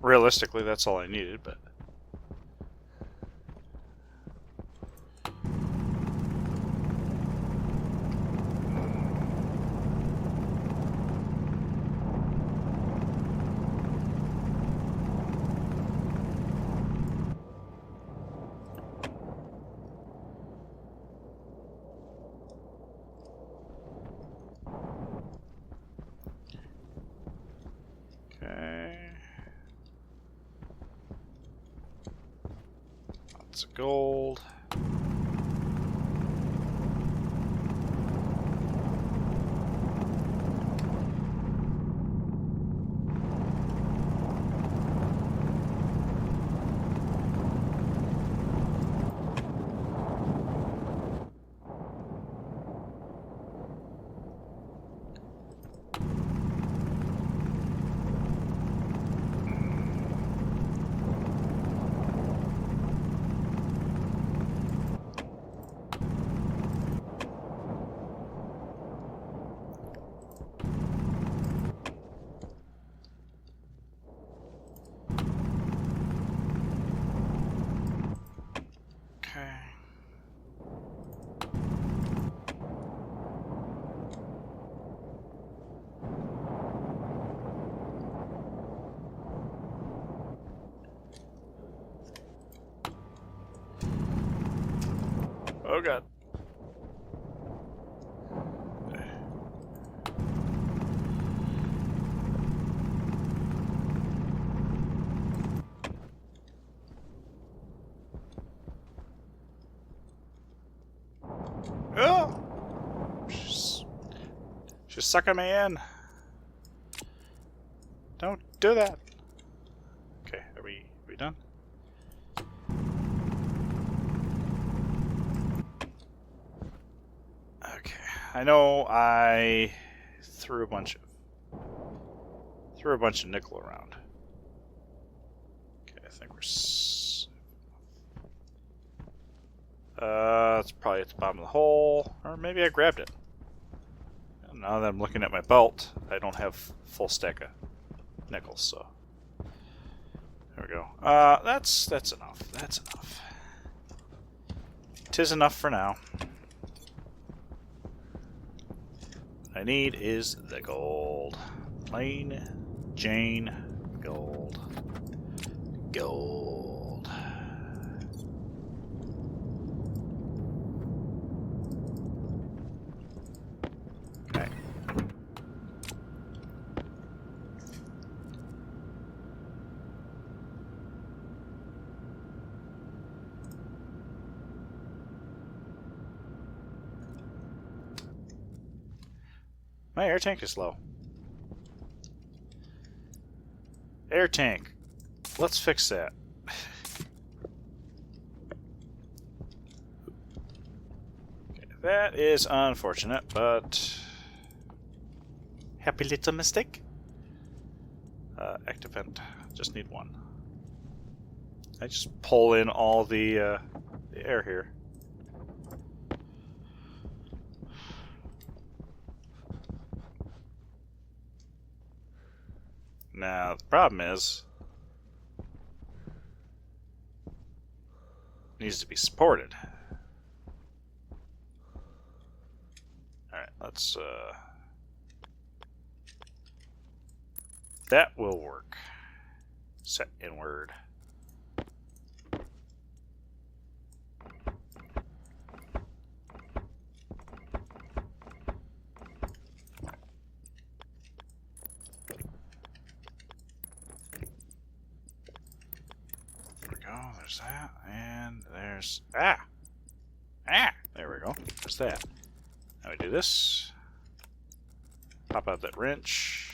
Realistically, that's all I needed, but... Okay. Lots of gold. Oh god. Oh! She's sucking me in. Don't do that. Okay, are we done? Okay, I know I threw a bunch of nickel around. Okay, I think we're it's probably at the bottom of the hole, or maybe I grabbed it. Now that I'm looking at my belt, I don't have full stack of nickels, so there we go. That's enough. That's enough. 'Tis enough for now. What I need is the gold. Plain Jane gold. Gold. Okay. My air tank is low. Air tank. Let's fix that. That is unfortunate, but happy little mistake. Active vent. Just need one. I just pull in all the air here. Now the problem is, it needs to be supported. All right, let's. That will work. Set inward. There we go. There's that, and there's there we go. There's that. Now we do this. Pop out that wrench.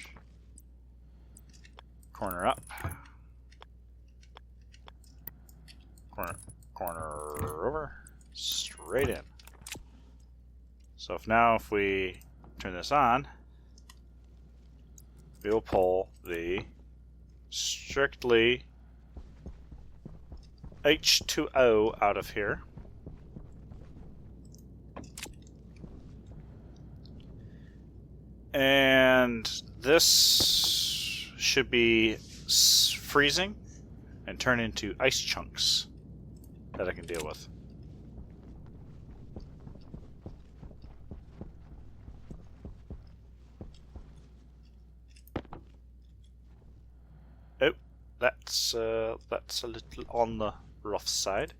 Corner up. Corner over. Straight in. So if we turn this on, we will pull the strictly H2O out of here. And this should be freezing and turn into ice chunks that I can deal with. Oh, that's a little on the rough side.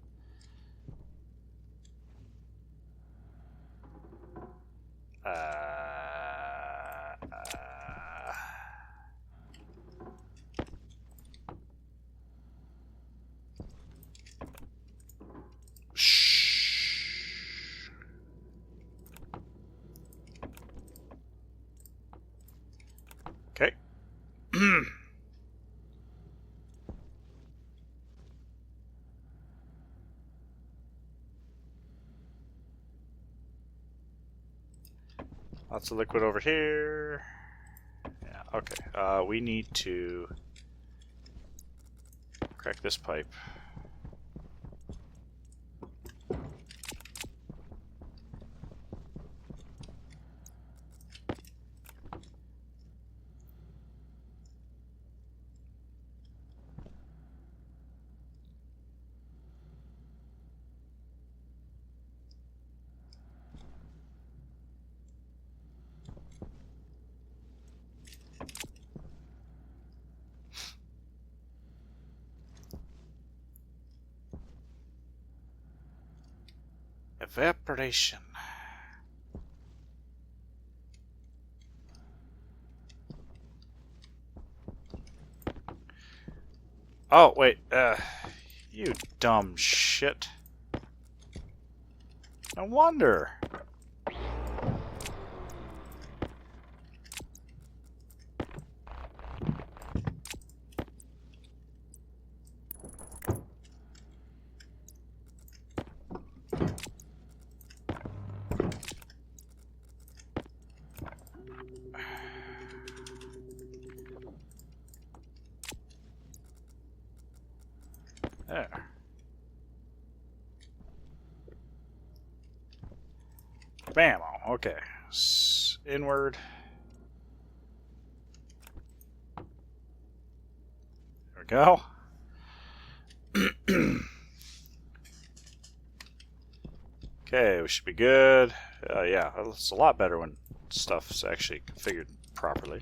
Okay. Lots of liquid over here. Yeah, okay. We need to crack this pipe. Evaporation. Oh, wait. You dumb shit. No wonder. There. Bam! Okay. Inward. There we go. Okay, we should be good. Yeah, it's a lot better when stuff's actually configured properly.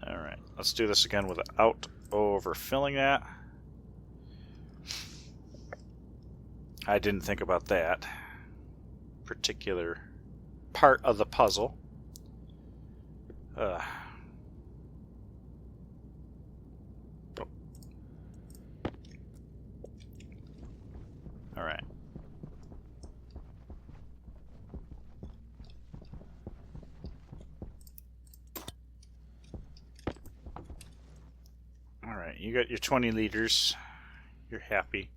Alright, let's do this again without overfilling that. I didn't think about that particular part of the puzzle. Alright. Alright. Alright, you got your 20 liters. You're happy.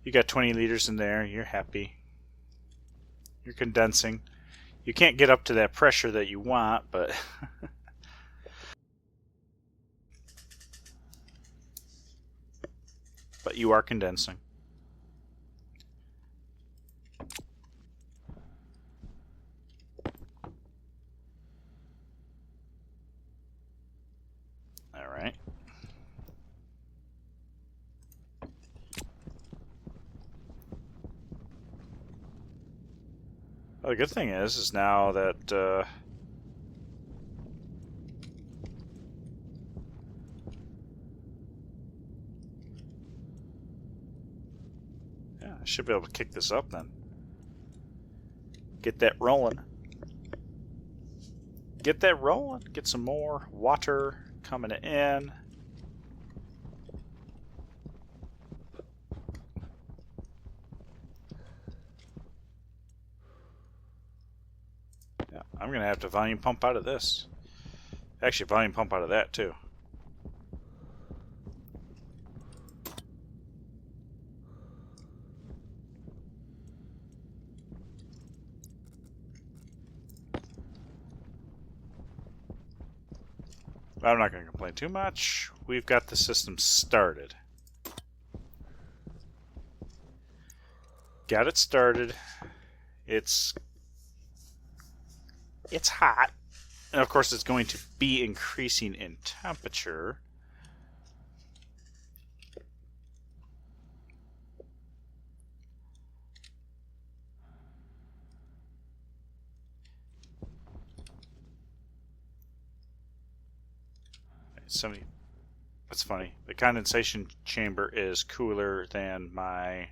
You got 20 liters in there. You're happy. You're condensing. You can't get up to that pressure that you want, but... but you are condensing. Alright. Well, the good thing is now that yeah, I should be able to kick this up then. Get that rolling. Get that rolling. Get some more water coming in. Yeah, I'm going to have to volume pump out of this. Actually, volume pump out of that too. I'm not going to complain too much. We've got the system started. Got it started. It's hot. And of course it's going to be increasing in temperature. Somebody, that's funny. The condensation chamber is cooler than my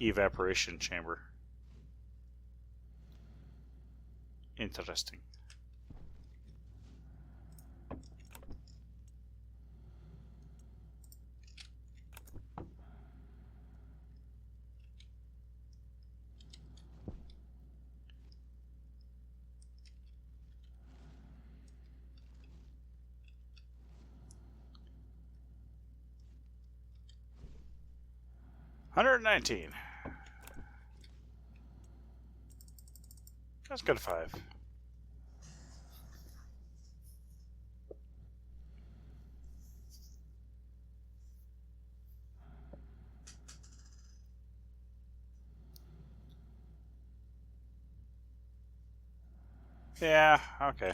evaporation chamber. Interesting. $119. Let's go to 5. Yeah, okay.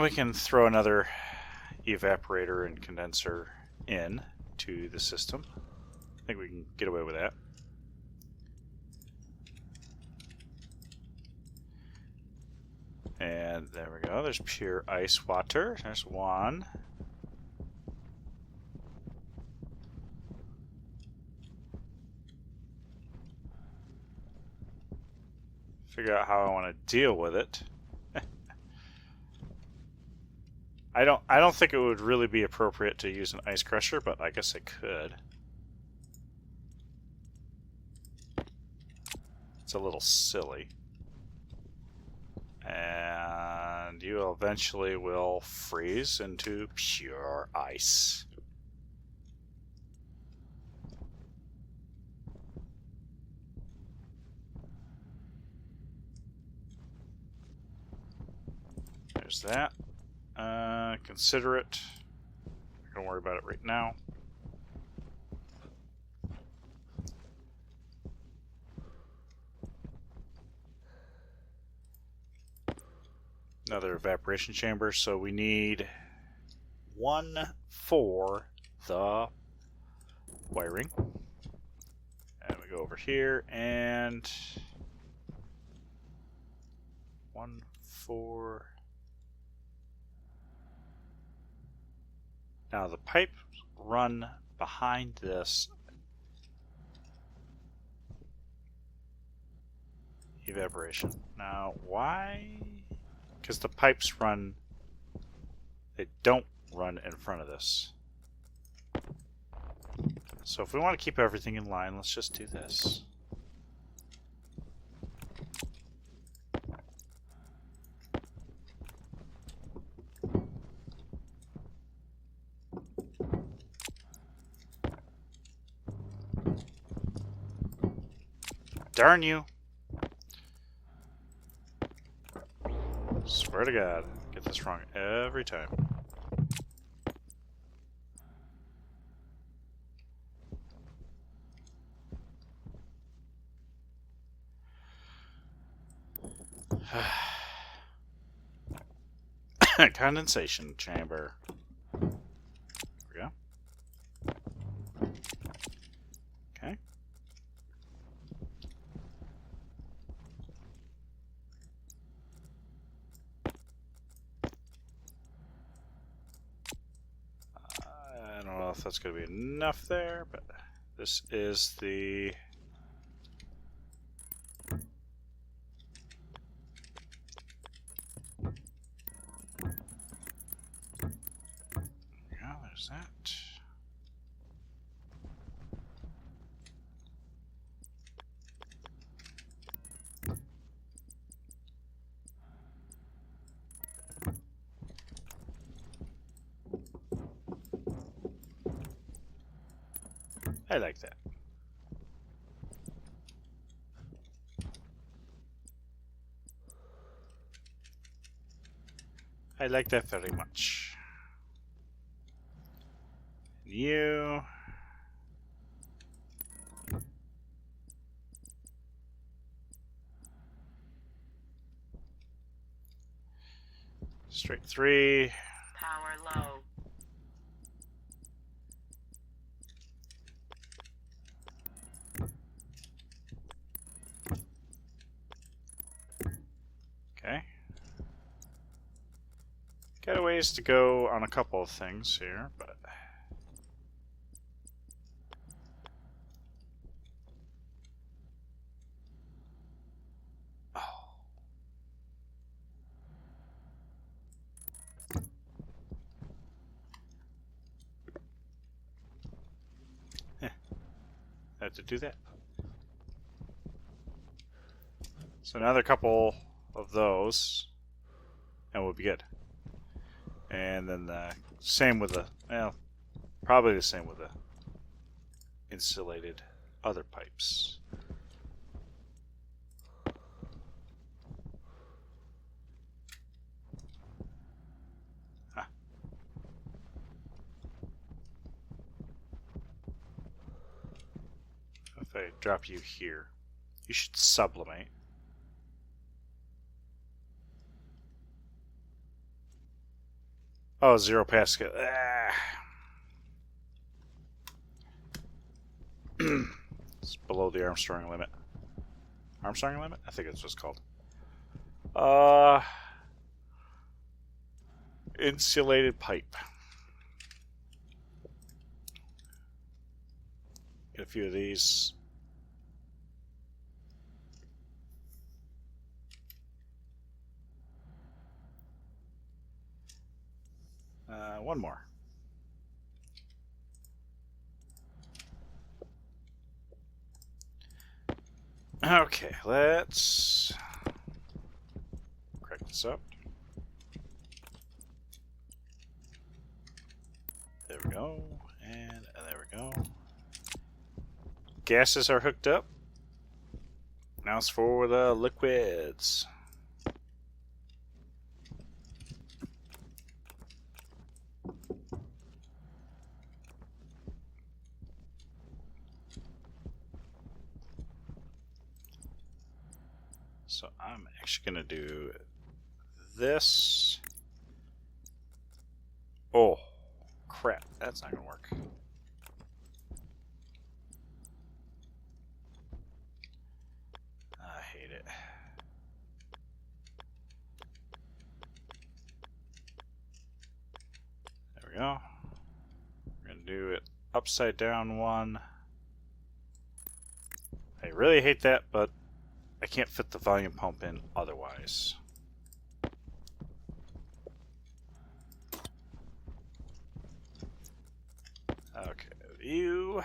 We can throw another evaporator and condenser in to the system. I think we can get away with that. And there we go. There's pure ice water. There's one. Figure out how I want to deal with it. I don't think it would really be appropriate to use an ice crusher, but I guess I could. It's a little silly. And you eventually will freeze into pure ice. There's that. Consider it. Not gonna worry about it right now. Another evaporation chamber, so we need one for the wiring. And we go over here and one for... Now the pipes run behind this evaporation. Now why? Because the pipes run, they don't run in front of this. So if we want to keep everything in line, let's just do this. Darn you. Swear to God, get this wrong every time. Condensation chamber. There we go. Okay. I don't know if that's going to be enough there, but this is the... Yeah, there's that. I like that. I like that very much. You... Straight 3. Power low. Okay. Got a ways to go on a couple of things here, but... Oh. Had to do that. So another couple of those, and we'll be good. And then the same with the, well, probably the same with the insulated other pipes. Ah. If I drop you here, you should sublimate. Oh, 0 Pascal. Ah. It's below the Armstrong limit. Armstrong limit? I think it's what's called. Insulated pipe. Get a few of these. One more. Okay, let's crack this up. There we go, and there we go. Gases are hooked up. Now it's for the liquids. So I'm actually going to do this. Oh, crap. That's not going to work. I hate it. There we go. We're going to do it upside down one. I really hate that, but I can't fit the volume pump in otherwise. Okay, you.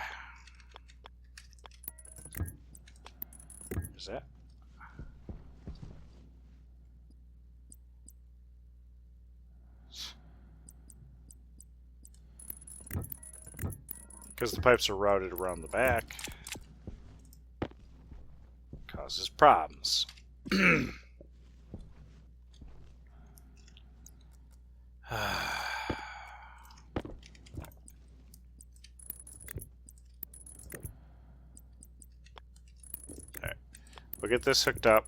Is that? Because the pipes are routed around the back. problems. Alright, we'll get this hooked up.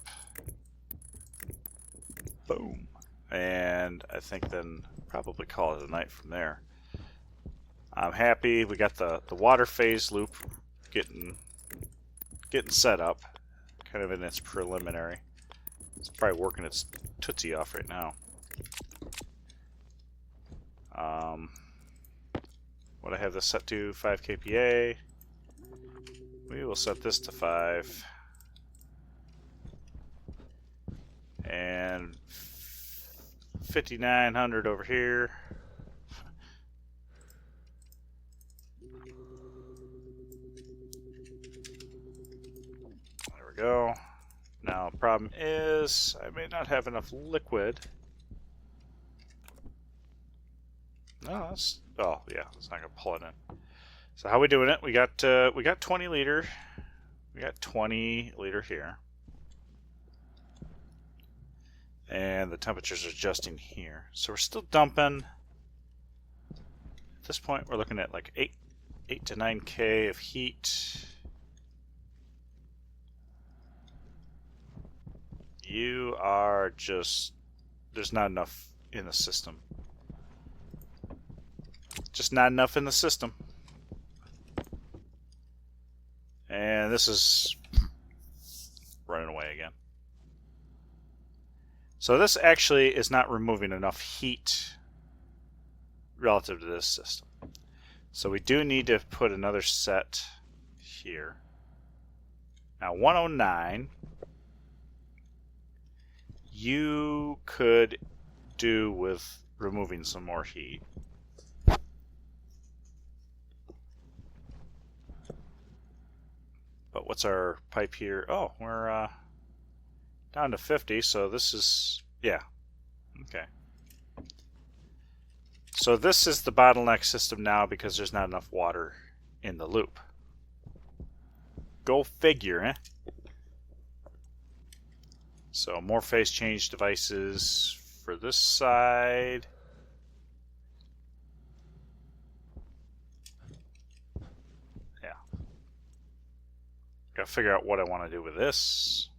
Boom. And I think then probably call it a night from there. I'm happy we got the water phase loop getting set up, kind of in its preliminary. It's probably working its tootsie off right now. What I have this set to 5 kPa. We will set this to 5. And 5900 over here. There we go. Now, problem is, I may not have enough liquid. No, that's, oh yeah, it's not gonna pull it in. So how we doing it? We got 20 liter. We got 20 liter here. And the temperature's adjusting here. So we're still dumping. At this point, we're looking at like 8 to 9K of heat. You are just, there's not enough in the system. Just not enough in the system. And this is running away again. So this actually is not removing enough heat relative to this system. So we do need to put another set here. Now 109, you could do with removing some more heat. But what's our pipe here? Oh, we're down to 50, so this is, yeah, okay. So this is the bottleneck system now because there's not enough water in the loop. Go figure, eh? So more phase change devices for this side. Yeah. Gotta figure out what I want to do with this.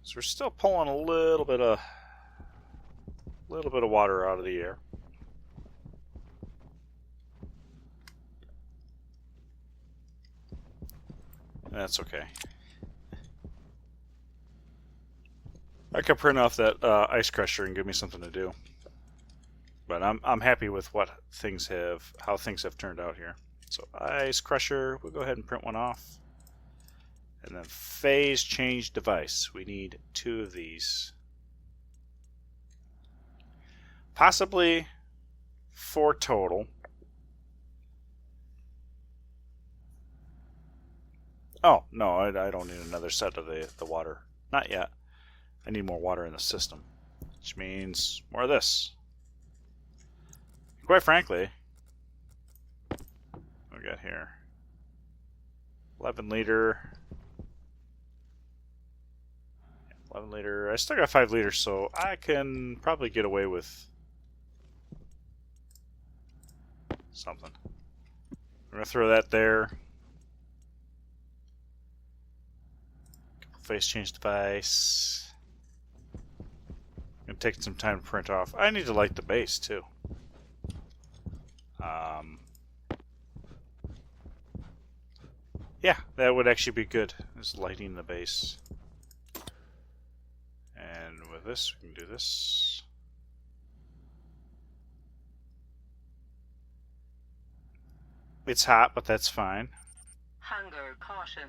So we're still pulling a little bit of water out of the air. That's okay. I could print off that ice crusher and give me something to do. But I'm happy with how things have turned out here. So ice crusher, we'll go ahead and print one off. And then phase change device. We need 2 of these. Possibly 4 total. Oh, no, I don't need another set of the water. Not yet. I need more water in the system. Which means more of this. Quite frankly, what we got here? 11 liter. 11 liter. I still got 5 liters, so I can probably get away with something. We're going to throw that there. Phase change device. Gonna take some time to print off. I need to light the base too. Yeah, that would actually be good. Is lighting the base. And with this, we can do this. It's hot, but that's fine. Hunger caution.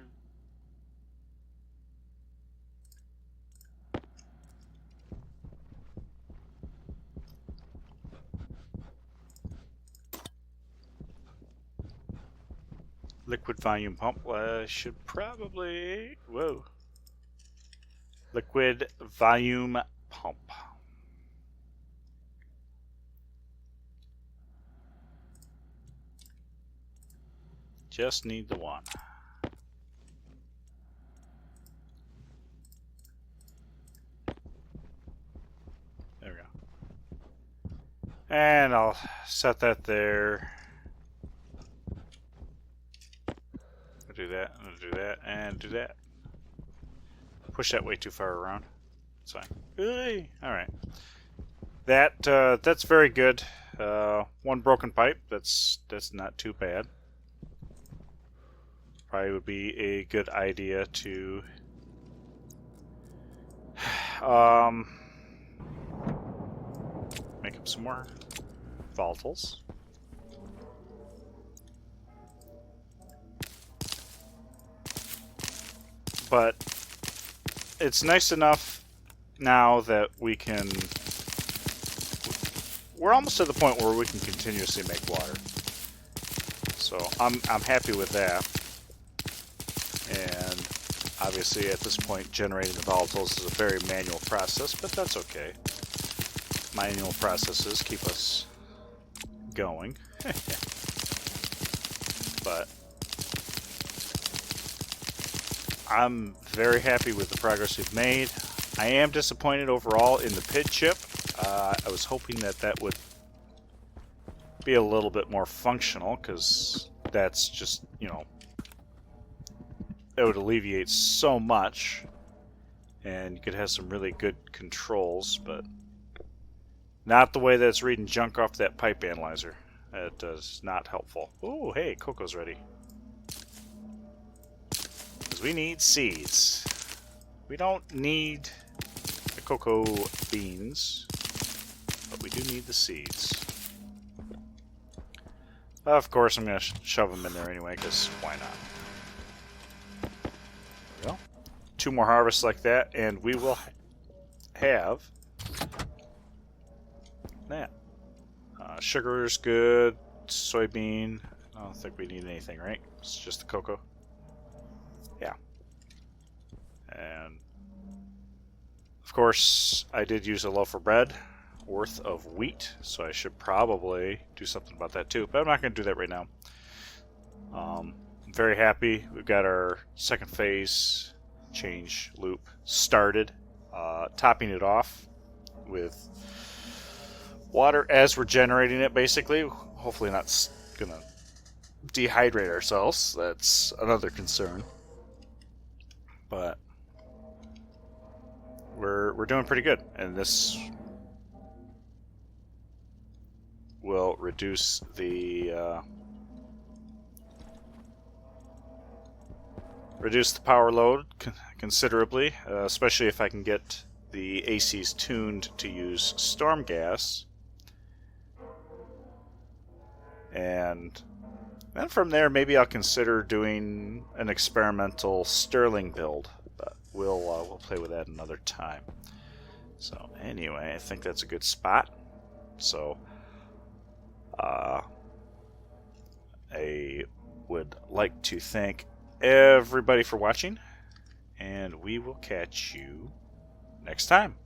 Liquid volume pump. Should probably... Whoa. Liquid volume pump. Just need the one. And I'll set that there. I'll do that, and I'll do that, and do that. Push that way too far around. It's fine. Alright. That's very good. One broken pipe, that's not too bad. Probably would be a good idea to make up some more volatiles. But it's nice enough now that we can... We're almost to the point where we can continuously make water. So I'm happy with that. And obviously at this point generating the volatiles is a very manual process, but that's okay. Manual processes keep us going. But I'm very happy with the progress we've made. I am disappointed overall in the PID chip. I was hoping that would be a little bit more functional, because that's just, you know, it would alleviate so much, and you could have some really good controls, but not the way that it's reading junk off that pipe analyzer. That is not helpful. Oh, hey, cocoa's ready. Because we need seeds. We don't need the cocoa beans, but we do need the seeds. Of course, I'm going to shove them in there anyway, because why not? There we go. 2 more harvests like that, and we will have that. Sugar's good. Soybean. I don't think we need anything, right? It's just the cocoa. Yeah. And of course, I did use a loaf of bread worth of wheat, so I should probably do something about that too, but I'm not going to do that right now. I'm very happy. We've got our second phase change loop started, topping it off with water as we're generating it, basically. Hopefully not going to dehydrate ourselves. That's another concern. But we're doing pretty good, and this will reduce the power load considerably, especially if I can get the ACs tuned to use storm gas. And then from there, maybe I'll consider doing an experimental Stirling build, but we'll play with that another time. So anyway, I think that's a good spot. So I would like to thank everybody for watching, and we will catch you next time.